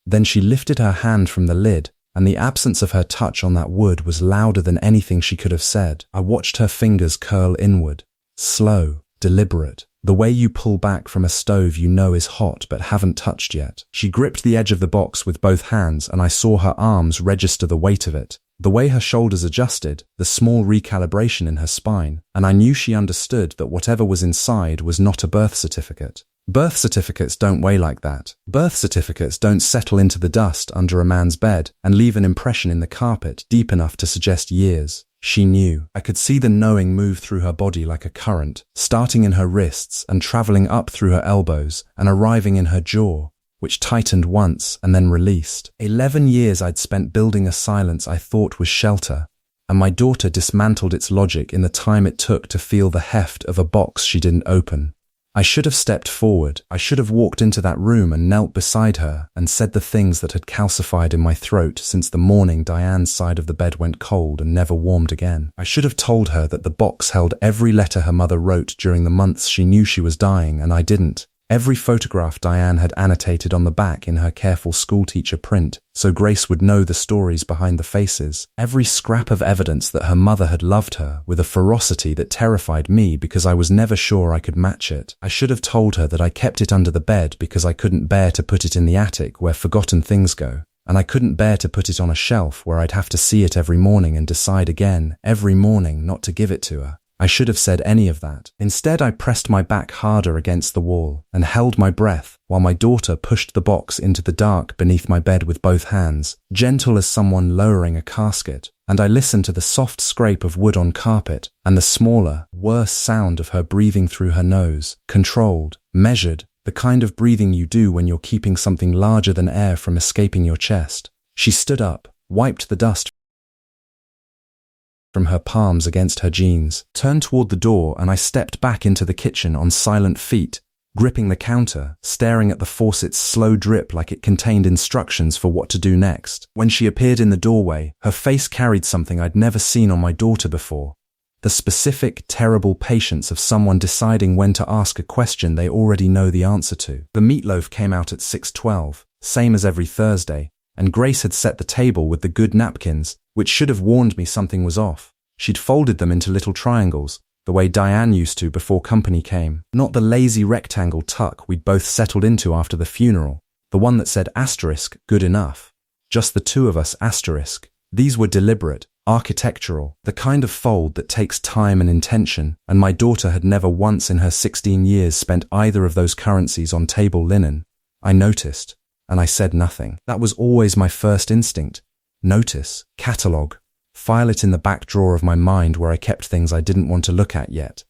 Then she lifted her hand from the lid, and the absence of her touch on that wood was louder than anything she could have said. I watched her fingers curl inward. Slow, deliberate, the way you pull back from a stove you know is hot but haven't touched yet. She gripped the edge of the box with both hands and I saw her arms register the weight of it. The way her shoulders adjusted, the small recalibration in her spine, and I knew she understood that whatever was inside was not a birth certificate. Birth certificates don't weigh like that. Birth certificates don't settle into the dust under a man's bed and leave an impression in the carpet deep enough to suggest years. She knew. I could see the knowing move through her body like a current, starting in her wrists and traveling up through her elbows and arriving in her jaw, which tightened once and then released. 11 years I'd spent building a silence I thought was shelter, and my daughter dismantled its logic in the time it took to feel the heft of a box she didn't open. I should have stepped forward. I should have walked into that room and knelt beside her and said the things that had calcified in my throat since the morning Diane's side of the bed went cold and never warmed again. I should have told her that the box held every letter her mother wrote during the months she knew she was dying, and I didn't. Every photograph Diane had annotated on the back in her careful schoolteacher print, so Grace would know the stories behind the faces. Every scrap of evidence that her mother had loved her with a ferocity that terrified me because I was never sure I could match it. I should have told her that I kept it under the bed because I couldn't bear to put it in the attic where forgotten things go, and I couldn't bear to put it on a shelf where I'd have to see it every morning and decide again, every morning, not to give it to her. I should have said any of that. Instead, I pressed my back harder against the wall and held my breath while my daughter pushed the box into the dark beneath my bed with both hands, gentle as someone lowering a casket, and I listened to the soft scrape of wood on carpet and the smaller, worse sound of her breathing through her nose, controlled, measured, the kind of breathing you do when you're keeping something larger than air from escaping your chest. She stood up, wiped the dust from her palms against her jeans, turned toward the door, and I stepped back into the kitchen on silent feet, gripping the counter, staring at the faucet's slow drip like it contained instructions for what to do next. When she appeared in the doorway, her face carried something I'd never seen on my daughter before. The specific, terrible patience of someone deciding when to ask a question they already know the answer to. The meatloaf came out at 6:12, same as every Thursday, and Grace had set the table with the good napkins, which should have warned me something was off. She'd folded them into little triangles, the way Diane used to before company came. Not the lazy rectangle tuck we'd both settled into after the funeral, the one that said asterisk, good enough. Just the two of us asterisk. These were deliberate, architectural, the kind of fold that takes time and intention, and my daughter had never once in her 16 years spent either of those currencies on table linen. I noticed, and I said nothing. That was always my first instinct. Notice, catalogue, file it in the back drawer of my mind where I kept things I didn't want to look at yet.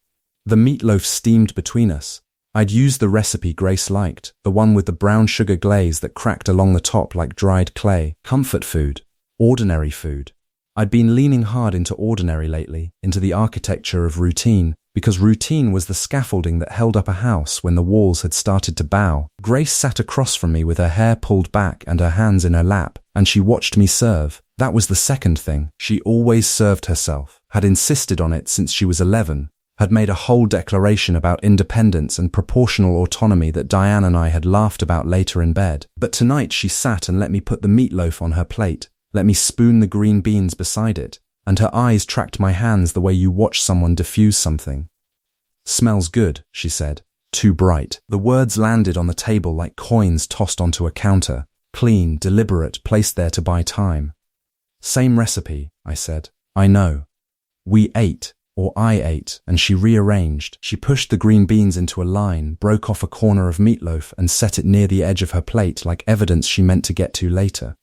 The meatloaf steamed between us. I'd used the recipe Grace liked, the one with the brown sugar glaze that cracked along the top like dried clay. Comfort food. Ordinary food. I'd been leaning hard into ordinary lately, into the architecture of routine, because routine was the scaffolding that held up a house when the walls had started to bow. Grace sat across from me with her hair pulled back and her hands in her lap, and she watched me serve. That was the second thing. She always served herself, had insisted on it since she was 11, had made a whole declaration about independence and proportional autonomy that Diane and I had laughed about later in bed. But tonight she sat and let me put the meatloaf on her plate, let me spoon the green beans beside it, and her eyes tracked my hands the way you watch someone diffuse something. "Smells good," she said. "Too bright." The words landed on the table like coins tossed onto a counter, clean, deliberate, placed there to buy time. "Same recipe," I said. "I know." We ate, or I ate, and she rearranged. She pushed the green beans into a line, broke off a corner of meatloaf and set it near the edge of her plate like evidence she meant to get to later.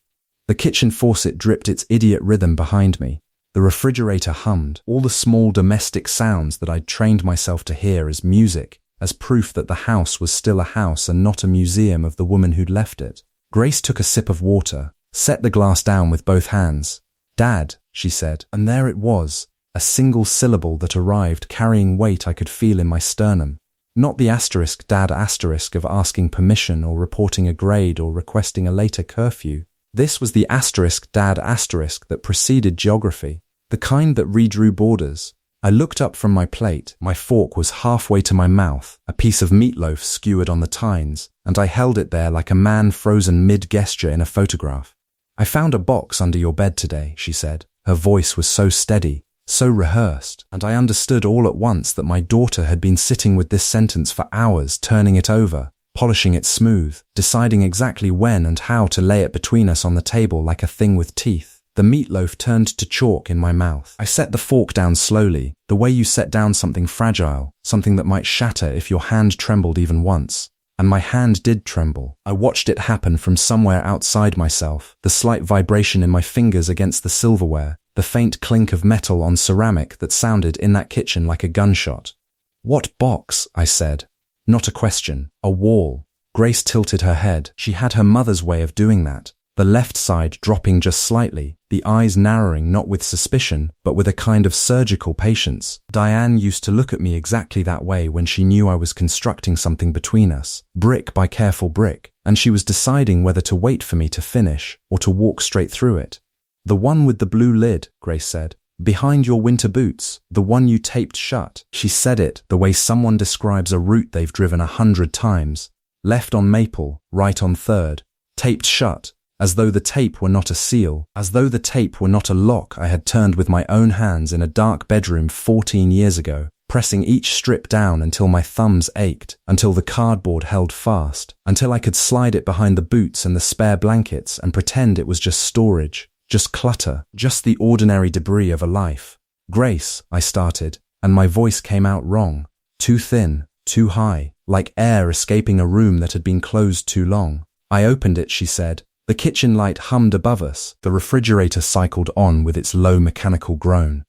The kitchen faucet dripped its idiot rhythm behind me. The refrigerator hummed, all the small domestic sounds that I'd trained myself to hear as music, as proof that the house was still a house and not a museum of the woman who'd left it. Grace took a sip of water, set the glass down with both hands. "Dad," she said, and there it was, a single syllable that arrived carrying weight I could feel in my sternum. Not the asterisk dad asterisk of asking permission or reporting a grade or requesting a later curfew. This was the asterisk dad asterisk that preceded geography, the kind that redrew borders. I looked up from my plate, my fork was halfway to my mouth, a piece of meatloaf skewered on the tines, and I held it there like a man frozen mid-gesture in a photograph. "I found a box under your bed today," she said. Her voice was so steady, so rehearsed, and I understood all at once that my daughter had been sitting with this sentence for hours, turning it over, polishing it smooth, deciding exactly when and how to lay it between us on the table like a thing with teeth. The meatloaf turned to chalk in my mouth. I set the fork down slowly, the way you set down something fragile, something that might shatter if your hand trembled even once. And my hand did tremble. I watched it happen from somewhere outside myself, the slight vibration in my fingers against the silverware, the faint clink of metal on ceramic that sounded in that kitchen like a gunshot. "What box?" I said. Not a question, a wall. Grace tilted her head. She had her mother's way of doing that, the left side dropping just slightly, the eyes narrowing not with suspicion, but with a kind of surgical patience. Diane used to look at me exactly that way when she knew I was constructing something between us, brick by careful brick, and she was deciding whether to wait for me to finish or to walk straight through it. "The one with the blue lid," Grace said. "Behind your winter boots, the one you taped shut." She said it the way someone describes a route they've driven 100 times. Left on Maple, right on 3rd. Taped shut, as though the tape were not a seal, as though the tape were not a lock I had turned with my own hands in a dark bedroom 14 years ago, pressing each strip down until my thumbs ached, until the cardboard held fast, until I could slide it behind the boots and the spare blankets and pretend it was just storage. Just clutter, just the ordinary debris of a life. "Grace," I started, and my voice came out wrong. Too thin, too high, like air escaping a room that had been closed too long. "I opened it," she said. The kitchen light hummed above us. The refrigerator cycled on with its low mechanical groan.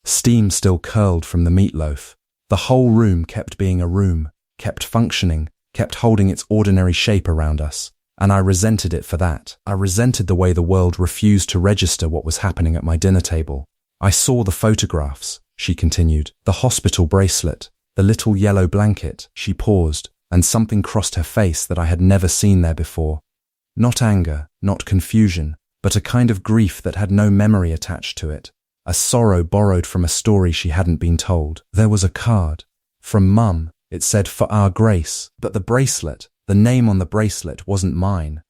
Steam still curled from the meatloaf. The whole room kept being a room, kept functioning, kept holding its ordinary shape around us. And I resented it for that. I resented the way the world refused to register what was happening at my dinner table. "I saw the photographs," she continued. "The hospital bracelet, the little yellow blanket." She paused, and something crossed her face that I had never seen there before. Not anger, not confusion, but a kind of grief that had no memory attached to it. a sorrow borrowed from a story she hadn't been told. There was a card. From Mum. It said, "For our Grace," but the bracelet, the name on the bracelet, wasn't mine.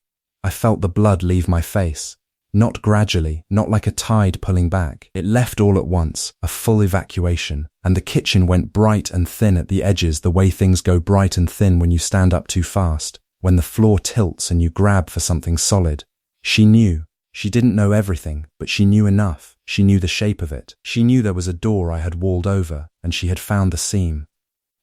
I felt the blood leave my face. Not gradually, not like a tide pulling back. It left all at once, a full evacuation, and the kitchen went bright and thin at the edges, the way things go bright and thin when you stand up too fast, when the floor tilts and you grab for something solid. She knew. She didn't know everything, but she knew enough. She knew the shape of it. She knew there was a door I had walled over, and she had found the seam.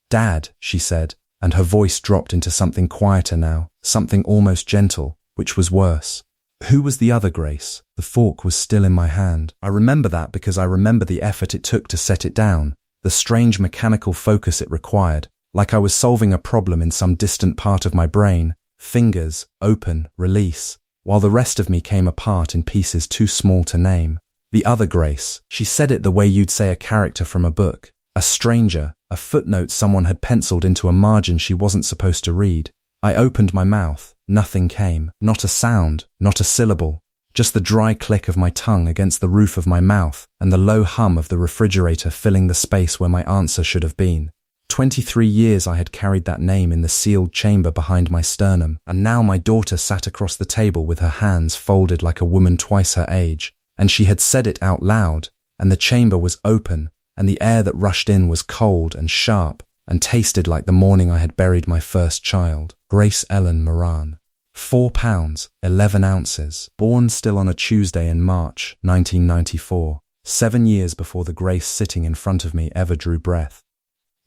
"Dad," she said, and her voice dropped into something quieter now, something almost gentle, which was worse. Who was the other Grace? The fork was still in my hand. I remember that because I remember the effort it took to set it down, the strange mechanical focus it required, like I was solving a problem in some distant part of my brain. Fingers, open, release, while the rest of me came apart in pieces too small to name. The other Grace. She said it the way you'd say a character from a book. A stranger, a footnote someone had penciled into a margin she wasn't supposed to read. I opened my mouth. Nothing came. Not a sound, not a syllable. Just the dry click of my tongue against the roof of my mouth and the low hum of the refrigerator filling the space where my answer should have been. 23 years I had carried that name in the sealed chamber behind my sternum, and now my daughter sat across the table with her hands folded like a woman twice her age, and she had said it out loud, and the chamber was open, and the air that rushed in was cold and sharp, and tasted like the morning I had buried my first child. Grace Ellen Moran. 4 pounds, 11 ounces, born still on a Tuesday in March, 1994, 7 years before the Grace sitting in front of me ever drew breath.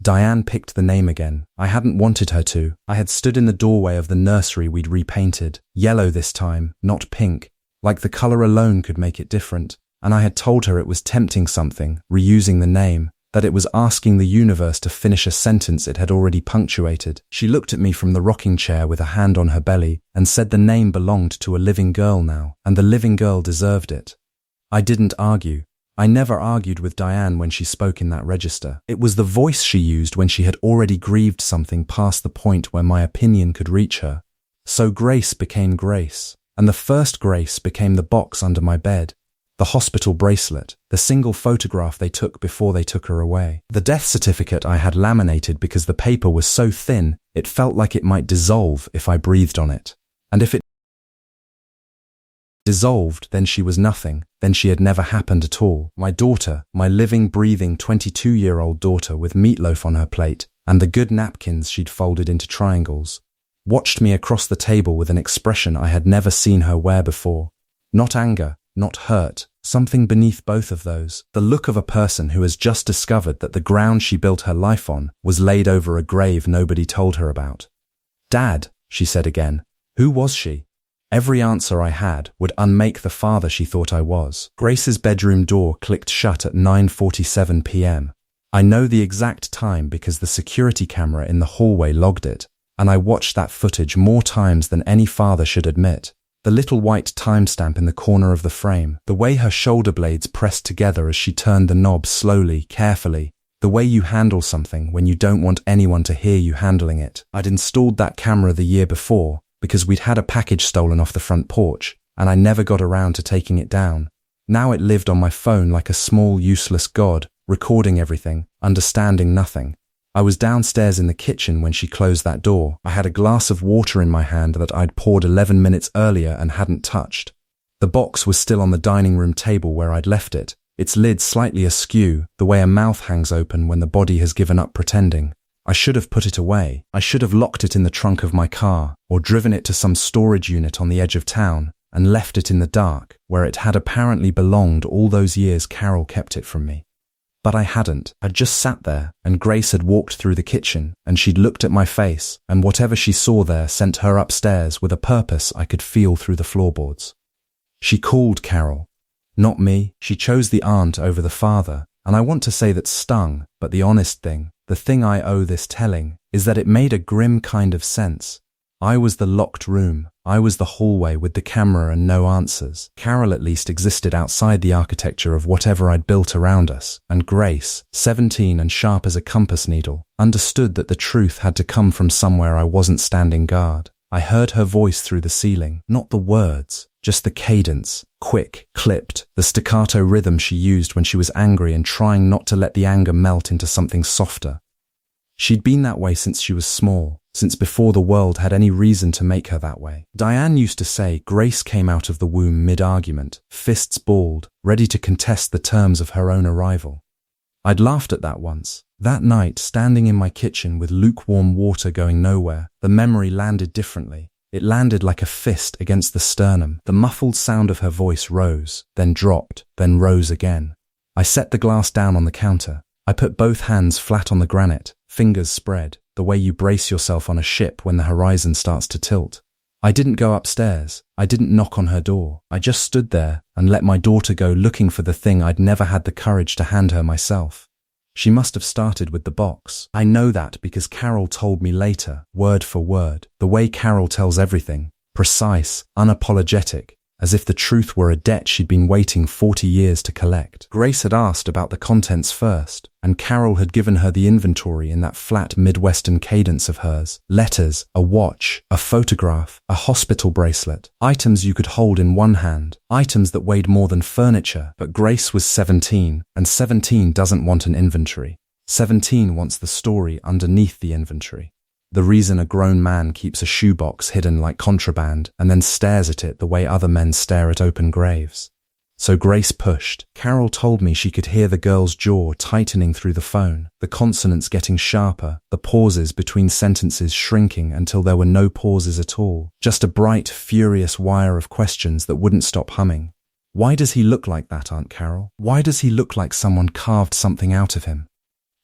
Diane picked the name again. I hadn't wanted her to. I had stood in the doorway of the nursery we'd repainted, yellow this time, not pink, like the colour alone could make it different, and I had told her it was tempting something, reusing the name, that it was asking the universe to finish a sentence it had already punctuated. She looked at me from the rocking chair with a hand on her belly and said the name belonged to a living girl now, and the living girl deserved it. I didn't argue. I never argued with Diane when she spoke in that register. It was the voice she used when she had already grieved something past the point where my opinion could reach her. So Grace became Grace, and the first Grace became the box under my bed. The hospital bracelet, the single photograph they took before they took her away. The death certificate I had laminated because the paper was so thin, it felt like it might dissolve if I breathed on it. And if it dissolved, then she was nothing, then she had never happened at all. My daughter, my living, breathing 22-year-old daughter with meatloaf on her plate, and the good napkins she'd folded into triangles, watched me across the table with an expression I had never seen her wear before. Not anger, not hurt, something beneath both of those. The look of a person who has just discovered that the ground she built her life on was laid over a grave nobody told her about. "Dad," she said again. Who was she? Every answer I had would unmake the father she thought I was. Grace's bedroom door clicked shut at 9:47 p.m. I know the exact time because the security camera in the hallway logged it, and I watched that footage more times than any father should admit. The little white timestamp in the corner of the frame, the way her shoulder blades pressed together as she turned the knob slowly, carefully, the way you handle something when you don't want anyone to hear you handling it. I'd installed that camera the year before because we'd had a package stolen off the front porch, and I never got around to taking it down. Now it lived on my phone like a small, useless god, recording everything, understanding nothing. I was downstairs in the kitchen when she closed that door. I had a glass of water in my hand that I'd poured 11 minutes earlier and hadn't touched. The box was still on the dining room table where I'd left it, its lid slightly askew, the way a mouth hangs open when the body has given up pretending. I should have put it away. I should have locked it in the trunk of my car, or driven it to some storage unit on the edge of town, and left it in the dark, where it had apparently belonged all those years Carol kept it from me. But I hadn't. I'd just sat there, and Grace had walked through the kitchen, and she'd looked at my face, and whatever she saw there sent her upstairs with a purpose I could feel through the floorboards. She called Carol. Not me. She chose the aunt over the father, and I want to say that stung, but the honest thing, the thing I owe this telling, is that it made a grim kind of sense. I was the locked room. I was the hallway with the camera and no answers. Carol at least existed outside the architecture of whatever I'd built around us, and Grace, 17 and sharp as a compass needle, understood that the truth had to come from somewhere I wasn't standing guard. I heard her voice through the ceiling, not the words, just the cadence, quick, clipped, the staccato rhythm she used when she was angry and trying not to let the anger melt into something softer. She'd been that way since she was small, since before the world had any reason to make her that way. Diane used to say Grace came out of the womb mid-argument, fists balled, ready to contest the terms of her own arrival. I'd laughed at that once. That night, standing in my kitchen with lukewarm water going nowhere, the memory landed differently. It landed like a fist against the sternum. The muffled sound of her voice rose, then dropped, then rose again. I set the glass down on the counter. I put both hands flat on the granite, fingers spread, the way you brace yourself on a ship when the horizon starts to tilt. I didn't go upstairs. I didn't knock on her door. I just stood there and let my daughter go looking for the thing I'd never had the courage to hand her myself. She must have started with the box. I know that because Carol told me later, word for word, the way Carol tells everything, precise, unapologetic, as if the truth were a debt she'd been waiting 40 years to collect. Grace had asked about the contents first, and Carol had given her the inventory in that flat Midwestern cadence of hers. Letters, a watch, a photograph, a hospital bracelet, items you could hold in one hand, items that weighed more than furniture. But Grace was 17, and 17 doesn't want an inventory. 17 wants the story underneath the inventory. The reason a grown man keeps a shoebox hidden like contraband and then stares at it the way other men stare at open graves. So Grace pushed. Carol told me she could hear the girl's jaw tightening through the phone, the consonants getting sharper, the pauses between sentences shrinking until there were no pauses at all, just a bright, furious wire of questions that wouldn't stop humming. Why does he look like that, Aunt Carol? Why does he look like someone carved something out of him?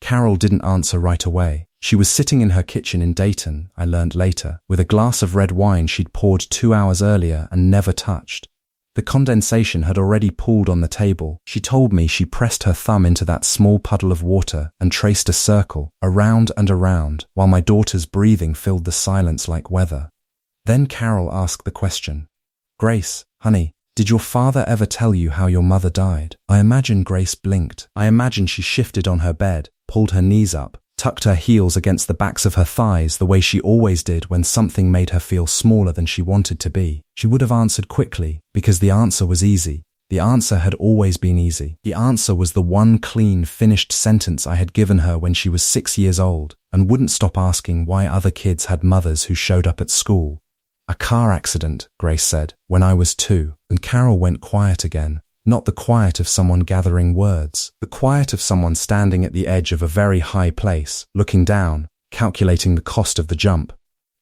Carol didn't answer right away. She was sitting in her kitchen in Dayton, I learned later, with a glass of red wine she'd poured 2 hours earlier and never touched. The condensation had already pooled on the table. She told me she pressed her thumb into that small puddle of water and traced a circle, around and around, while my daughter's breathing filled the silence like weather. Then Carol asked the question, "Grace, honey, did your father ever tell you how your mother died?" I imagine Grace blinked. I imagine she shifted on her bed, pulled her knees up, tucked her heels against the backs of her thighs the way she always did when something made her feel smaller than she wanted to be. She would have answered quickly, because the answer was easy. The answer had always been easy. The answer was the one clean, finished sentence I had given her when she was 6 years old, and wouldn't stop asking why other kids had mothers who showed up at school. "A car accident," Grace said, "when I was 2, and Carol went quiet again. Not the quiet of someone gathering words, the quiet of someone standing at the edge of a very high place, looking down, calculating the cost of the jump.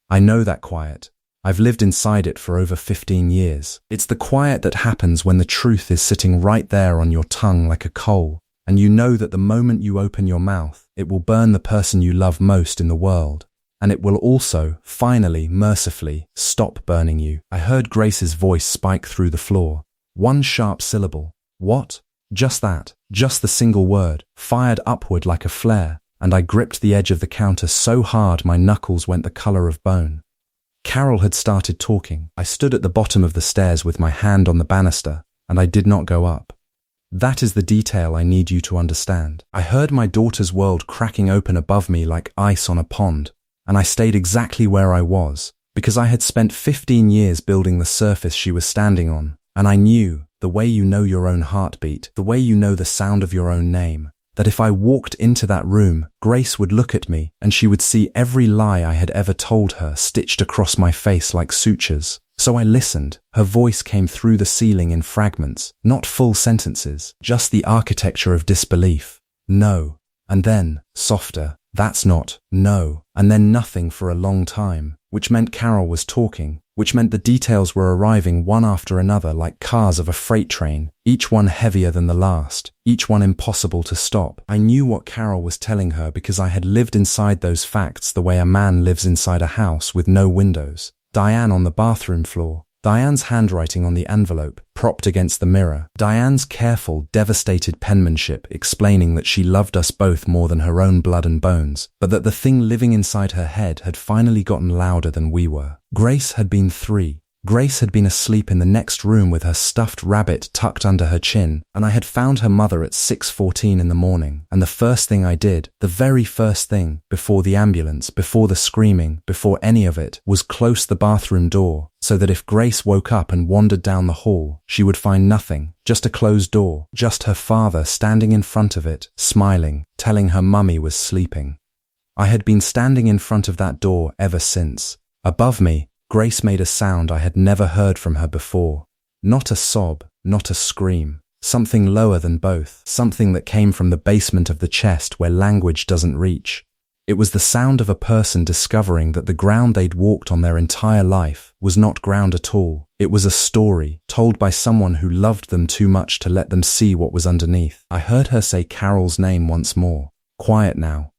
I know that quiet. I've lived inside it for over 15 years. It's the quiet that happens when the truth is sitting right there on your tongue like a coal, and you know that the moment you open your mouth, it will burn the person you love most in the world. And it will also, finally, mercifully, stop burning you. I heard Grace's voice spike through the floor. One sharp syllable. What? Just that. Just the single word, fired upward like a flare, and I gripped the edge of the counter so hard my knuckles went the color of bone. Carol had started talking. I stood at the bottom of the stairs with my hand on the banister, and I did not go up. That is the detail I need you to understand. I heard my daughter's world cracking open above me like ice on a pond, and I stayed exactly where I was, because I had spent 15 years building the surface she was standing on. And I knew, the way you know your own heartbeat, the way you know the sound of your own name, that if I walked into that room, Grace would look at me and she would see every lie I had ever told her stitched across my face like sutures. So I listened. Her voice came through the ceiling in fragments, not full sentences, just the architecture of disbelief. No. And then, softer, that's not, no. And then nothing for a long time, which meant Carol was talking, which meant the details were arriving one after another like cars of a freight train, each one heavier than the last, each one impossible to stop. I knew what Carol was telling her because I had lived inside those facts the way a man lives inside a house with no windows. Diane on the bathroom floor, Diane's handwriting on the envelope, propped against the mirror, Diane's careful, devastated penmanship explaining that she loved us both more than her own blood and bones, but that the thing living inside her head had finally gotten louder than we were. Grace had been 3. Grace had been asleep in the next room with her stuffed rabbit tucked under her chin, and I had found her mother at 6:14 in the morning, and the first thing I did, the very first thing, before the ambulance, before the screaming, before any of it, was close the bathroom door, so that if Grace woke up and wandered down the hall, she would find nothing, just a closed door, just her father standing in front of it, smiling, telling her mummy was sleeping. I had been standing in front of that door ever since. Above me, Grace made a sound I had never heard from her before. Not a sob, not a scream. Something lower than both, something that came from the basement of the chest where language doesn't reach. It was the sound of a person discovering that the ground they'd walked on their entire life was not ground at all. It was a story told by someone who loved them too much to let them see what was underneath. I heard her say Carol's name once more. Quiet now.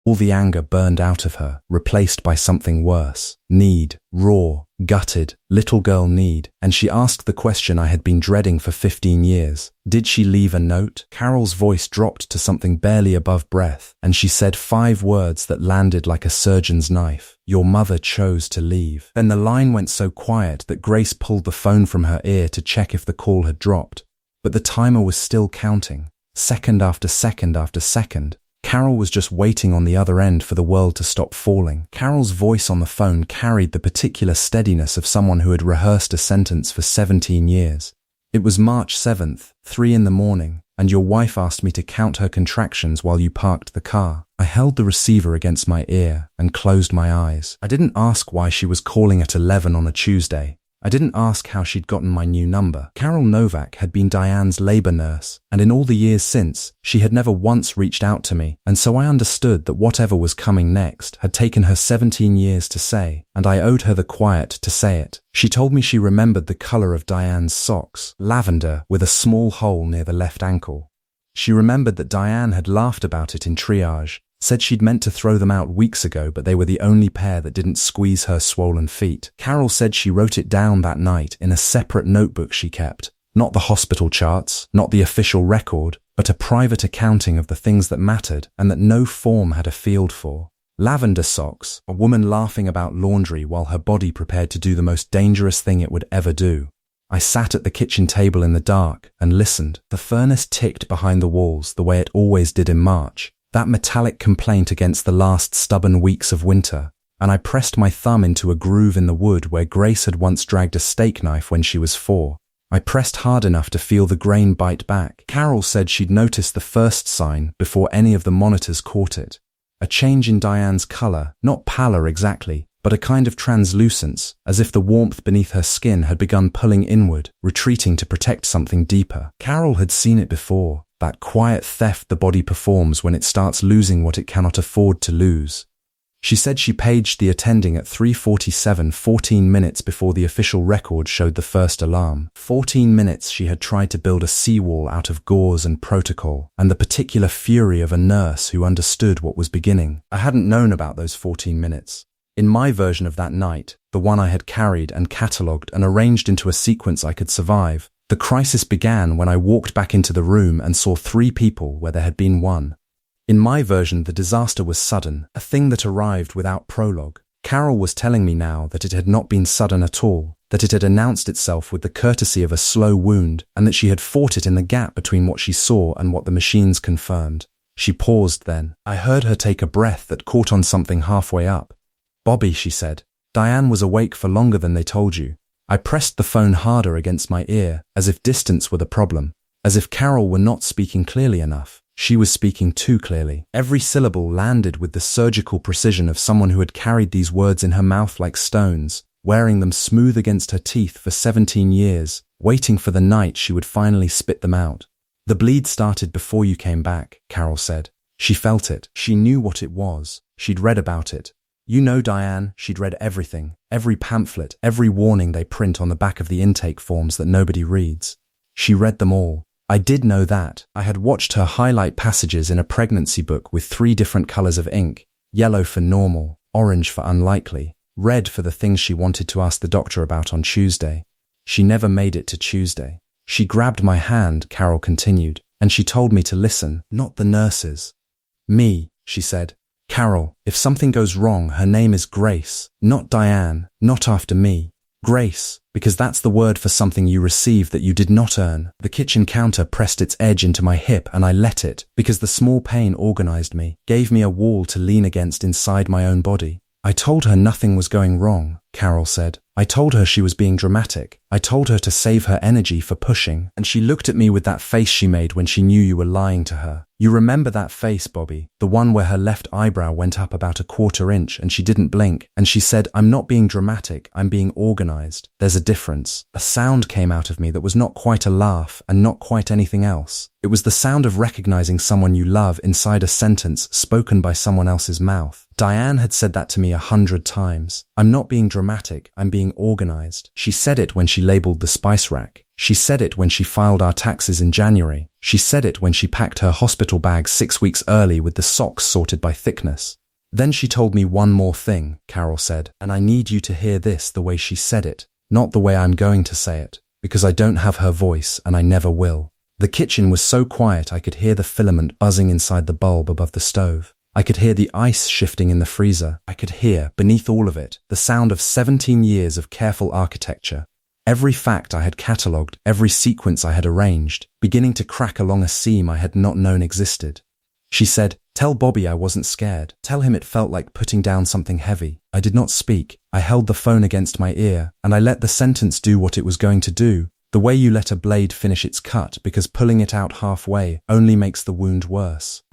All the anger burned out of her, replaced by something worse. Need, raw, gutted, little girl need, and she asked the question I had been dreading for 15 years. Did she leave a note? Carol's voice dropped to something barely above breath, and she said 5 words that landed like a surgeon's knife. Your mother chose to leave. Then the line went so quiet that Grace pulled the phone from her ear to check if the call had dropped. But the timer was still counting, second after second after second. Carol was just waiting on the other end for the world to stop falling. Carol's voice on the phone carried the particular steadiness of someone who had rehearsed a sentence for 17 years. It was March 7th, 3 in the morning, and your wife asked me to count her contractions while you parked the car. I held the receiver against my ear and closed my eyes. I didn't ask why she was calling at 11 on a Tuesday. I didn't ask how she'd gotten my new number. Carol Novak had been Diane's labor nurse, and in all the years since, she had never once reached out to me, and so I understood that whatever was coming next had taken her 17 years to say, and I owed her the quiet to say it. She told me she remembered the color of Diane's socks, lavender with a small hole near the left ankle. She remembered that Diane had laughed about it in triage, said she'd meant to throw them out weeks ago, but they were the only pair that didn't squeeze her swollen feet. Carol said she wrote it down that night in a separate notebook she kept. Not the hospital charts, not the official record, but a private accounting of the things that mattered and that no form had a field for. Lavender socks, a woman laughing about laundry while her body prepared to do the most dangerous thing it would ever do. I sat at the kitchen table in the dark and listened. The furnace ticked behind the walls the way it always did in March. That metallic complaint against the last stubborn weeks of winter, and I pressed my thumb into a groove in the wood where Grace had once dragged a steak knife when she was 4. I pressed hard enough to feel the grain bite back. Carol said she'd noticed the first sign before any of the monitors caught it. A change in Diane's color, not pallor exactly, but a kind of translucence, as if the warmth beneath her skin had begun pulling inward, retreating to protect something deeper. Carol had seen it before. That quiet theft the body performs when it starts losing what it cannot afford to lose. She said she paged the attending at 3:47, 14 minutes before the official record showed the first alarm. 14 minutes she had tried to build a seawall out of gauze and protocol, and the particular fury of a nurse who understood what was beginning. I hadn't known about those 14 minutes. In my version of that night, the one I had carried and catalogued and arranged into a sequence I could survive, the crisis began when I walked back into the room and saw 3 people where there had been 1. In my version, the disaster was sudden, a thing that arrived without prologue. Carol was telling me now that it had not been sudden at all, that it had announced itself with the courtesy of a slow wound, and that she had fought it in the gap between what she saw and what the machines confirmed. She paused then. I heard her take a breath that caught on something halfway up. Bobby, she said, Diane was awake for longer than they told you. I pressed the phone harder against my ear, as if distance were the problem, as if Carol were not speaking clearly enough. She was speaking too clearly. Every syllable landed with the surgical precision of someone who had carried these words in her mouth like stones, wearing them smooth against her teeth for 17 years, waiting for the night she would finally spit them out. The bleed started before you came back, Carol said. She felt it. She knew what it was. She'd read about it. You know, Diane, she'd read everything, every pamphlet, every warning they print on the back of the intake forms that nobody reads. She read them all. I did know that. I had watched her highlight passages in a pregnancy book with 3 different colors of ink, yellow for normal, orange for unlikely, red for the things she wanted to ask the doctor about on Tuesday. She never made it to Tuesday. She grabbed my hand, Carol continued, and she told me to listen, not the nurses. Me, she said. Carol, if something goes wrong, her name is Grace, not Diane, not after me. Grace, because that's the word for something you receive that you did not earn. The kitchen counter pressed its edge into my hip and I let it, because the small pain organized me, gave me a wall to lean against inside my own body. I told her nothing was going wrong, Carol said. I told her she was being dramatic. I told her to save her energy for pushing, and she looked at me with that face she made when she knew you were lying to her. You remember that face, Bobby, the one where her left eyebrow went up about a quarter inch and she didn't blink, and she said, I'm not being dramatic, I'm being organized. There's a difference. A sound came out of me that was not quite a laugh and not quite anything else. It was the sound of recognizing someone you love inside a sentence spoken by someone else's mouth. Diane had said that to me 100 times. I'm not being dramatic, I'm being organized. She said it when she labeled the spice rack. She said it when she filed our taxes in January. She said it when she packed her hospital bag 6 weeks early with the socks sorted by thickness. Then she told me one more thing, Carol said, and I need you to hear this the way she said it, not the way I'm going to say it, because I don't have her voice and I never will. The kitchen was so quiet I could hear the filament buzzing inside the bulb above the stove. I could hear the ice shifting in the freezer. I could hear, beneath all of it, the sound of 17 years of careful architecture. Every fact I had catalogued, every sequence I had arranged, beginning to crack along a seam I had not known existed. She said, tell Bobby I wasn't scared. Tell him it felt like putting down something heavy. I did not speak. I held the phone against my ear, and I let the sentence do what it was going to do. The way you let a blade finish its cut, because pulling it out halfway only makes the wound worse.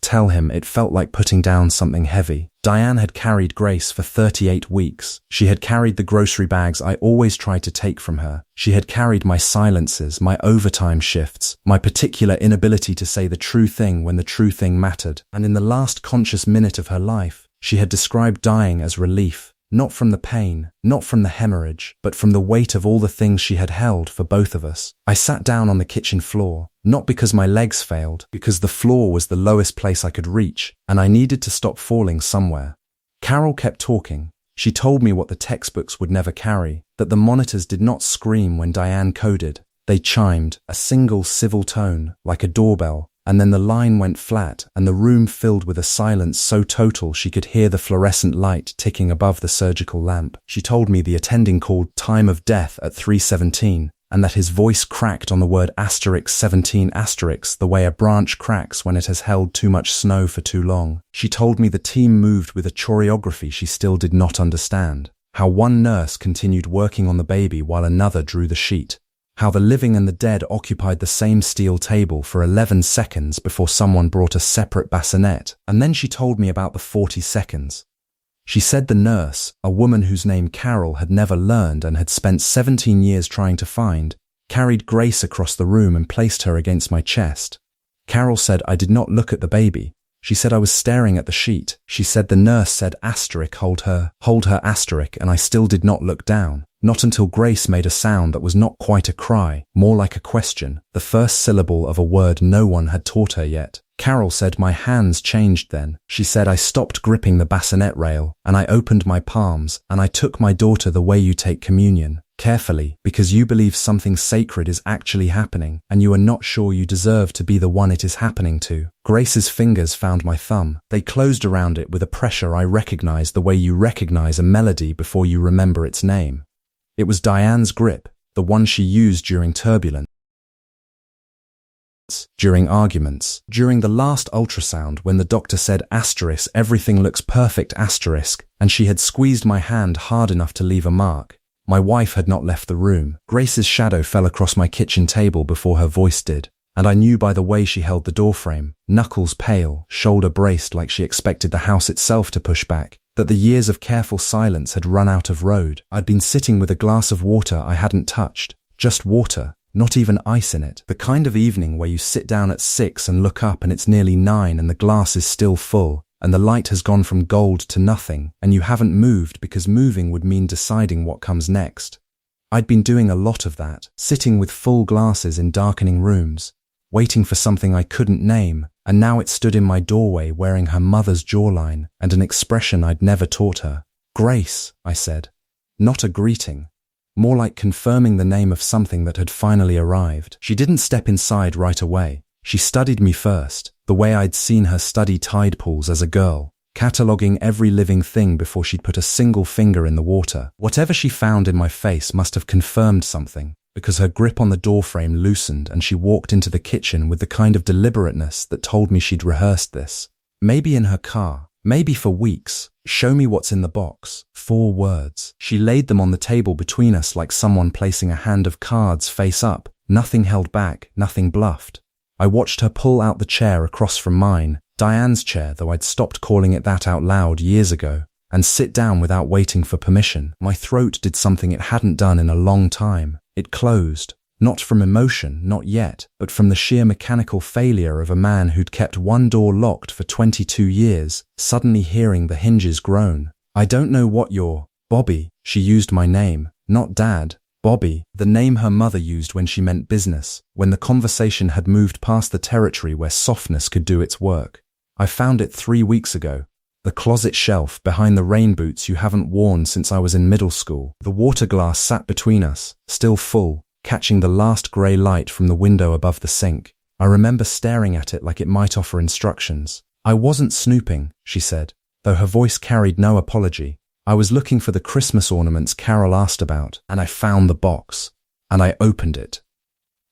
Tell him it felt like putting down something heavy. Diane had carried Grace for 38 weeks. She had carried the grocery bags I always tried to take from her. She had carried my silences, my overtime shifts, my particular inability to say the true thing when the true thing mattered. And in the last conscious minute of her life, she had described dying as relief. Not from the pain, not from the hemorrhage, but from the weight of all the things she had held for both of us. I sat down on the kitchen floor, not because my legs failed, because the floor was the lowest place I could reach, and I needed to stop falling somewhere. Carol kept talking. She told me what the textbooks would never carry, that the monitors did not scream when Diane coded. They chimed, a single civil tone, like a doorbell, and then the line went flat and the room filled with a silence so total she could hear the fluorescent light ticking above the surgical lamp. She told me the attending called time of death at 3:17 and that his voice cracked on the word *17*, the way a branch cracks when it has held too much snow for too long. She told me the team moved with a choreography she still did not understand. How one nurse continued working on the baby while another drew the sheet. How the living and the dead occupied the same steel table for 11 seconds before someone brought a separate bassinet, and then she told me about the 40 seconds. She said the nurse, a woman whose name Carol had never learned and had spent 17 years trying to find, carried Grace across the room and placed her against my chest. Carol said I did not look at the baby. She said I was staring at the sheet. She said the nurse said *, hold her *, and I still did not look down. Not until Grace made a sound that was not quite a cry, more like a question, the first syllable of a word no one had taught her yet. Carol said my hands changed then. She said I stopped gripping the bassinet rail, and I opened my palms, and I took my daughter the way you take communion, carefully, because you believe something sacred is actually happening, and you are not sure you deserve to be the one it is happening to. Grace's fingers found my thumb. They closed around it with a pressure I recognized the way you recognize a melody before you remember its name. It was Diane's grip, the one she used during turbulence, during arguments, during the last ultrasound when the doctor said * everything looks perfect *, and she had squeezed my hand hard enough to leave a mark. My wife had not left the room. Grace's shadow fell across my kitchen table before her voice did, and I knew by the way she held the doorframe, knuckles pale, shoulder braced like she expected the house itself to push back, that the years of careful silence had run out of road. I'd been sitting with a glass of water I hadn't touched, just water, not even ice in it. The kind of evening where you sit down at 6 and look up and it's nearly 9 and the glass is still full, and the light has gone from gold to nothing, and you haven't moved because moving would mean deciding what comes next. I'd been doing a lot of that, sitting with full glasses in darkening rooms, waiting for something I couldn't name, and now it stood in my doorway wearing her mother's jawline and an expression I'd never taught her. Grace, I said. Not a greeting. More like confirming the name of something that had finally arrived. She didn't step inside right away. She studied me first, the way I'd seen her study tide pools as a girl. cataloguing every living thing before she'd put a single finger in the water. Whatever she found in my face must have confirmed something, because her grip on the doorframe loosened and she walked into the kitchen with the kind of deliberateness that told me she'd rehearsed this. Maybe in her car, maybe for weeks. "Show me what's in the box." 4 words. She laid them on the table between us like someone placing a hand of cards face up, nothing held back, nothing bluffed. I watched her pull out the chair across from mine, Diane's chair, though I'd stopped calling it that out loud years ago, and sit down without waiting for permission. My throat did something it hadn't done in a long time. It closed. Not from emotion, not yet, but from the sheer mechanical failure of a man who'd kept one door locked for 22 years, suddenly hearing the hinges groan. "I don't know what you're..." "Bobby," she used my name, not Dad. Bobby, the name her mother used when she meant business, when the conversation had moved past the territory where softness could do its work. "I found it 3 weeks ago. The closet shelf behind the rain boots you haven't worn since I was in middle school." The water glass sat between us, still full, catching the last grey light from the window above the sink. I remember staring at it like it might offer instructions. "I wasn't snooping," she said, though her voice carried no apology. "I was looking for the Christmas ornaments Carol asked about, and I found the box. And I opened it."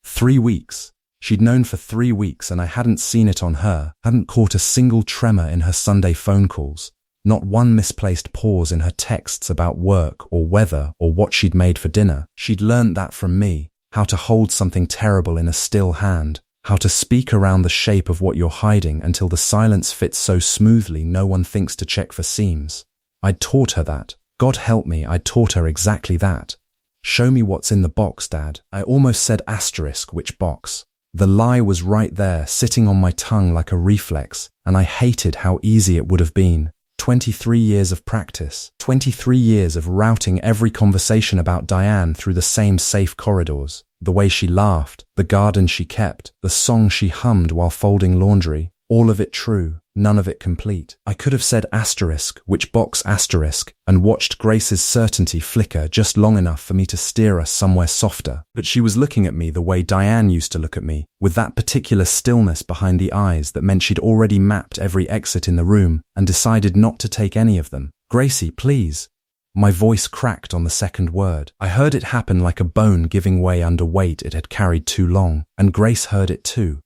3 weeks. She'd known for 3 weeks, and I hadn't seen it on her, hadn't caught a single tremor in her Sunday phone calls. Not one misplaced pause in her texts about work or weather or what she'd made for dinner. She'd learned that from me, how to hold something terrible in a still hand, how to speak around the shape of what you're hiding until the silence fits so smoothly no one thinks to check for seams. I'd taught her that. God help me, I'd taught her exactly that. "Show me what's in the box, Dad." I almost said asterisk, which box. The lie was right there, sitting on my tongue like a reflex, and I hated how easy it would have been. 23 years of practice, 23 years of routing every conversation about Diane through the same safe corridors, the way she laughed, the garden she kept, the song she hummed while folding laundry, all of it true, none of it complete. I could have said asterisk, which box asterisk, and watched Grace's certainty flicker just long enough for me to steer us somewhere softer. But she was looking at me the way Diane used to look at me, with that particular stillness behind the eyes that meant she'd already mapped every exit in the room and decided not to take any of them. "Gracie, please." My voice cracked on the second word. I heard it happen like a bone giving way under weight it had carried too long, and Grace heard it too.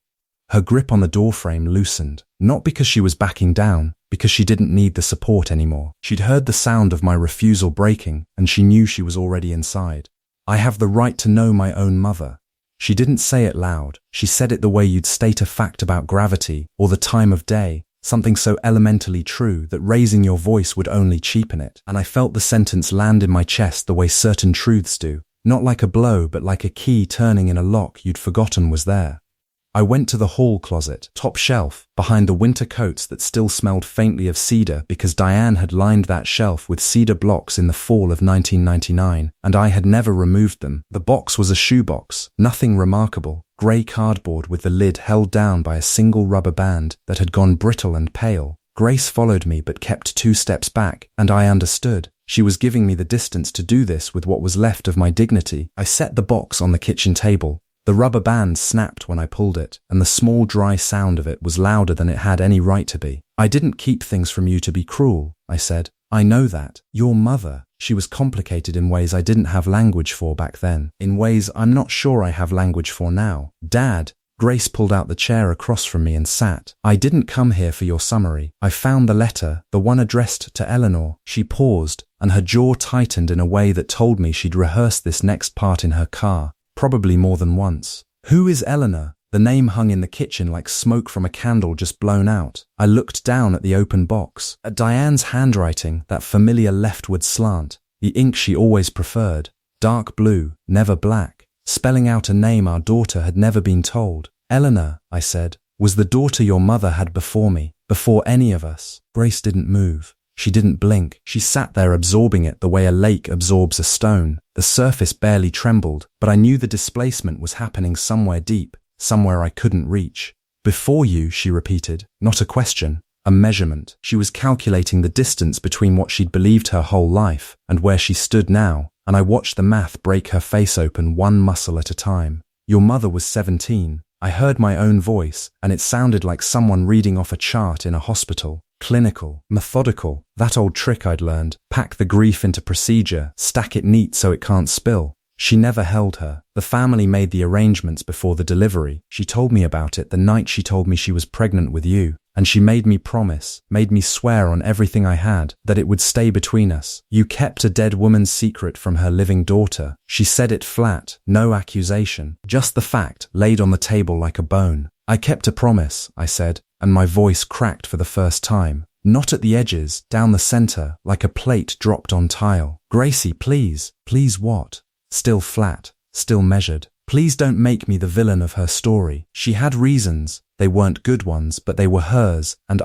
Her grip on the doorframe loosened, not because she was backing down, because she didn't need the support anymore. She'd heard the sound of my refusal breaking, and she knew she was already inside. "I have the right to know my own mother." She didn't say it loud. She said it the way you'd state a fact about gravity or the time of day, something so elementally true that raising your voice would only cheapen it. And I felt the sentence land in my chest the way certain truths do, not like a blow but like a key turning in a lock you'd forgotten was there. I went to the hall closet, top shelf, behind the winter coats that still smelled faintly of cedar because Diane had lined that shelf with cedar blocks in the fall of 1999, and I had never removed them. The box was a shoebox, nothing remarkable, grey cardboard with the lid held down by a single rubber band that had gone brittle and pale. Grace followed me but kept 2 steps back, and I understood. She was giving me the distance to do this with what was left of my dignity. I set the box on the kitchen table. The rubber band snapped when I pulled it, and the small dry sound of it was louder than it had any right to be. "I didn't keep things from you to be cruel," I said. "I know that. Your mother." She was complicated in ways I didn't have language for back then, in ways I'm not sure I have language for now. "Dad." Grace pulled out the chair across from me and sat. "I didn't come here for your summary. I found the letter, the one addressed to Eleanor." She paused, and her jaw tightened in a way that told me she'd rehearsed this next part in her car. Probably more than once. "Who is Eleanor?" The name hung in the kitchen like smoke from a candle just blown out. I looked down at the open box, at Diane's handwriting, that familiar leftward slant, the ink she always preferred, dark blue, never black, spelling out a name our daughter had never been told. "Eleanor," I said, "was the daughter your mother had before me, before any of us." Grace didn't move. She didn't blink. She sat there absorbing it the way a lake absorbs a stone. The surface barely trembled, but I knew the displacement was happening somewhere deep, somewhere I couldn't reach. "Before you," she repeated, not a question, a measurement. She was calculating the distance between what she'd believed her whole life and where she stood now, and I watched the math break her face open one muscle at a time. "Your mother was 17. I heard my own voice, and it sounded like someone reading off a chart in a hospital. Clinical, methodical, that old trick I'd learned. Pack the grief into procedure, stack it neat so it can't spill. She never held her. The family made the arrangements before the delivery. She told me about it the night she told me she was pregnant with you. And she made me promise, made me swear on everything I had, that it would stay between us. You kept a dead woman's secret from her living daughter. She said it flat, no accusation, just the fact laid on the table like a bone. I kept a promise, I said, and my voice cracked for the first time. Not at the edges, down the center, like a plate dropped on tile. Gracie, please. Please what? Still flat, still measured. Please don't make me the villain of her story. She had reasons. They weren't good ones, but they were hers, and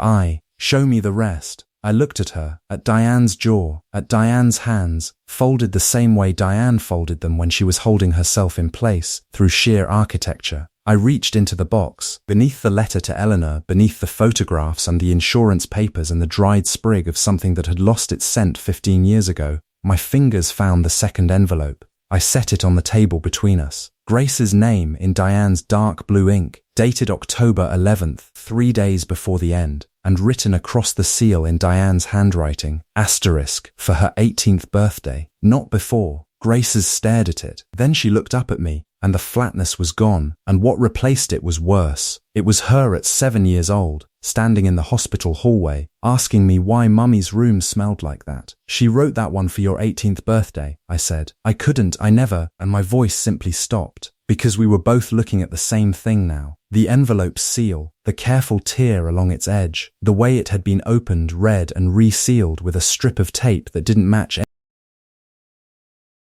show me the rest. I looked at her, at Diane's jaw, at Diane's hands, folded the same way Diane folded them when she was holding herself in place, through sheer architecture. I reached into the box, beneath the letter to Eleanor, beneath the photographs and the insurance papers and the dried sprig of something that had lost its scent 15 years ago. My fingers found the second envelope. I set it on the table between us. Grace's name in Diane's dark blue ink, dated October 11th, 3 days before the end, and written across the seal in Diane's handwriting, asterisk, for her 18th birthday, not before. Grace's stared at it. Then she looked up at me, and the flatness was gone, and what replaced it was worse. It was her at 7 years old, standing in the hospital hallway, asking me why Mummy's room smelled like that. She wrote that one for your 18th birthday, I said. I never, and my voice simply stopped, because we were both looking at the same thing now. The envelope's seal, the careful tear along its edge, the way it had been opened, read, and resealed with a strip of tape that didn't match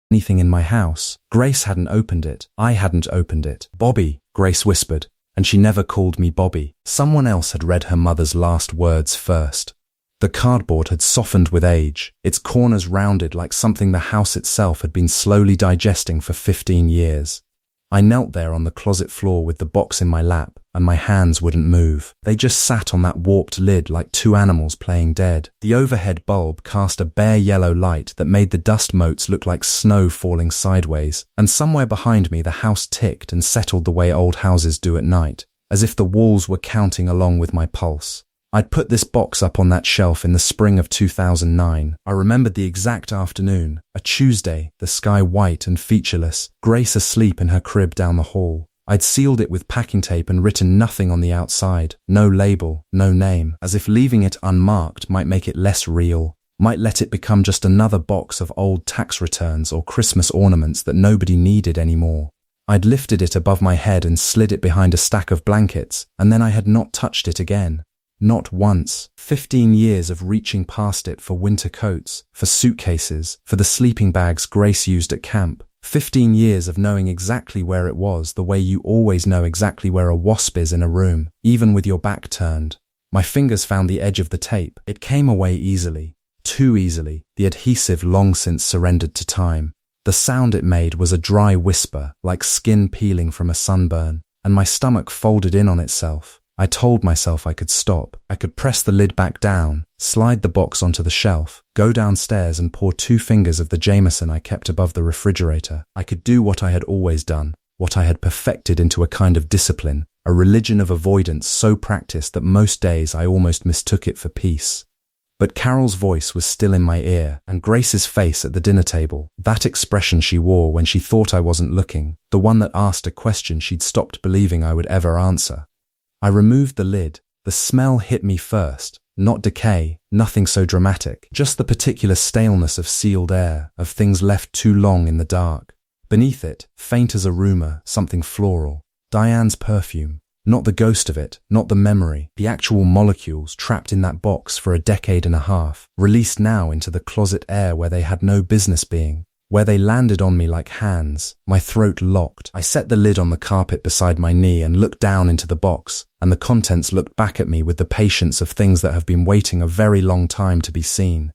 anything in my house. Grace hadn't opened it. I hadn't opened it. Bobby, Grace whispered, and she never called me Bobby. Someone else had read her mother's last words first. The cardboard had softened with age, its corners rounded like something the house itself had been slowly digesting for 15 years. I knelt there on the closet floor with the box in my lap, and my hands wouldn't move. They just sat on that warped lid like two animals playing dead. The overhead bulb cast a bare yellow light that made the dust motes look like snow falling sideways, and somewhere behind me the house ticked and settled the way old houses do at night, as if the walls were counting along with my pulse. I'd put this box up on that shelf in the spring of 2009. I remembered the exact afternoon, a Tuesday, the sky white and featureless, Grace asleep in her crib down the hall. I'd sealed it with packing tape and written nothing on the outside, no label, no name, as if leaving it unmarked might make it less real, might let it become just another box of old tax returns or Christmas ornaments that nobody needed anymore. I'd lifted it above my head and slid it behind a stack of blankets, and then I had not touched it again. Not once. 15 years of reaching past it for winter coats, for suitcases, for the sleeping bags Grace used at camp. 15 years of knowing exactly where it was the way you always know exactly where a wasp is in a room, even with your back turned. My fingers found the edge of the tape. It came away easily. Too easily. The adhesive long since surrendered to time. The sound it made was a dry whisper, like skin peeling from a sunburn, and my stomach folded in on itself. I told myself I could stop. I could press the lid back down, slide the box onto the shelf, go downstairs and pour 2 fingers of the Jameson I kept above the refrigerator. I could do what I had always done, what I had perfected into a kind of discipline, a religion of avoidance so practiced that most days I almost mistook it for peace. But Carol's voice was still in my ear, and Grace's face at the dinner table, that expression she wore when she thought I wasn't looking, the one that asked a question she'd stopped believing I would ever answer. I removed the lid. The smell hit me first. Not decay, nothing so dramatic, just the particular staleness of sealed air, of things left too long in the dark. Beneath it, faint as a rumor, something floral. Diane's perfume. Not the ghost of it, not the memory, the actual molecules trapped in that box for a decade and a half, released now into the closet air where they had no business being. Where they landed on me like hands, my throat locked. I set the lid on the carpet beside my knee and looked down into the box, and the contents looked back at me with the patience of things that have been waiting a very long time to be seen.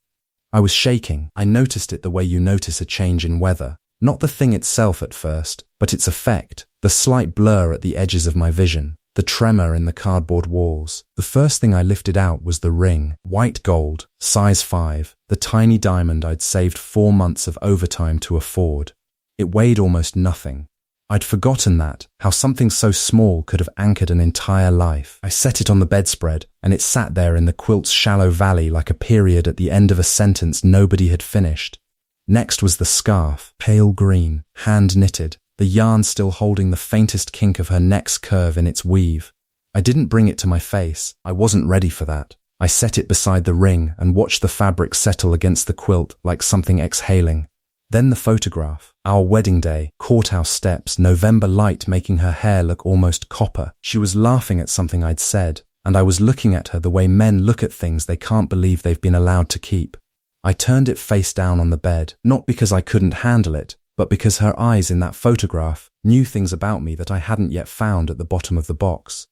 I was shaking. I noticed it the way you notice a change in weather. Not the thing itself at first, but its effect, the slight blur at the edges of my vision. The tremor in the cardboard walls. The first thing I lifted out was the ring, white gold, size 5, the tiny diamond I'd saved 4 months of overtime to afford. It weighed almost nothing. I'd forgotten that, how something so small could have anchored an entire life. I set it on the bedspread, and it sat there in the quilt's shallow valley like a period at the end of a sentence nobody had finished. Next was the scarf, pale green, hand-knitted, the yarn still holding the faintest kink of her neck's curve in its weave. I didn't bring it to my face. I wasn't ready for that. I set it beside the ring and watched the fabric settle against the quilt like something exhaling. Then the photograph, our wedding day, courthouse steps, November light making her hair look almost copper. She was laughing at something I'd said, and I was looking at her the way men look at things they can't believe they've been allowed to keep. I turned it face down on the bed, not because I couldn't handle it, but because her eyes in that photograph knew things about me that I hadn't yet found at the bottom of the box.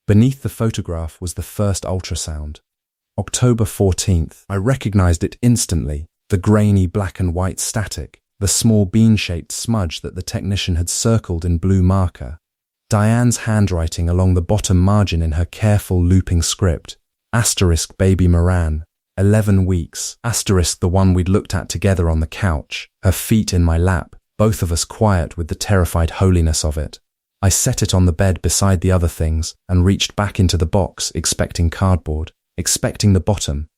Beneath the photograph was the first ultrasound. October 14th. I recognized it instantly. The grainy black and white static, the small bean-shaped smudge that the technician had circled in blue marker. Diane's handwriting along the bottom margin in her careful looping script. Asterisk baby Moran, 11 weeks. Asterisk the one we'd looked at together on the couch, her feet in my lap, both of us quiet with the terrified holiness of it. I set it on the bed beside the other things and reached back into the box, expecting cardboard, expecting the bottom.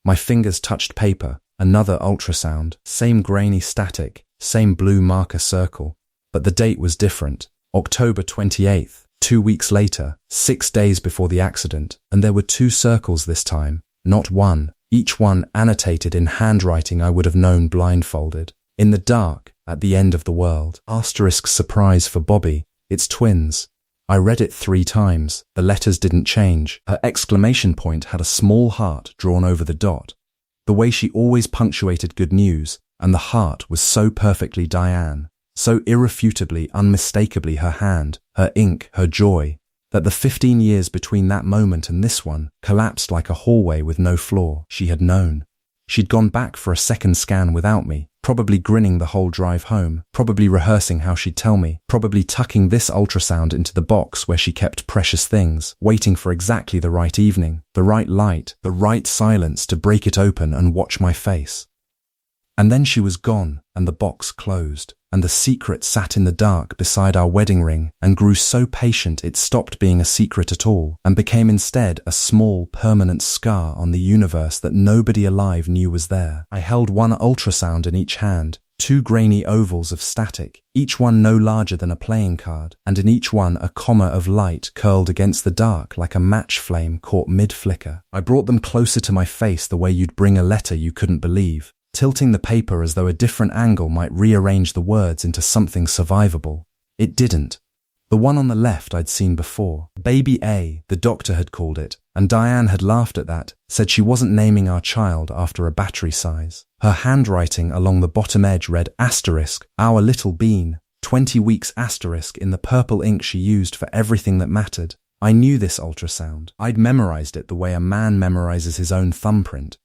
My fingers touched paper. Another ultrasound, same grainy static, same blue marker circle. But the date was different. October 28th, 2 weeks later, 6 days before the accident, and there were 2 circles this time, not one, each one annotated in handwriting I would have known blindfolded. In the dark, at the end of the world. Asterisk surprise for Bobby, it's twins. I read it 3 times, the letters didn't change. Her exclamation point had a small heart drawn over the dot. The way she always punctuated good news, and the heart was so perfectly Diane, so irrefutably, unmistakably her hand, her ink, her joy, that the 15 years between that moment and this one collapsed like a hallway with no floor. She had known. She'd gone back for a second scan without me, probably grinning the whole drive home, probably rehearsing how she'd tell me, probably tucking this ultrasound into the box where she kept precious things, waiting for exactly the right evening, the right light, the right silence to break it open and watch my face. And then she was gone, and the box closed, and the secret sat in the dark beside our wedding ring and grew so patient it stopped being a secret at all and became instead a small, permanent scar on the universe that nobody alive knew was there. I held one ultrasound in each hand, 2 grainy ovals of static, each one no larger than a playing card, and in each one a comma of light curled against the dark like a match flame caught mid-flicker. I brought them closer to my face the way you'd bring a letter you couldn't believe, tilting the paper as though a different angle might rearrange the words into something survivable. It didn't. The one on the left I'd seen before. Baby A, the doctor had called it, and Diane had laughed at that, said she wasn't naming our child after a battery size. Her handwriting along the bottom edge read asterisk, our little bean, 20 weeks asterisk in the purple ink she used for everything that mattered. I knew this ultrasound. I'd memorized it the way a man memorizes his own thumbprint.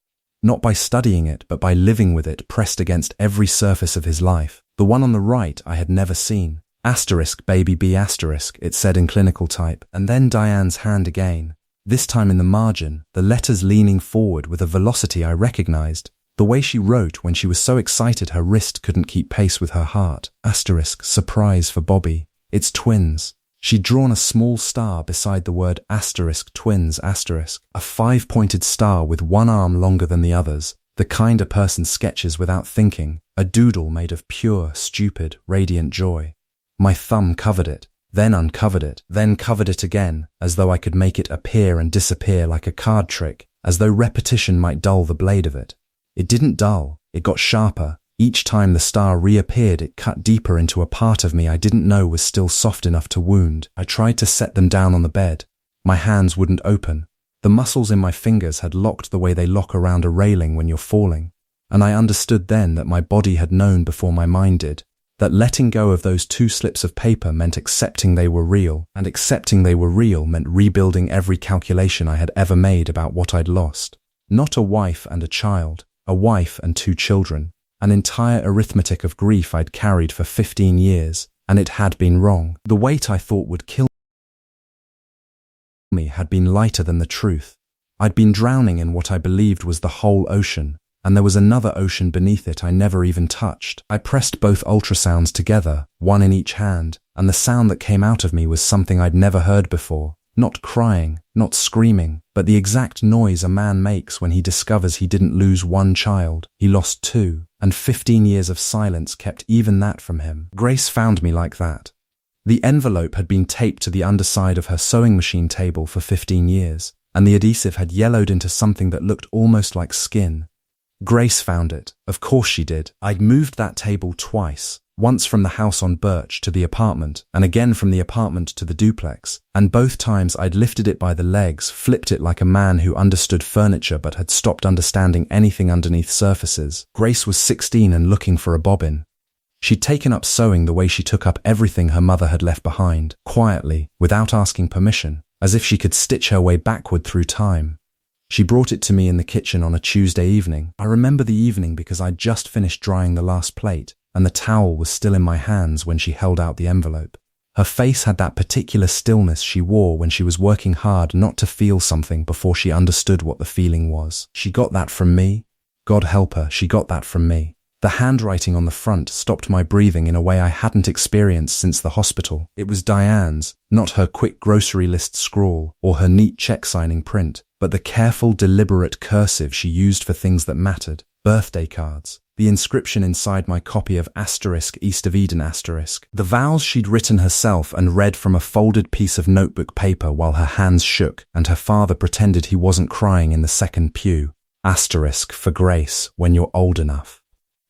Not by studying it, but by living with it pressed against every surface of his life. The one on the right I had never seen. Asterisk baby B asterisk, it said in clinical type, and then Diane's hand again. This time in the margin, the letters leaning forward with a velocity I recognized. The way she wrote when she was so excited her wrist couldn't keep pace with her heart. Asterisk, surprise for Bobby. It's twins. She'd drawn a small star beside the word asterisk twins asterisk, a 5-pointed star with one arm longer than the others, the kind a person sketches without thinking, a doodle made of pure, stupid, radiant joy. My thumb covered it, then uncovered it, then covered it again, as though I could make it appear and disappear like a card trick, as though repetition might dull the blade of it. It didn't dull, it got sharper. Each time the star reappeared, it cut deeper into a part of me I didn't know was still soft enough to wound. I tried to set them down on the bed. My hands wouldn't open. The muscles in my fingers had locked the way they lock around a railing when you're falling. And I understood then that my body had known before my mind did, that letting go of those 2 slips of paper meant accepting they were real, and accepting they were real meant rebuilding every calculation I had ever made about what I'd lost. Not a wife and a child, a wife and 2 children. An entire arithmetic of grief I'd carried for 15 years, and it had been wrong. The weight I thought would kill me had been lighter than the truth. I'd been drowning in what I believed was the whole ocean, and there was another ocean beneath it I never even touched. I pressed both ultrasounds together, one in each hand, and the sound that came out of me was something I'd never heard before. Not crying, not screaming, but the exact noise a man makes when he discovers he didn't lose one child, he lost two, and 15 years of silence kept even that from him. Grace found me like that. The envelope had been taped to the underside of her sewing machine table for 15 years, and the adhesive had yellowed into something that looked almost like skin. Grace found it. Of course she did. I'd moved that table twice. Once from the house on Birch to the apartment, and again from the apartment to the duplex, and both times I'd lifted it by the legs, flipped it like a man who understood furniture but had stopped understanding anything underneath surfaces. Grace was 16 and looking for a bobbin. She'd taken up sewing the way she took up everything her mother had left behind, quietly, without asking permission, as if she could stitch her way backward through time. She brought it to me in the kitchen on a Tuesday evening. I remember the evening because I'd just finished drying the last plate, and the towel was still in my hands when she held out the envelope. Her face had that particular stillness she wore when she was working hard not to feel something before she understood what the feeling was. She got that from me. God help her, she got that from me. The handwriting on the front stopped my breathing in a way I hadn't experienced since the hospital. It was Diane's, not her quick grocery list scrawl or her neat check-signing print, but the careful, deliberate cursive she used for things that mattered. Birthday cards. The inscription inside my copy of * East of Eden *. The vows she'd written herself and read from a folded piece of notebook paper while her hands shook and her father pretended he wasn't crying in the second pew. * for Grace, when you're old enough.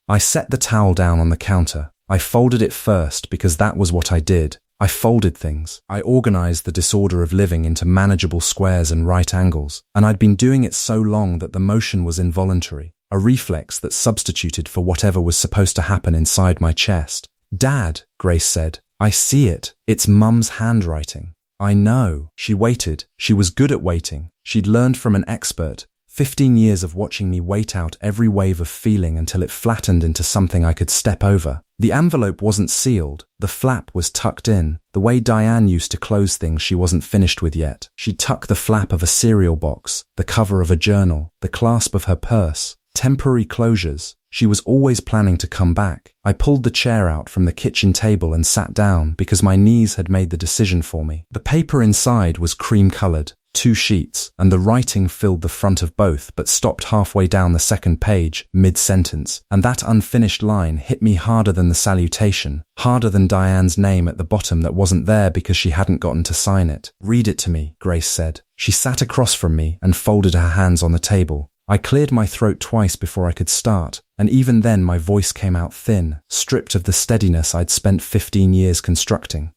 I set the towel down on the counter. I folded it first because that was what I did. I folded things. I organized the disorder of living into manageable squares and right angles, and I'd been doing it so long that the motion was involuntary. A reflex that substituted for whatever was supposed to happen inside my chest. Dad, Grace said, I see it. It's Mum's handwriting. I know. She waited. She was good at waiting. She'd learned from an expert. 15 years of watching me wait out every wave of feeling until it flattened into something I could step over. The envelope wasn't sealed. The flap was tucked in, the way Diane used to close things she wasn't finished with yet. She'd tuck the flap of a cereal box, the cover of a journal, the clasp of her purse. Temporary closures. She was always planning to come back. I pulled the chair out from the kitchen table and sat down because my knees had made the decision for me. The paper inside was cream-colored, 2 sheets, and the writing filled the front of both but stopped halfway down the second page, mid-sentence, and that unfinished line hit me harder than the salutation, harder than Diane's name at the bottom that wasn't there because she hadn't gotten to sign it. Read it to me, Grace said. She sat across from me and folded her hands on the table. I cleared my throat twice before I could start, and even then my voice came out thin, stripped of the steadiness I'd spent 15 years constructing.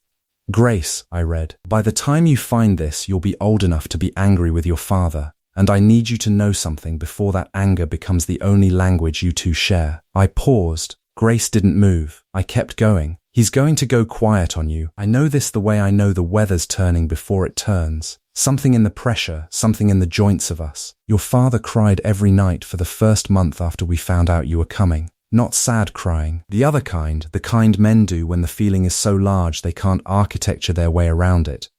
Grace, I read, by the time you find this, you'll be old enough to be angry with your father, and I need you to know something before that anger becomes the only language you two share. I paused. Grace didn't move. I kept going. He's going to go quiet on you. I know this the way I know the weather's turning before it turns. Something in the pressure, something in the joints of us. Your father cried every night for the first month after we found out you were coming. Not sad crying. The other kind, the kind men do when the feeling is so large they can't architecture their way around it.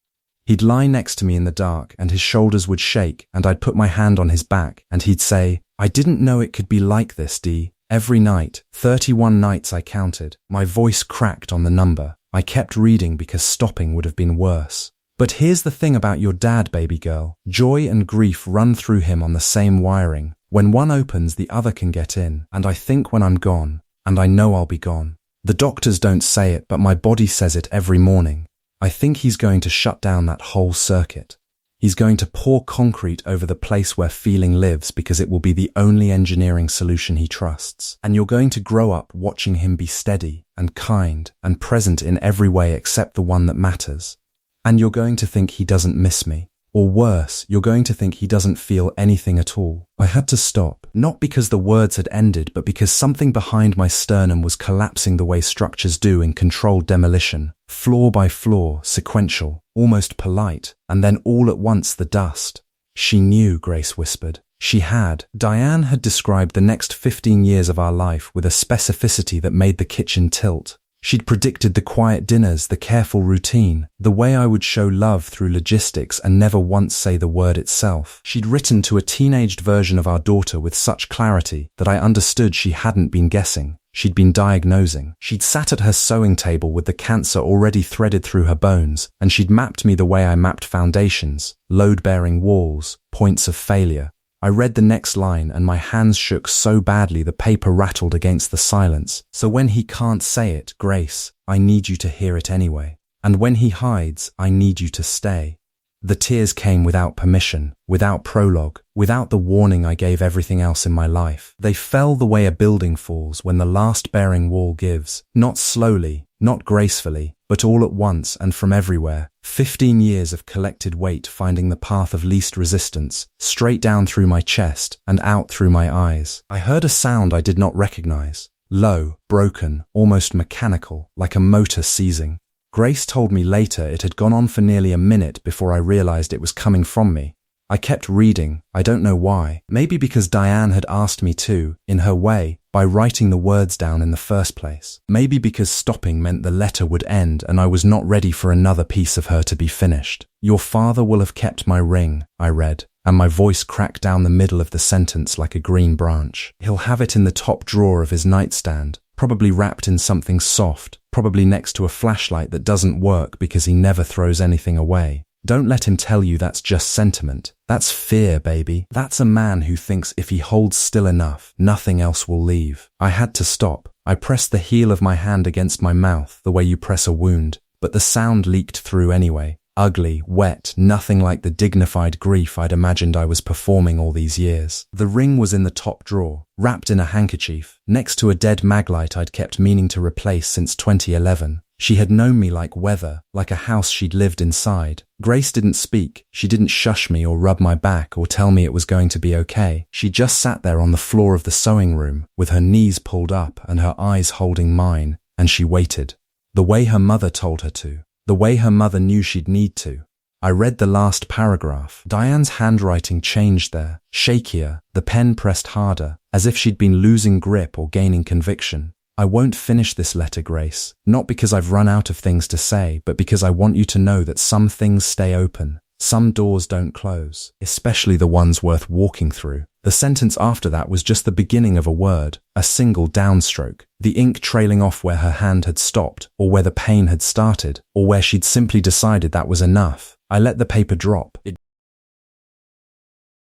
He'd lie next to me in the dark and his shoulders would shake and I'd put my hand on his back and he'd say, I didn't know it could be like this, Dee. Every night, 31 nights I counted. My voice cracked on the number. I kept reading because stopping would have been worse. But here's the thing about your dad, baby girl. Joy and grief run through him on the same wiring. When one opens, the other can get in. And I think when I'm gone, and I know I'll be gone. The doctors don't say it, but my body says it every morning. I think he's going to shut down that whole circuit. He's going to pour concrete over the place where feeling lives because it will be the only engineering solution he trusts. And you're going to grow up watching him be steady and kind and present in every way except the one that matters. And you're going to think he doesn't miss me. Or worse, you're going to think he doesn't feel anything at all. I had to stop, not because the words had ended, but because something behind my sternum was collapsing the way structures do in controlled demolition, floor by floor, sequential, almost polite, and then all at once the dust. She knew, Grace whispered. She had. Diane had described the next 15 years of our life with a specificity that made the kitchen tilt. She'd predicted the quiet dinners, the careful routine, the way I would show love through logistics and never once say the word itself. She'd written to a teenaged version of our daughter with such clarity that I understood she hadn't been guessing. She'd been diagnosing. She'd sat at her sewing table with the cancer already threaded through her bones, and she'd mapped me the way I mapped foundations, load-bearing walls, points of failure. I read the next line and my hands shook so badly the paper rattled against the silence. So when he can't say it, Grace, I need you to hear it anyway. And when he hides, I need you to stay. The tears came without permission, without prologue, without the warning I gave everything else in my life. They fell the way a building falls when the last bearing wall gives, not slowly, not gracefully, but all at once and from everywhere. 15 years of collected weight finding the path of least resistance, straight down through my chest and out through my eyes. I heard a sound I did not recognize, low, broken, almost mechanical, like a motor seizing. Grace told me later it had gone on for nearly a minute before I realized it was coming from me. I kept reading, I don't know why, maybe because Diane had asked me to, in her way, by writing the words down in the first place. Maybe because stopping meant the letter would end and I was not ready for another piece of her to be finished. Your father will have kept my ring, I read, and my voice cracked down the middle of the sentence like a green branch. He'll have it in the top drawer of his nightstand, probably wrapped in something soft, probably next to a flashlight that doesn't work because he never throws anything away. Don't let him tell you that's just sentiment. That's fear, baby. That's a man who thinks if he holds still enough, nothing else will leave. I had to stop. I pressed the heel of my hand against my mouth, the way you press a wound, but the sound leaked through anyway. Ugly, wet, nothing like the dignified grief I'd imagined I was performing all these years. The ring was in the top drawer, wrapped in a handkerchief, next to a dead maglite I'd kept meaning to replace since 2011. She had known me like weather, like a house she'd lived inside. Grace didn't speak. She didn't shush me or rub my back or tell me it was going to be okay. She just sat there on the floor of the sewing room, with her knees pulled up and her eyes holding mine, and she waited. The way her mother told her to. The way her mother knew she'd need to. I read the last paragraph. Diane's handwriting changed there, shakier, the pen pressed harder, as if she'd been losing grip or gaining conviction. I won't finish this letter, Grace, not because I've run out of things to say, but because I want you to know that some things stay open. Some doors don't close, especially the ones worth walking through. The sentence after that was just the beginning of a word, a single downstroke, the ink trailing off where her hand had stopped, or where the pain had started, or where she'd simply decided that was enough. I let the paper drop. It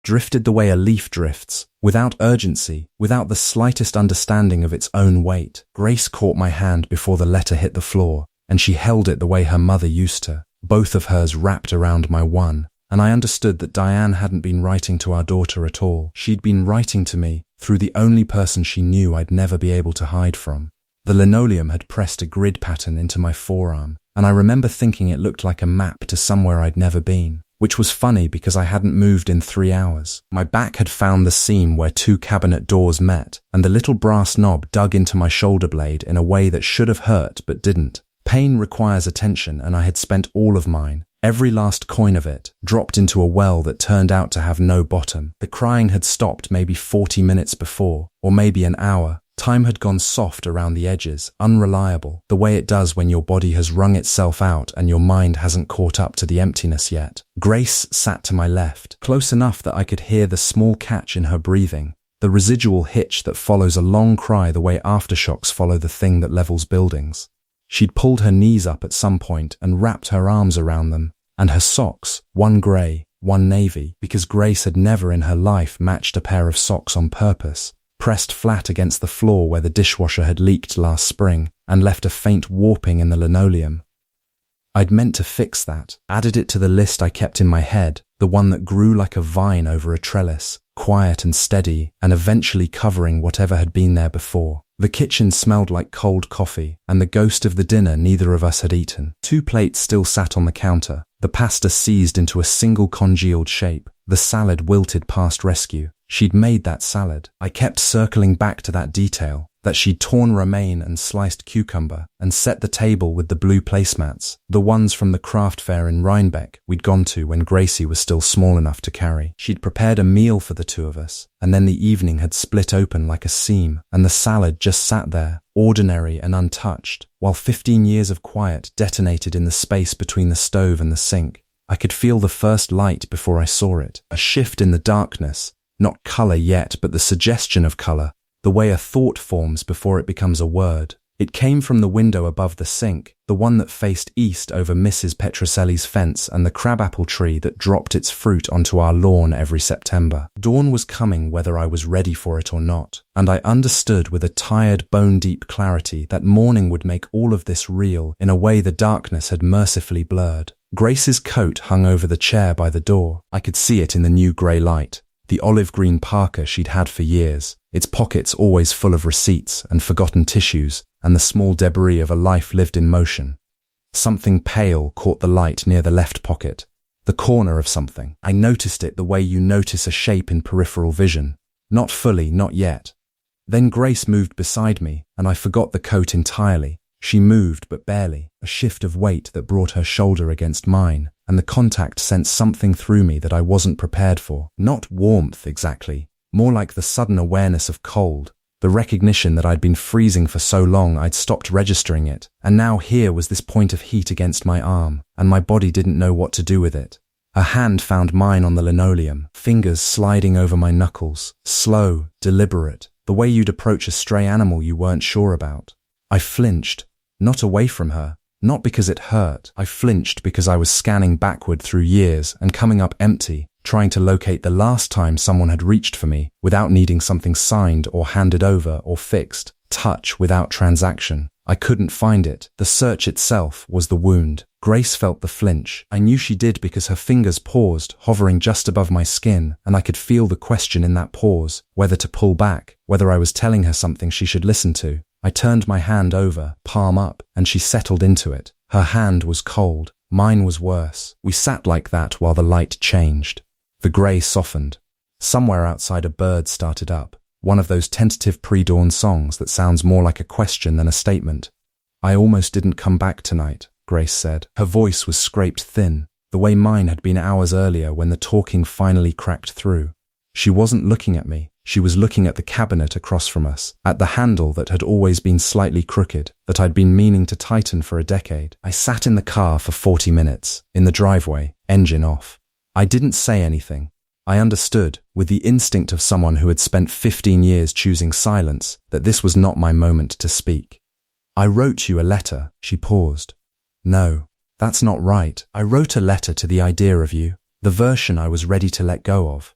drifted the way a leaf drifts, without urgency, without the slightest understanding of its own weight. Grace caught my hand before the letter hit the floor, and she held it the way her mother used to, both of hers wrapped around my one. And I understood that Diane hadn't been writing to our daughter at all. She'd been writing to me through the only person she knew I'd never be able to hide from. The linoleum had pressed a grid pattern into my forearm, and I remember thinking it looked like a map to somewhere I'd never been, which was funny because I hadn't moved in 3 hours. My back had found the seam where 2 cabinet doors met, and the little brass knob dug into my shoulder blade in a way that should have hurt but didn't. Pain requires attention, and I had spent all of mine, every last coin of it, dropped into a well that turned out to have no bottom. The crying had stopped maybe 40 minutes before, or maybe an hour. Time had gone soft around the edges, unreliable, the way it does when your body has wrung itself out and your mind hasn't caught up to the emptiness yet. Grace sat to my left, close enough that I could hear the small catch in her breathing, the residual hitch that follows a long cry the way aftershocks follow the thing that levels buildings. She'd pulled her knees up at some point and wrapped her arms around them, and her socks, one grey, one navy, because Grace had never in her life matched a pair of socks on purpose, pressed flat against the floor where the dishwasher had leaked last spring and left a faint warping in the linoleum. I'd meant to fix that, added it to the list I kept in my head, the one that grew like a vine over a trellis, quiet and steady, and eventually covering whatever had been there before. The kitchen smelled like cold coffee, and the ghost of the dinner neither of us had eaten. 2 plates still sat on the counter, the pasta seized into a single congealed shape, the salad wilted past rescue. She'd made that salad. I kept circling back to that detail, that she'd torn romaine and sliced cucumber and set the table with the blue placemats, the ones from the craft fair in Rhinebeck we'd gone to when Gracie was still small enough to carry. She'd prepared a meal for the two of us, and then the evening had split open like a seam, and the salad just sat there, ordinary and untouched, while 15 years of quiet detonated in the space between the stove and the sink. I could feel the first light before I saw it, a shift in the darkness, not color yet, but the suggestion of color, the way a thought forms before it becomes a word. It came from the window above the sink, the one that faced east over Mrs. Petroselli's fence and the crabapple tree that dropped its fruit onto our lawn every September. Dawn was coming whether I was ready for it or not, and I understood with a tired, bone-deep clarity that morning would make all of this real in a way the darkness had mercifully blurred. Grace's coat hung over the chair by the door. I could see it in the new grey light. The olive-green parka she'd had for years, its pockets always full of receipts and forgotten tissues, and the small debris of a life lived in motion. Something pale caught the light near the left pocket, the corner of something. I noticed it the way you notice a shape in peripheral vision. Not fully, not yet. Then Grace moved beside me, and I forgot the coat entirely. She moved, but barely, a shift of weight that brought her shoulder against mine, and the contact sent something through me that I wasn't prepared for. Not warmth, exactly, more like the sudden awareness of cold, the recognition that I'd been freezing for so long I'd stopped registering it, and now here was this point of heat against my arm, and my body didn't know what to do with it. A hand found mine on the linoleum, fingers sliding over my knuckles, slow, deliberate, the way you'd approach a stray animal you weren't sure about. I flinched. Not away from her, not because it hurt. I flinched because I was scanning backward through years and coming up empty, trying to locate the last time someone had reached for me without needing something signed or handed over or fixed. Touch without transaction. I couldn't find it. The search itself was the wound. Grace felt the flinch. I knew she did because her fingers paused, hovering just above my skin, and I could feel the question in that pause, whether to pull back, whether I was telling her something she should listen to. I turned my hand over, palm up, and she settled into it. Her hand was cold. Mine was worse. We sat like that while the light changed. The grey softened. Somewhere outside a bird started up, one of those tentative pre-dawn songs that sounds more like a question than a statement. I almost didn't come back tonight, Grace said. Her voice was scraped thin, the way mine had been hours earlier when the talking finally cracked through. She wasn't looking at me. She was looking at the cabinet across from us, at the handle that had always been slightly crooked, that I'd been meaning to tighten for a decade. I sat in the car for 40 minutes, in the driveway, engine off. I didn't say anything. I understood, with the instinct of someone who had spent 15 years choosing silence, that this was not my moment to speak. I wrote you a letter, she paused. No, that's not right. I wrote a letter to the idea of you, the version I was ready to let go of.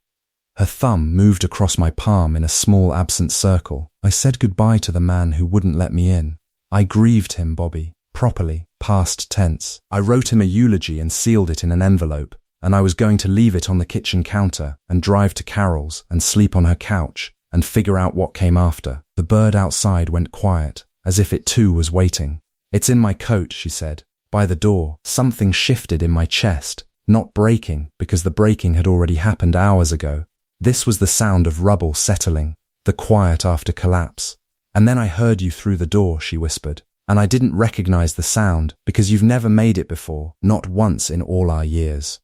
Her thumb moved across my palm in a small absent circle. I said goodbye to the man who wouldn't let me in. I grieved him, Bobby, properly, past tense. I wrote him a eulogy and sealed it in an envelope, and I was going to leave it on the kitchen counter and drive to Carol's and sleep on her couch and figure out what came after. The bird outside went quiet, as if it too was waiting. It's in my coat, she said. By the door, something shifted in my chest, not breaking, because the breaking had already happened hours ago. This was the sound of rubble settling, the quiet after collapse. And then I heard you through the door, she whispered, and I didn't recognize the sound because you've never made it before, not once in all our years.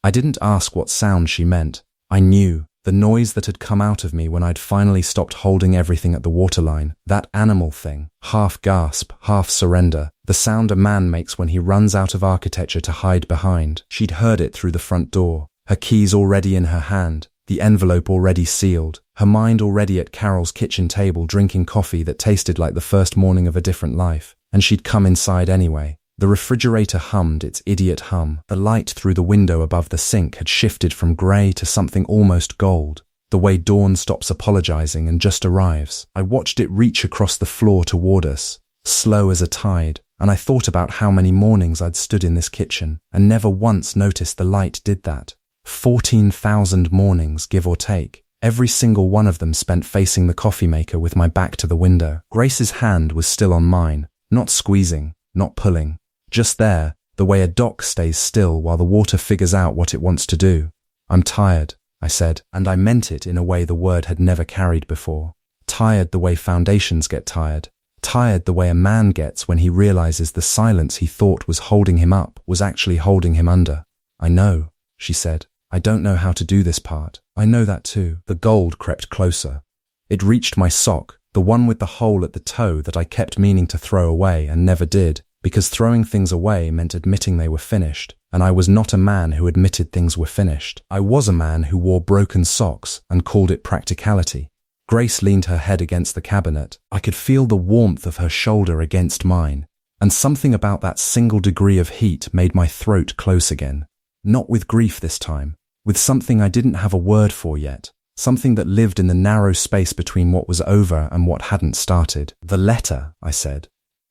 I didn't ask what sound she meant. I knew, the noise that had come out of me when I'd finally stopped holding everything at the waterline, that animal thing, half gasp, half surrender, the sound a man makes when he runs out of architecture to hide behind. She'd heard it through the front door, her keys already in her hand, the envelope already sealed, her mind already at Carol's kitchen table drinking coffee that tasted like the first morning of a different life, and she'd come inside anyway. The refrigerator hummed its idiot hum. The light through the window above the sink had shifted from grey to something almost gold, the way dawn stops apologizing and just arrives. I watched it reach across the floor toward us, slow as a tide, and I thought about how many mornings I'd stood in this kitchen and never once noticed the light did that. 14,000 mornings, give or take, every single one of them spent facing the coffee maker with my back to the window. Grace's hand was still on mine, not squeezing, not pulling, just there, the way a dock stays still while the water figures out what it wants to do. I'm tired, I said, and I meant it in a way the word had never carried before. Tired the way foundations get tired. Tired the way a man gets when he realizes the silence he thought was holding him up was actually holding him under. I know, she said. I don't know how to do this part. I know that too. The gold crept closer. It reached my sock, the one with the hole at the toe that I kept meaning to throw away and never did, because throwing things away meant admitting they were finished, and I was not a man who admitted things were finished. I was a man who wore broken socks and called it practicality. Grace leaned her head against the cabinet. I could feel the warmth of her shoulder against mine, and something about that single degree of heat made my throat close again. Not with grief this time, with something I didn't have a word for yet, something that lived in the narrow space between what was over and what hadn't started. The letter, I said.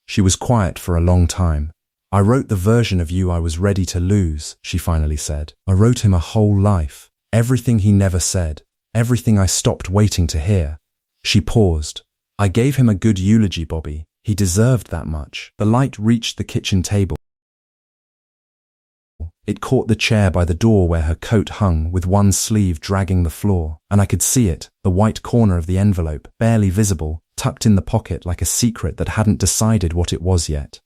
She was quiet for a long time. I wrote the version of you I was ready to lose, she finally said. I wrote him a whole life, everything he never said. Everything I stopped waiting to hear. She paused. I gave him a good eulogy, Bobby. He deserved that much. The light reached the kitchen table. It caught the chair by the door where her coat hung, with one sleeve dragging the floor, and I could see it, the white corner of the envelope, barely visible, tucked in the pocket like a secret that hadn't decided what it was yet.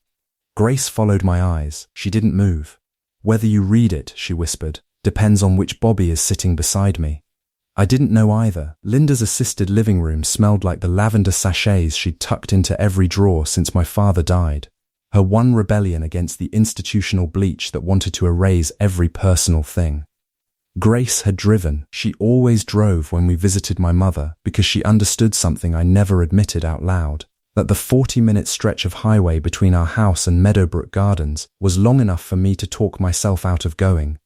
Grace followed my eyes. She didn't move. Whether you read it, she whispered, depends on which Bobby is sitting beside me. I didn't know either. Linda's assisted living room smelled like the lavender sachets she'd tucked into every drawer since my father died. Her one rebellion against the institutional bleach that wanted to erase every personal thing. Grace had driven. She always drove when we visited my mother because she understood something I never admitted out loud. That the 40-minute stretch of highway between our house and Meadowbrook Gardens was long enough for me to talk myself out of going.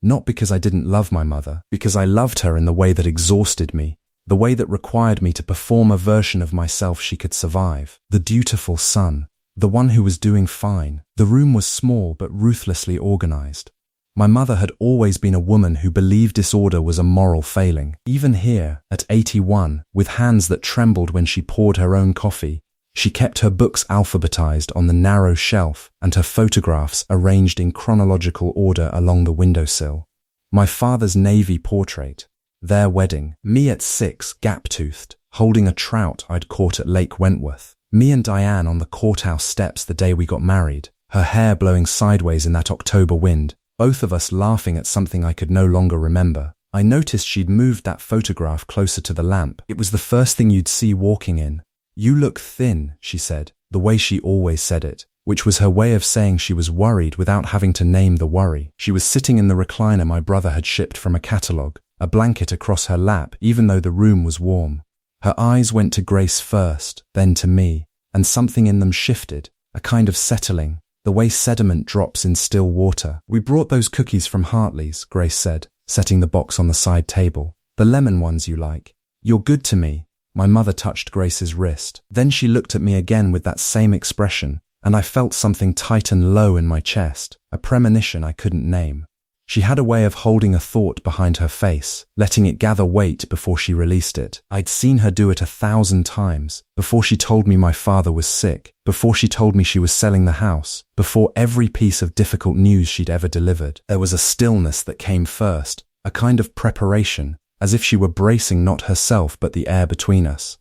Not because I didn't love my mother, because I loved her in the way that exhausted me, the way that required me to perform a version of myself she could survive. The dutiful son, the one who was doing fine. The room was small but ruthlessly organized. My mother had always been a woman who believed disorder was a moral failing. Even here, at 81, with hands that trembled when she poured her own coffee, she kept her books alphabetized on the narrow shelf and her photographs arranged in chronological order along the windowsill. My father's navy portrait, their wedding, me at 6, gap-toothed, holding a trout I'd caught at Lake Wentworth, me and Diane on the courthouse steps the day we got married, her hair blowing sideways in that October wind, both of us laughing at something I could no longer remember. I noticed she'd moved that photograph closer to the lamp. It was the first thing you'd see walking in. You look thin, she said, the way she always said it, which was her way of saying she was worried without having to name the worry. She was sitting in the recliner my brother had shipped from a catalogue, a blanket across her lap even though the room was warm. Her eyes went to Grace first, then to me, and something in them shifted, a kind of settling, the way sediment drops in still water. We brought those cookies from Hartley's, Grace said, setting the box on the side table. The lemon ones you like. You're good to me. My mother touched Grace's wrist. Then she looked at me again with that same expression, and I felt something tighten low in my chest, a premonition I couldn't name. She had a way of holding a thought behind her face, letting it gather weight before she released it. I'd seen her do it 1,000 times, before she told me my father was sick, before she told me she was selling the house, before every piece of difficult news she'd ever delivered. There was a stillness that came first, a kind of preparation, as if she were bracing not herself but the air between us.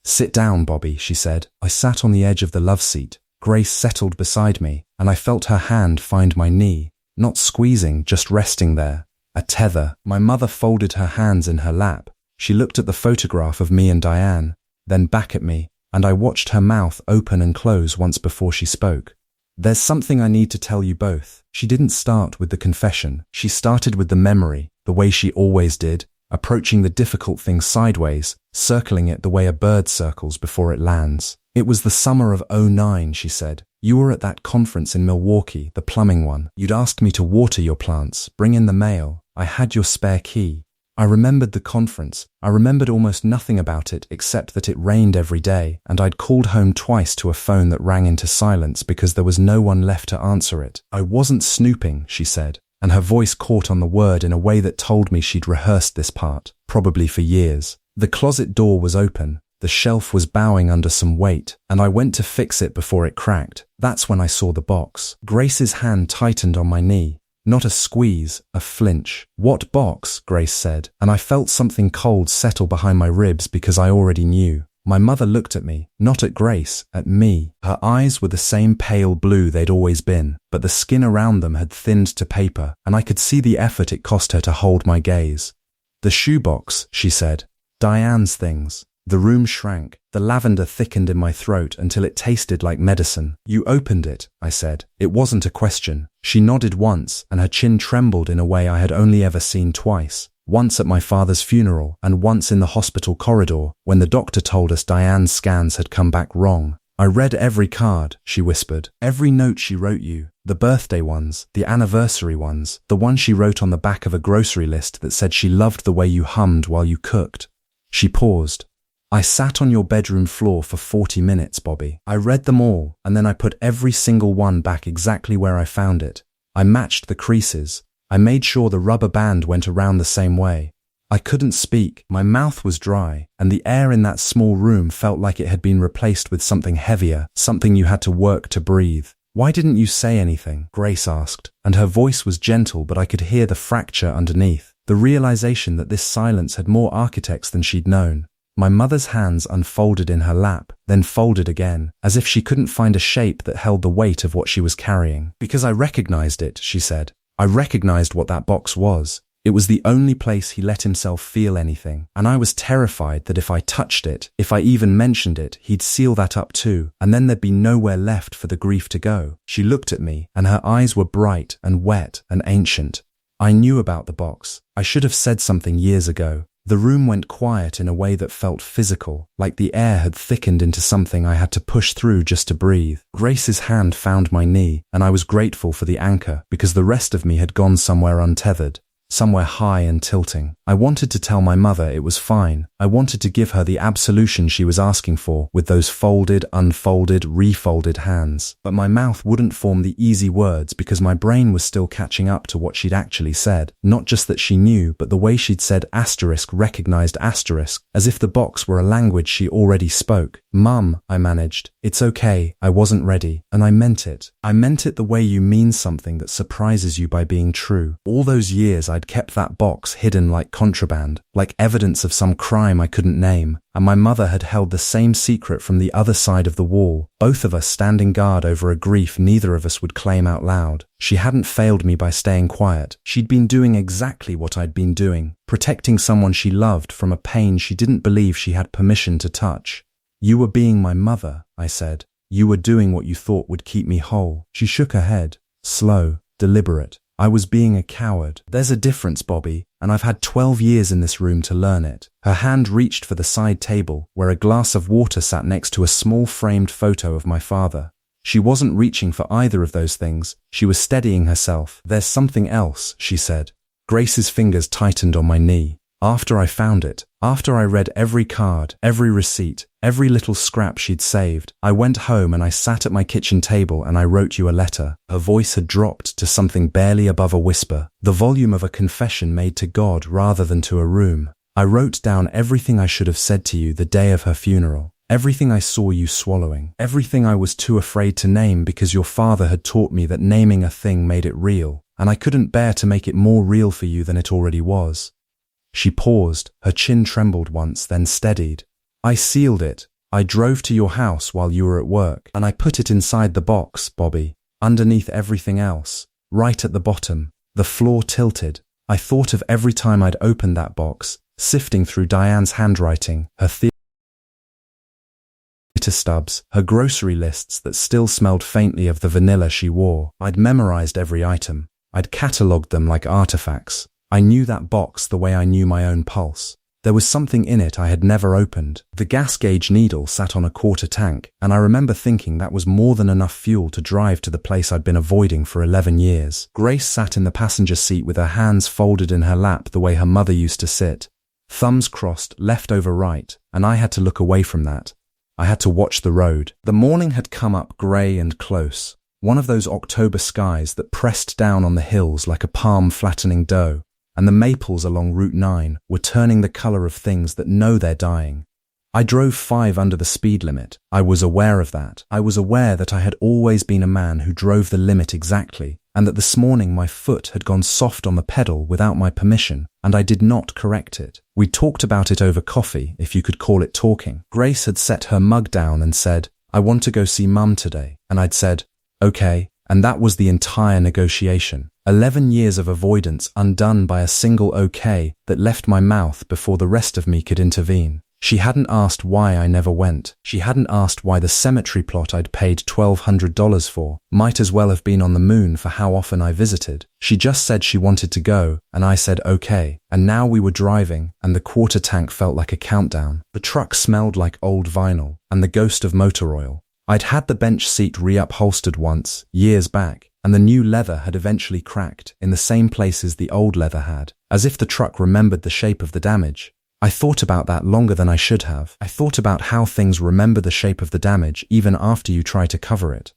Sit down, Bobby, she said. I sat on the edge of the love seat. Grace settled beside me, and I felt her hand find my knee, not squeezing, just resting there, a tether. My mother folded her hands in her lap. She looked at the photograph of me and Diane, then back at me, and I watched her mouth open and close once before she spoke. There's something I need to tell you both. She didn't start with the confession. She started with the memory, the way she always did, approaching the difficult thing sideways, circling it the way a bird circles before it lands. It was the summer of '09, she said. You were at that conference in Milwaukee, the plumbing one. You'd asked me to water your plants, bring in the mail. I had your spare key. I remembered the conference. I remembered almost nothing about it except that it rained every day, and I'd called home twice to a phone that rang into silence because there was no one left to answer it. I wasn't snooping, she said, and her voice caught on the word in a way that told me she'd rehearsed this part, probably for years. The closet door was open. The shelf was bowing under some weight, and I went to fix it before it cracked. That's when I saw the box. Grace's hand tightened on my knee. Not a squeeze, a flinch. What box? Grace said, and I felt something cold settle behind my ribs because I already knew. My mother looked at me, not at Grace, at me. Her eyes were the same pale blue they'd always been, but the skin around them had thinned to paper, and I could see the effort it cost her to hold my gaze. "The shoebox," she said. "Diane's things." The room shrank. The lavender thickened in my throat until it tasted like medicine. "You opened it," I said. It wasn't a question. She nodded once, and her chin trembled in a way I had only ever seen twice. Once at my father's funeral, and once in the hospital corridor, when the doctor told us Diane's scans had come back wrong. "I read every card," she whispered. "Every note she wrote you. The birthday ones, the anniversary ones, the one she wrote on the back of a grocery list that said she loved the way you hummed while you cooked." She paused. "I sat on your bedroom floor for 40 minutes, Bobby. I read them all, and then I put every single one back exactly where I found it. I matched the creases. I made sure the rubber band went around the same way. I couldn't speak. My mouth was dry, and the air in that small room felt like it had been replaced with something heavier, something you had to work to breathe." "Why didn't you say anything?" Grace asked, and her voice was gentle, but I could hear the fracture underneath, the realization that this silence had more architects than she'd known. My mother's hands unfolded in her lap, then folded again, as if she couldn't find a shape that held the weight of what she was carrying. "Because I recognized it," she said. "I recognized what that box was. It was the only place he let himself feel anything, and I was terrified that if I touched it, if I even mentioned it, he'd seal that up too, and then there'd be nowhere left for the grief to go." She looked at me, and her eyes were bright and wet and ancient. "I knew about the box. I should have said something years ago." The room went quiet in a way that felt physical, like the air had thickened into something I had to push through just to breathe. Grace's hand found my knee, and I was grateful for the anchor because the rest of me had gone somewhere untethered. Somewhere high and tilting. I wanted to tell my mother it was fine. I wanted to give her the absolution she was asking for with those folded, unfolded, refolded hands. But my mouth wouldn't form the easy words because my brain was still catching up to what she'd actually said. Not just that she knew, but the way she'd said asterisk recognized asterisk, as if the box were a language she already spoke. "Mum," I managed. "It's okay. I wasn't ready." And I meant it. I meant it the way you mean something that surprises you by being true. All those years I'd kept that box hidden like contraband, like evidence of some crime I couldn't name, and my mother had held the same secret from the other side of the wall, both of us standing guard over a grief neither of us would claim out loud. She hadn't failed me by staying quiet. She'd been doing exactly what I'd been doing, protecting someone she loved from a pain she didn't believe she had permission to touch. "You were being my mother," I said. "You were doing what you thought would keep me whole." She shook her head, slow, deliberate. "I was being a coward. There's a difference, Bobby, and I've had 12 years in this room to learn it." Her hand reached for the side table, where a glass of water sat next to a small framed photo of my father. She wasn't reaching for either of those things. She was steadying herself. "There's something else," she said. Grace's fingers tightened on my knee. "After I found it, after I read every card, every receipt, every little scrap she'd saved, I went home and I sat at my kitchen table and I wrote you a letter." Her voice had dropped to something barely above a whisper, the volume of a confession made to God rather than to a room. "I wrote down everything I should have said to you the day of her funeral, everything I saw you swallowing, everything I was too afraid to name because your father had taught me that naming a thing made it real, and I couldn't bear to make it more real for you than it already was." She paused, her chin trembled once, then steadied. "I sealed it. I drove to your house while you were at work, and I put it inside the box, Bobby, underneath everything else, right at the bottom." The floor tilted. I thought of every time I'd opened that box, sifting through Diane's handwriting, her theater stubs, her grocery lists that still smelled faintly of the vanilla she wore. I'd memorized every item. I'd catalogued them like artifacts. I knew that box the way I knew my own pulse. There was something in it I had never opened. The gas gauge needle sat on a quarter tank, and I remember thinking that was more than enough fuel to drive to the place I'd been avoiding for 11 years. Grace sat in the passenger seat with her hands folded in her lap the way her mother used to sit, thumbs crossed left over right, and I had to look away from that. I had to watch the road. The morning had come up grey and close, one of those October skies that pressed down on the hills like a palm flattening dough. And the maples along Route 9 were turning the colour of things that know they're dying. I drove 5 under the speed limit. I was aware of that. I was aware that I had always been a man who drove the limit exactly, and that this morning my foot had gone soft on the pedal without my permission, and I did not correct it. We talked about it over coffee, if you could call it talking. Grace had set her mug down and said, "I want to go see Mum today," and I'd said, "Okay," and that was the entire negotiation. 11 years of avoidance undone by a single okay that left my mouth before the rest of me could intervene. She hadn't asked why I never went. She hadn't asked why the cemetery plot I'd paid $1,200 for might as well have been on the moon for how often I visited. She just said she wanted to go, and I said okay. And now we were driving, and the quarter tank felt like a countdown. The truck smelled like old vinyl, and the ghost of motor oil. I'd had the bench seat re-upholstered once, years back, and the new leather had eventually cracked in the same places the old leather had, as if the truck remembered the shape of the damage. I thought about that longer than I should have. I thought about how things remember the shape of the damage even after you try to cover it.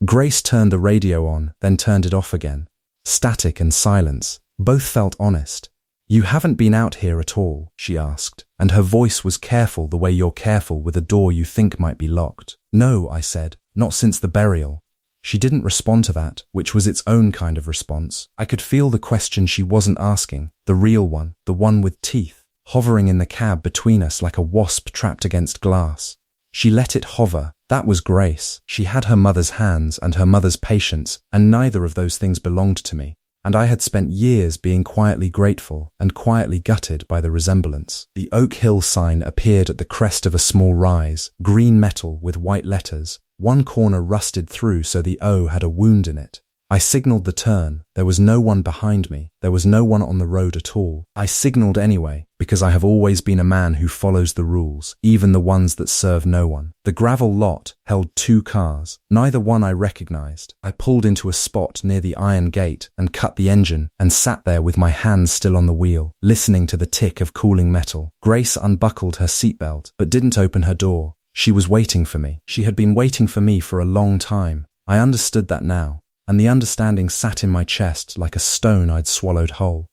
Grace turned the radio on, then turned it off again. Static and silence. Both felt honest. "You haven't been out here at all?" she asked, and her voice was careful the way you're careful with a door you think might be locked. "No," I said, "not since the burial." She didn't respond to that, which was its own kind of response. I could feel the question she wasn't asking, the real one, the one with teeth, hovering in the cab between us like a wasp trapped against glass. She let it hover. That was Grace. She had her mother's hands and her mother's patience, and neither of those things belonged to me. And I had spent years being quietly grateful and quietly gutted by the resemblance. The Oak Hill sign appeared at the crest of a small rise, green metal with white letters, one corner rusted through so the O had a wound in it. I signaled the turn. There was no one behind me. There was no one on the road at all. I signaled anyway, because I have always been a man who follows the rules, even the ones that serve no one. The gravel lot held 2 cars, neither one I recognized. I pulled into a spot near the iron gate and cut the engine and sat there with my hands still on the wheel, listening to the tick of cooling metal. Grace unbuckled her seatbelt, but didn't open her door. She was waiting for me. She had been waiting for me for a long time. I understood that now, and the understanding sat in my chest like a stone I'd swallowed whole.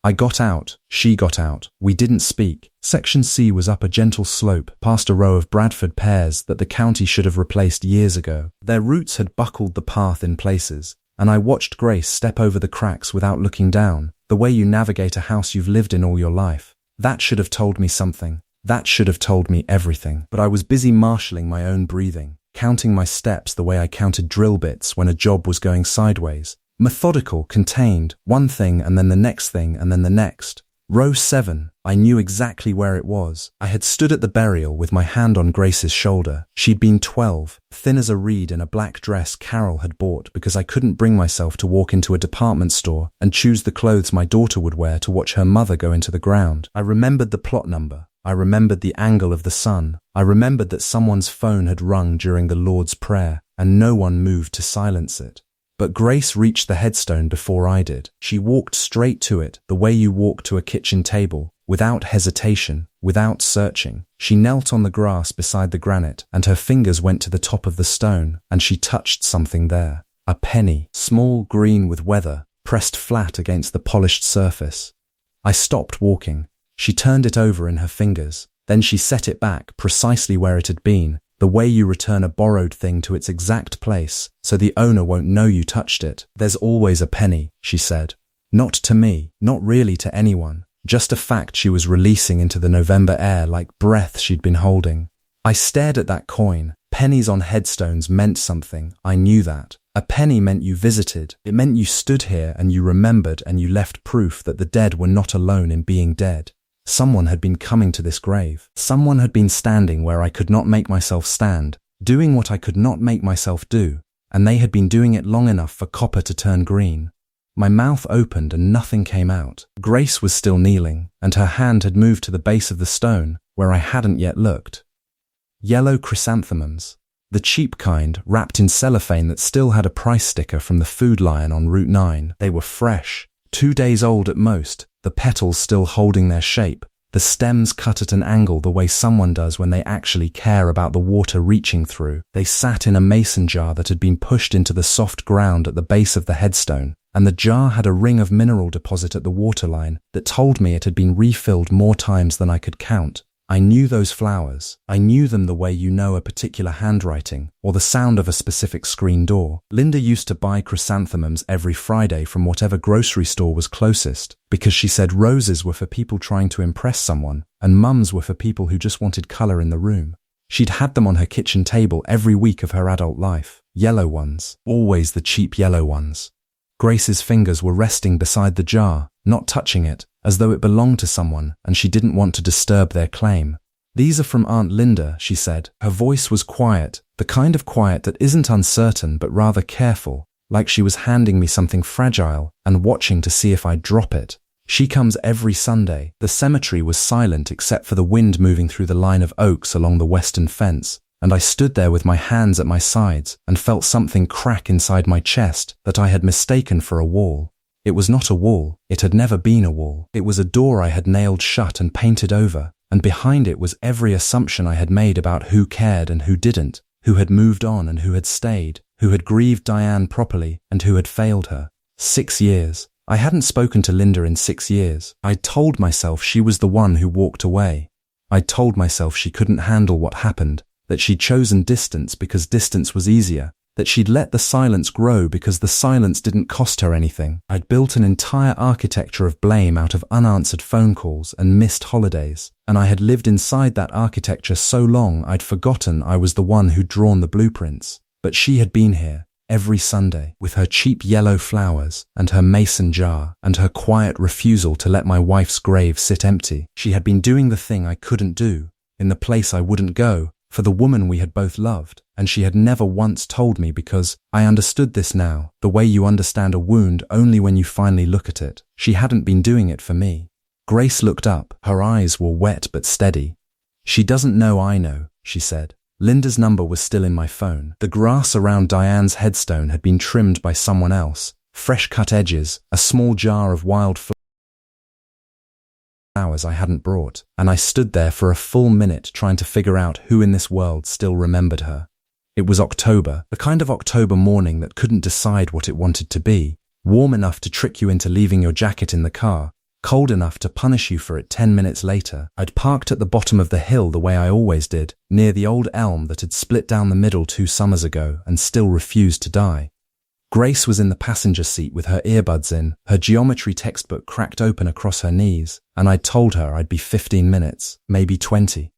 I got out, she got out, we didn't speak. Section C was up a gentle slope past a row of Bradford pears that the county should have replaced years ago. Their roots had buckled the path in places, and I watched Grace step over the cracks without looking down, the way you navigate a house you've lived in all your life. That should have told me something. That should have told me everything. But I was busy marshalling my own breathing, counting my steps the way I counted drill bits when a job was going sideways. Methodical, contained, one thing and then the next thing and then the next. Row 7, I knew exactly where it was. I had stood at the burial with my hand on Grace's shoulder. She'd been 12, thin as a reed in a black dress Carol had bought because I couldn't bring myself to walk into a department store and choose the clothes my daughter would wear to watch her mother go into the ground. I remembered the plot number. I remembered the angle of the sun. I remembered that someone's phone had rung during the Lord's Prayer, and no one moved to silence it. But Grace reached the headstone before I did. She walked straight to it, the way you walk to a kitchen table, without hesitation, without searching. She knelt on the grass beside the granite, and her fingers went to the top of the stone, and she touched something there. A penny, small, green with weather, pressed flat against the polished surface. I stopped walking. She turned it over in her fingers. Then she set it back precisely where it had been, the way you return a borrowed thing to its exact place, so the owner won't know you touched it. "There's always a penny," she said. Not to me, not really to anyone, just a fact she was releasing into the November air like breath she'd been holding. I stared at that coin. Pennies on headstones meant something, I knew that. A penny meant you visited. It meant you stood here and you remembered and you left proof that the dead were not alone in being dead. Someone had been coming to this grave. Someone had been standing where I could not make myself stand, doing what I could not make myself do, and they had been doing it long enough for copper to turn green. My mouth opened and nothing came out. Grace was still kneeling, and her hand had moved to the base of the stone, where I hadn't yet looked. Yellow chrysanthemums. The cheap kind, wrapped in cellophane that still had a price sticker from the Food Lion on Route 9. They were fresh, 2 days old at most, the petals still holding their shape, the stems cut at an angle the way someone does when they actually care about the water reaching through. They sat in a mason jar that had been pushed into the soft ground at the base of the headstone, and the jar had a ring of mineral deposit at the waterline that told me it had been refilled more times than I could count. I knew those flowers. I knew them the way you know a particular handwriting or the sound of a specific screen door. Linda used to buy chrysanthemums every Friday from whatever grocery store was closest because she said roses were for people trying to impress someone and mums were for people who just wanted color in the room. She'd had them on her kitchen table every week of her adult life. Yellow ones, always the cheap yellow ones. Grace's fingers were resting beside the jar, not touching it, as though it belonged to someone and she didn't want to disturb their claim. These are from Aunt Linda, she said. Her voice was quiet, the kind of quiet that isn't uncertain but rather careful, like she was handing me something fragile and watching to see if I'd drop it. She comes every Sunday. The cemetery was silent except for the wind moving through the line of oaks along the western fence, and I stood there with my hands at my sides and felt something crack inside my chest that I had mistaken for a wall. It was not a wall. It had never been a wall. It was a door I had nailed shut and painted over, and behind it was every assumption I had made about who cared and who didn't, who had moved on and who had stayed, who had grieved Diane properly and who had failed her. 6 years. I hadn't spoken to Linda in 6 years. I'd told myself she was the one who walked away. I'd told myself she couldn't handle what happened, that she'd chosen distance because distance was easier, that she'd let the silence grow because the silence didn't cost her anything. I'd built an entire architecture of blame out of unanswered phone calls and missed holidays, and I had lived inside that architecture so long I'd forgotten I was the one who'd drawn the blueprints. But she had been here, every Sunday, with her cheap yellow flowers and her mason jar and her quiet refusal to let my wife's grave sit empty. She had been doing the thing I couldn't do, in the place I wouldn't go, for the woman we had both loved, and she had never once told me because I understood this now, the way you understand a wound only when you finally look at it. She hadn't been doing it for me. Grace looked up. Her eyes were wet but steady. She doesn't know I know, she said. Linda's number was still in my phone. The grass around Diane's headstone had been trimmed by someone else. Fresh cut edges, a small jar of wild flowers I hadn't brought, and I stood there for a full minute trying to figure out who in this world still remembered her. It was October, the kind of October morning that couldn't decide what it wanted to be, warm enough to trick you into leaving your jacket in the car, cold enough to punish you for it 10 minutes later. I'd parked at the bottom of the hill the way I always did, near the old elm that had split down the middle 2 summers ago and still refused to die. Grace was in the passenger seat with her earbuds in, her geometry textbook cracked open across her knees, and I'd told her I'd be 15 minutes, maybe 20.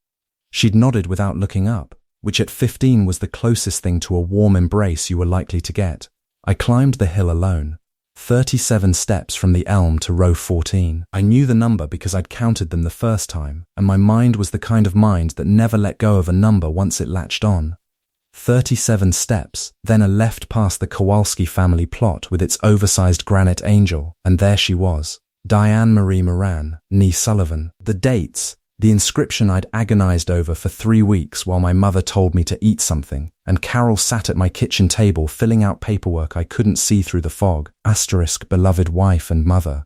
She'd nodded without looking up, which at 15 was the closest thing to a warm embrace you were likely to get. I climbed the hill alone. 37 steps from the elm to row 14. I knew the number because I'd counted them the first time, and my mind was the kind of mind that never let go of a number once it latched on. 37 steps, then a left past the Kowalski family plot with its oversized granite angel, and there she was. Diane Marie Moran, née Sullivan. The dates, the inscription I'd agonized over for 3 weeks while my mother told me to eat something, and Carol sat at my kitchen table filling out paperwork I couldn't see through the fog. Asterisk beloved wife and mother.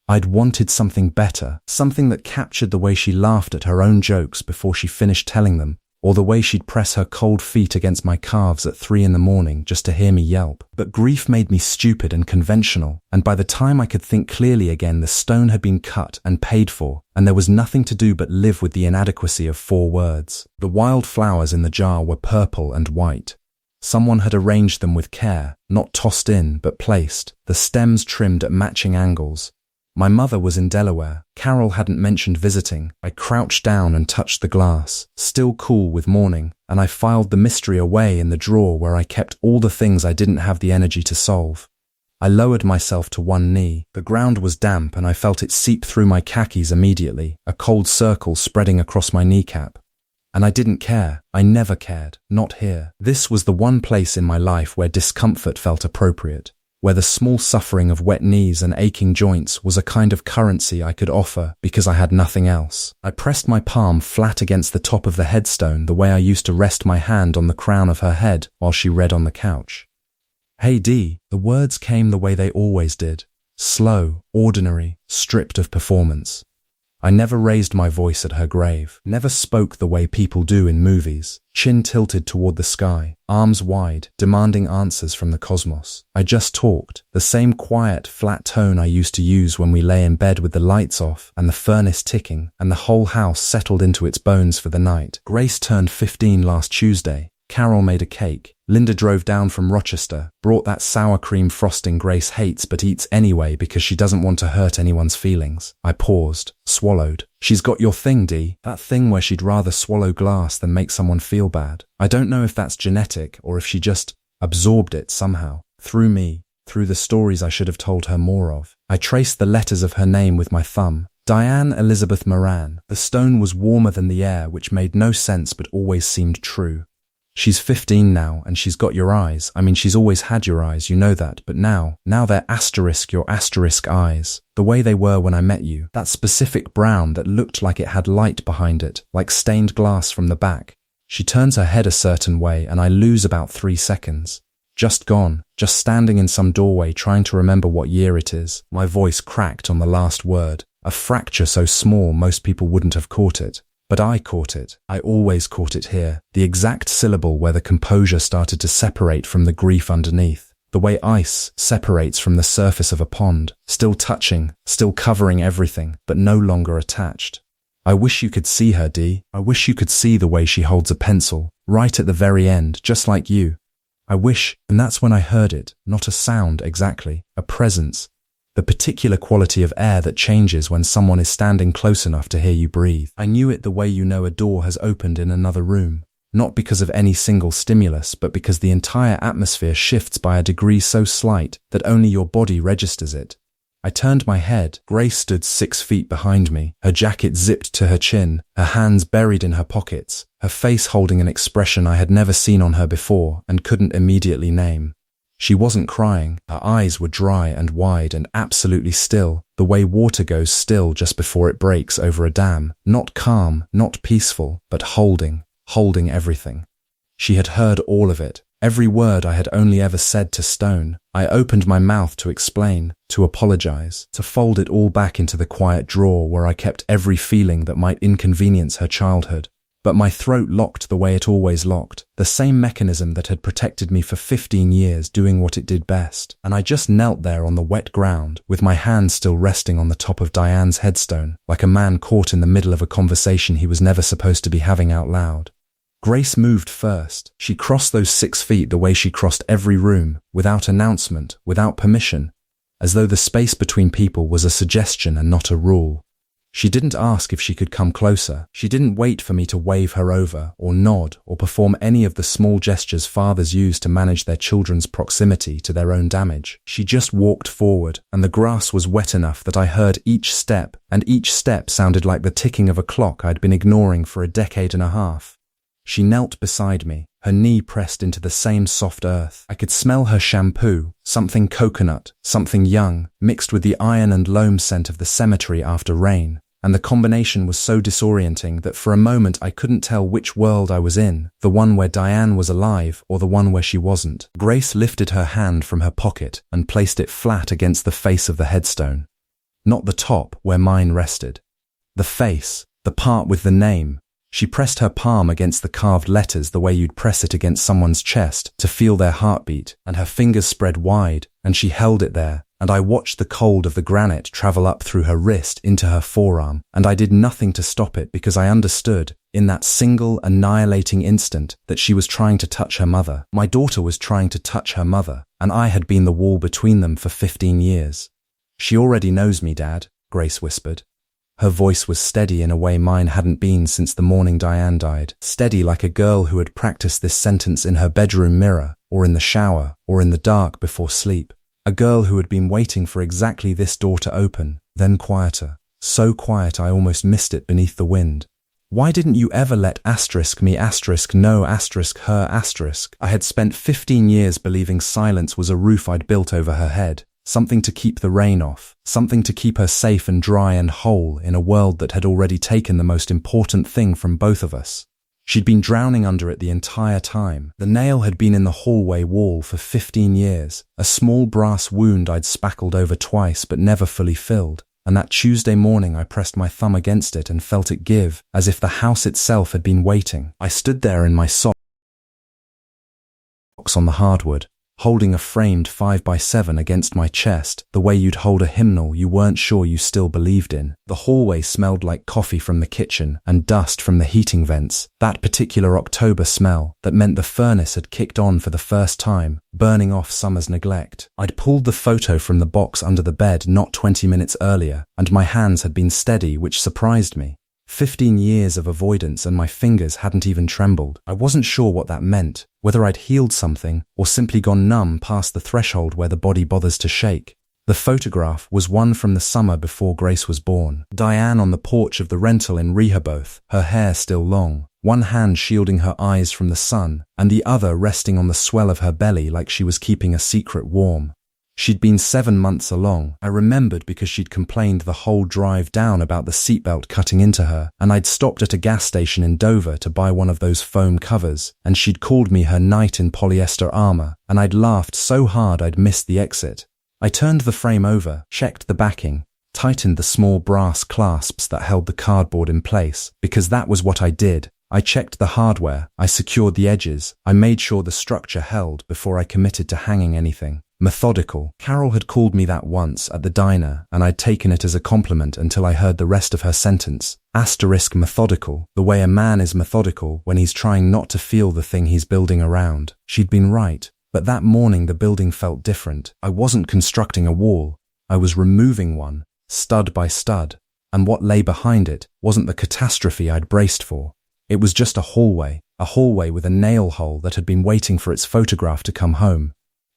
I'd wanted something better, something that captured the way she laughed at her own jokes before she finished telling them, or the way she'd press her cold feet against my calves at 3 in the morning just to hear me yelp. But grief made me stupid and conventional, and by the time I could think clearly again, the stone had been cut and paid for, and there was nothing to do but live with the inadequacy of 4 words. The wild flowers in the jar were purple and white. Someone had arranged them with care, not tossed in, but placed, the stems trimmed at matching angles. My mother was in Delaware. Carol hadn't mentioned visiting. I crouched down and touched the glass, still cool with morning, and I filed the mystery away in the drawer where I kept all the things I didn't have the energy to solve. I lowered myself to one knee. The ground was damp and I felt it seep through my khakis immediately, a cold circle spreading across my kneecap. And I didn't care. I never cared. Not here. This was the one place in my life where discomfort felt appropriate, where the small suffering of wet knees and aching joints was a kind of currency I could offer because I had nothing else. I pressed my palm flat against the top of the headstone the way I used to rest my hand on the crown of her head while she read on the couch. Hey Dee, the words came the way they always did. Slow, ordinary, stripped of performance. I never raised my voice at her grave, never spoke the way people do in movies, chin tilted toward the sky, arms wide, demanding answers from the cosmos. I just talked, the same quiet, flat tone I used to use when we lay in bed with the lights off and the furnace ticking and the whole house settled into its bones for the night. Grace turned 15 last Tuesday. Carol made a cake. Linda drove down from Rochester, brought that sour cream frosting Grace hates but eats anyway because she doesn't want to hurt anyone's feelings. I paused, swallowed. She's got your thing, Dee. That thing where she'd rather swallow glass than make someone feel bad. I don't know if that's genetic or if she just absorbed it somehow. Through me, through the stories I should have told her more of. I traced the letters of her name with my thumb. Diane Elizabeth Moran. The stone was warmer than the air, which made no sense but always seemed true. She's 15 now, and she's got your eyes. I mean, she's always had your eyes, you know that, but now they're your asterisk eyes. The way they were when I met you. That specific brown that looked like it had light behind it, like stained glass from the back. She turns her head a certain way, and I lose about 3 seconds. Just gone, just standing in some doorway trying to remember what year it is. My voice cracked on the last word, a fracture so small most people wouldn't have caught it. But I caught it. I always caught it here. The exact syllable where the composure started to separate from the grief underneath. The way ice separates from the surface of a pond, still touching, still covering everything, but no longer attached. I wish you could see her, Dee. I wish you could see the way she holds a pencil, right at the very end, just like you. I wish, and that's when I heard it, not a sound exactly, a presence. The particular quality of air that changes when someone is standing close enough to hear you breathe. I knew it the way you know a door has opened in another room. Not because of any single stimulus, but because the entire atmosphere shifts by a degree so slight that only your body registers it. I turned my head. Grace stood 6 feet behind me, her jacket zipped to her chin, her hands buried in her pockets, her face holding an expression I had never seen on her before and couldn't immediately name. She wasn't crying. Her eyes were dry and wide and absolutely still, the way water goes still just before it breaks over a dam. Not calm, not peaceful, but holding everything. She had heard all of it, every word I had only ever said to stone. I opened my mouth to explain, to apologize, to fold it all back into the quiet drawer where I kept every feeling that might inconvenience her childhood. But my throat locked the way it always locked, the same mechanism that had protected me for 15 years doing what it did best. And I just knelt there on the wet ground, with my hand still resting on the top of Diane's headstone, like a man caught in the middle of a conversation he was never supposed to be having out loud. Grace moved first. She crossed those 6 feet the way she crossed every room, without announcement, without permission, as though the space between people was a suggestion and not a rule. She didn't ask if she could come closer. She didn't wait for me to wave her over, or nod, or perform any of the small gestures fathers use to manage their children's proximity to their own damage. She just walked forward, and the grass was wet enough that I heard each step, and each step sounded like the ticking of a clock I'd been ignoring for a decade and a half. She knelt beside me, her knee pressed into the same soft earth. I could smell her shampoo, something coconut, something young, mixed with the iron and loam scent of the cemetery after rain, and the combination was so disorienting that for a moment I couldn't tell which world I was in, the one where Diane was alive or the one where she wasn't. Grace lifted her hand from her pocket and placed it flat against the face of the headstone. Not the top where mine rested. The face, the part with the name. She pressed her palm against the carved letters the way you'd press it against someone's chest to feel their heartbeat, and her fingers spread wide, and she held it there, and I watched the cold of the granite travel up through her wrist into her forearm, and I did nothing to stop it because I understood, in that single annihilating instant, that she was trying to touch her mother. My daughter was trying to touch her mother, and I had been the wall between them for 15 years. "She already knows me, Dad," Grace whispered. Her voice was steady in a way mine hadn't been since the morning Diane died. Steady like a girl who had practiced this sentence in her bedroom mirror, or in the shower, or in the dark before sleep. A girl who had been waiting for exactly this door to open, then quieter. So quiet I almost missed it beneath the wind. Why didn't you ever let me know her? I had spent 15 years believing silence was a roof I'd built over her head. Something to keep the rain off, something to keep her safe and dry and whole in a world that had already taken the most important thing from both of us. She'd been drowning under it the entire time. The nail had been in the hallway wall for 15 years, a small brass wound I'd spackled over twice but never fully filled. and that Tuesday morning I pressed my thumb against it and felt it give, as if the house itself had been waiting. I stood there in my socks on the hardwood, holding a framed 5x7 against my chest, the way you'd hold a hymnal you weren't sure you still believed in. The hallway smelled like coffee from the kitchen and dust from the heating vents, that particular October smell that meant the furnace had kicked on for the first time, burning off summer's neglect. I'd pulled the photo from the box under the bed not 20 minutes earlier, and my hands had been steady, which surprised me. 15 years of avoidance and my fingers hadn't even trembled. I wasn't sure what that meant, whether I'd healed something or simply gone numb past the threshold where the body bothers to shake. The photograph was one from the summer before Grace was born. Diane on the porch of the rental in Rehoboth, her hair still long, one hand shielding her eyes from the sun and the other resting on the swell of her belly like she was keeping a secret warm. She'd been 7 months along. I remembered because she'd complained the whole drive down about the seatbelt cutting into her, and I'd stopped at a gas station in Dover to buy one of those foam covers, and she'd called me her knight in polyester armor, and I'd laughed so hard I'd missed the exit. I turned the frame over, checked the backing, tightened the small brass clasps that held the cardboard in place, because that was what I did. I checked the hardware, I secured the edges, I made sure the structure held before I committed to hanging anything. Methodical. Carol had called me that once at the diner, and I'd taken it as a compliment until I heard the rest of her sentence. Asterisk methodical, the way a man is methodical when he's trying not to feel the thing he's building around. She'd been right, but that morning the building felt different. I wasn't constructing a wall, I was removing one, stud by stud, and what lay behind it wasn't the catastrophe I'd braced for. It was just a hallway with a nail hole that had been waiting for its photograph to come home.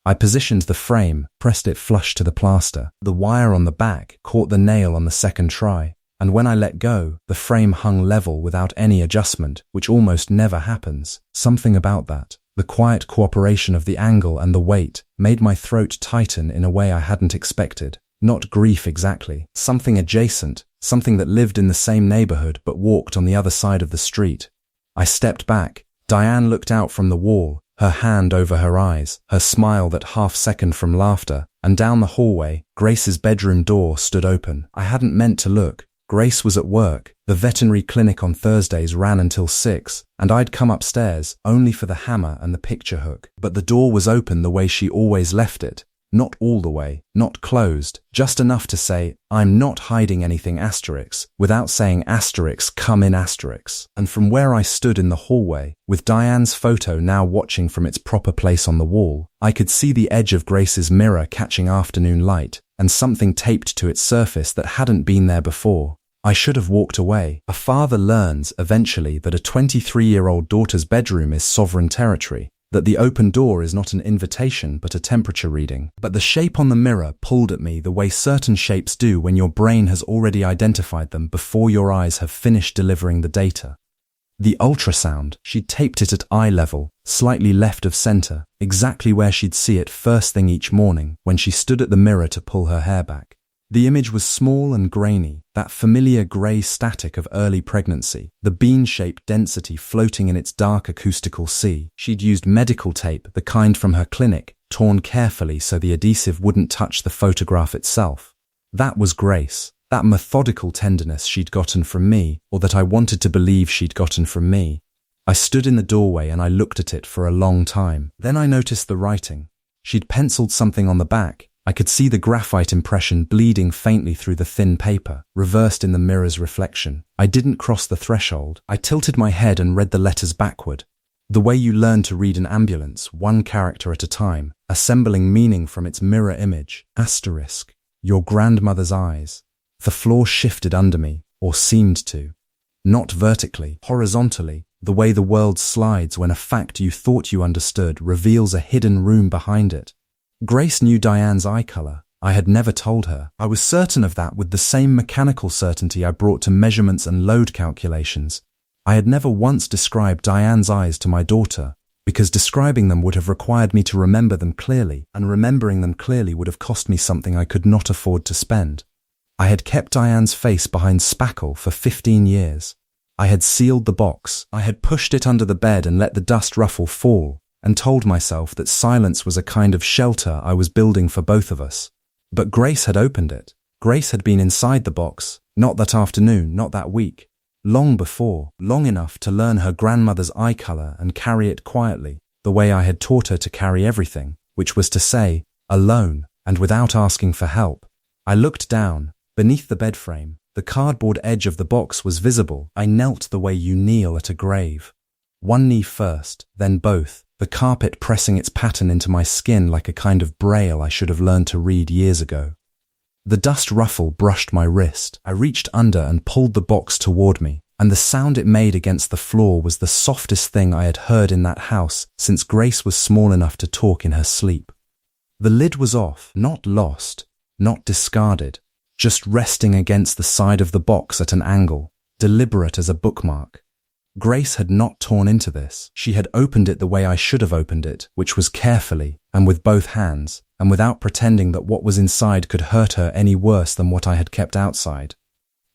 I positioned the frame, pressed it flush to the plaster. The wire on the back caught the nail on the second try, and when I let go, the frame hung level without any adjustment, which almost never happens. Something about that, the quiet cooperation of the angle and the weight, made my throat tighten in a way I hadn't expected. Not grief exactly, something adjacent, something that lived in the same neighborhood but walked on the other side of the street. I stepped back. Diane looked out from the wall, her hand over her eyes, her smile that half-second from laughter, and down the hallway, Grace's bedroom door stood open. I hadn't meant to look. Grace was at work. The veterinary clinic on Thursdays ran until 6, and I'd come upstairs only for the hammer and the picture hook. But the door was open the way she always left it. Not all the way, not closed, just enough to say, I'm not hiding anything asterisk, without saying asterisk come in asterisk. And from where I stood in the hallway, with Diane's photo now watching from its proper place on the wall, I could see the edge of Grace's mirror catching afternoon light, and something taped to its surface that hadn't been there before. I should have walked away. A father learns, eventually, that a 23-year-old daughter's bedroom is sovereign territory, that the open door is not an invitation but a temperature reading. But the shape on the mirror pulled at me the way certain shapes do when your brain has already identified them before your eyes have finished delivering the data. The ultrasound, she'd taped it at eye level, slightly left of center, exactly where she'd see it first thing each morning when she stood at the mirror to pull her hair back. The image was small and grainy, that familiar grey static of early pregnancy, the bean-shaped density floating in its dark acoustical sea. She'd used medical tape, the kind from her clinic, torn carefully so the adhesive wouldn't touch the photograph itself. That was Grace, that methodical tenderness she'd gotten from me, or that I wanted to believe she'd gotten from me. I stood in the doorway and I looked at it for a long time. Then I noticed the writing. She'd penciled something on the back. I could see the graphite impression bleeding faintly through the thin paper, reversed in the mirror's reflection. I didn't cross the threshold. I tilted my head and read the letters backward. The way you learn to read an ambulance, one character at a time, assembling meaning from its mirror image. Asterisk. Your grandmother's eyes. The floor shifted under me, or seemed to. Not vertically, horizontally, the way the world slides when a fact you thought you understood reveals a hidden room behind it. Grace knew Diane's eye color. I had never told her. I was certain of that with the same mechanical certainty I brought to measurements and load calculations. I had never once described Diane's eyes to my daughter, because describing them would have required me to remember them clearly, and remembering them clearly would have cost me something I could not afford to spend. I had kept Diane's face behind spackle for 15 years. I had sealed the box. I had pushed it under the bed and let the dust ruffle fall, and told myself that silence was a kind of shelter I was building for both of us. But Grace had opened it. Grace had been inside the box, not that afternoon, not that week. Long before, long enough to learn her grandmother's eye color and carry it quietly, the way I had taught her to carry everything, which was to say, alone, and without asking for help. I looked down. Beneath the bed frame, the cardboard edge of the box was visible. I knelt the way you kneel at a grave. One knee first, then both, the carpet pressing its pattern into my skin like a kind of braille I should have learned to read years ago. The dust ruffle brushed my wrist. I reached under and pulled the box toward me, and the sound it made against the floor was the softest thing I had heard in that house since Grace was small enough to talk in her sleep. The lid was off, not lost, not discarded, just resting against the side of the box at an angle, deliberate as a bookmark. Grace had not torn into this. She had opened it the way I should have opened it, which was carefully, and with both hands, and without pretending that what was inside could hurt her any worse than what I had kept outside.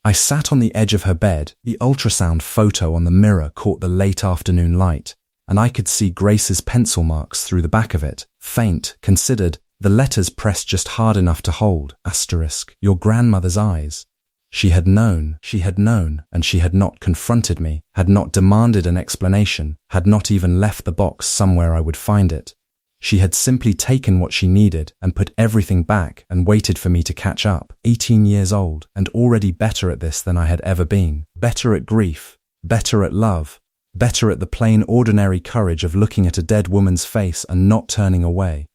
I sat on the edge of her bed. The ultrasound photo on the mirror caught the late afternoon light, and I could see Grace's pencil marks through the back of it, faint, considered, the letters pressed just hard enough to hold, your grandmother's eyes. She had known, and she had not confronted me, had not demanded an explanation, had not even left the box somewhere I would find it. She had simply taken what she needed and put everything back and waited for me to catch up. 18 years old, and already better at this than I had ever been. Better at grief, better at love, better at the plain ordinary courage of looking at a dead woman's face and not turning away.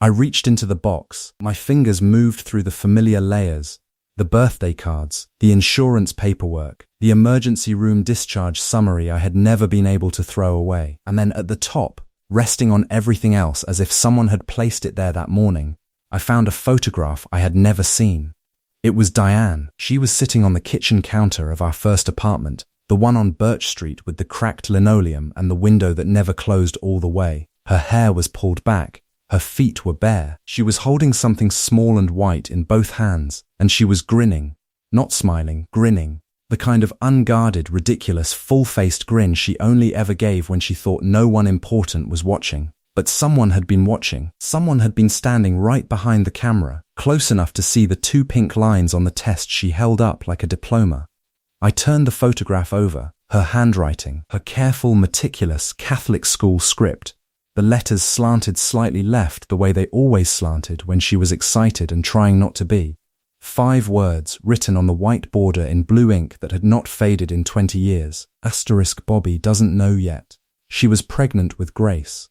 I reached into the box. My fingers moved through the familiar layers, the birthday cards, the insurance paperwork, the emergency room discharge summary I had never been able to throw away. And then at the top, resting on everything else as if someone had placed it there that morning, I found a photograph I had never seen. It was Diane. She was sitting on the kitchen counter of our first apartment, the one on Birch Street with the cracked linoleum and the window that never closed all the way. Her hair was pulled back. Her feet were bare. She was holding something small and white in both hands, and she was grinning. Not smiling, grinning. The kind of unguarded, ridiculous, full-faced grin she only ever gave when she thought no one important was watching. But someone had been watching. Someone had been standing right behind the camera, close enough to see the 2 pink lines on the test she held up like a diploma. I turned the photograph over. Her handwriting, her careful, meticulous Catholic school script. The letters slanted slightly left the way they always slanted when she was excited and trying not to be. 5 words written on the white border in blue ink that had not faded in 20 years. Bobby doesn't know yet. She was pregnant with Grace.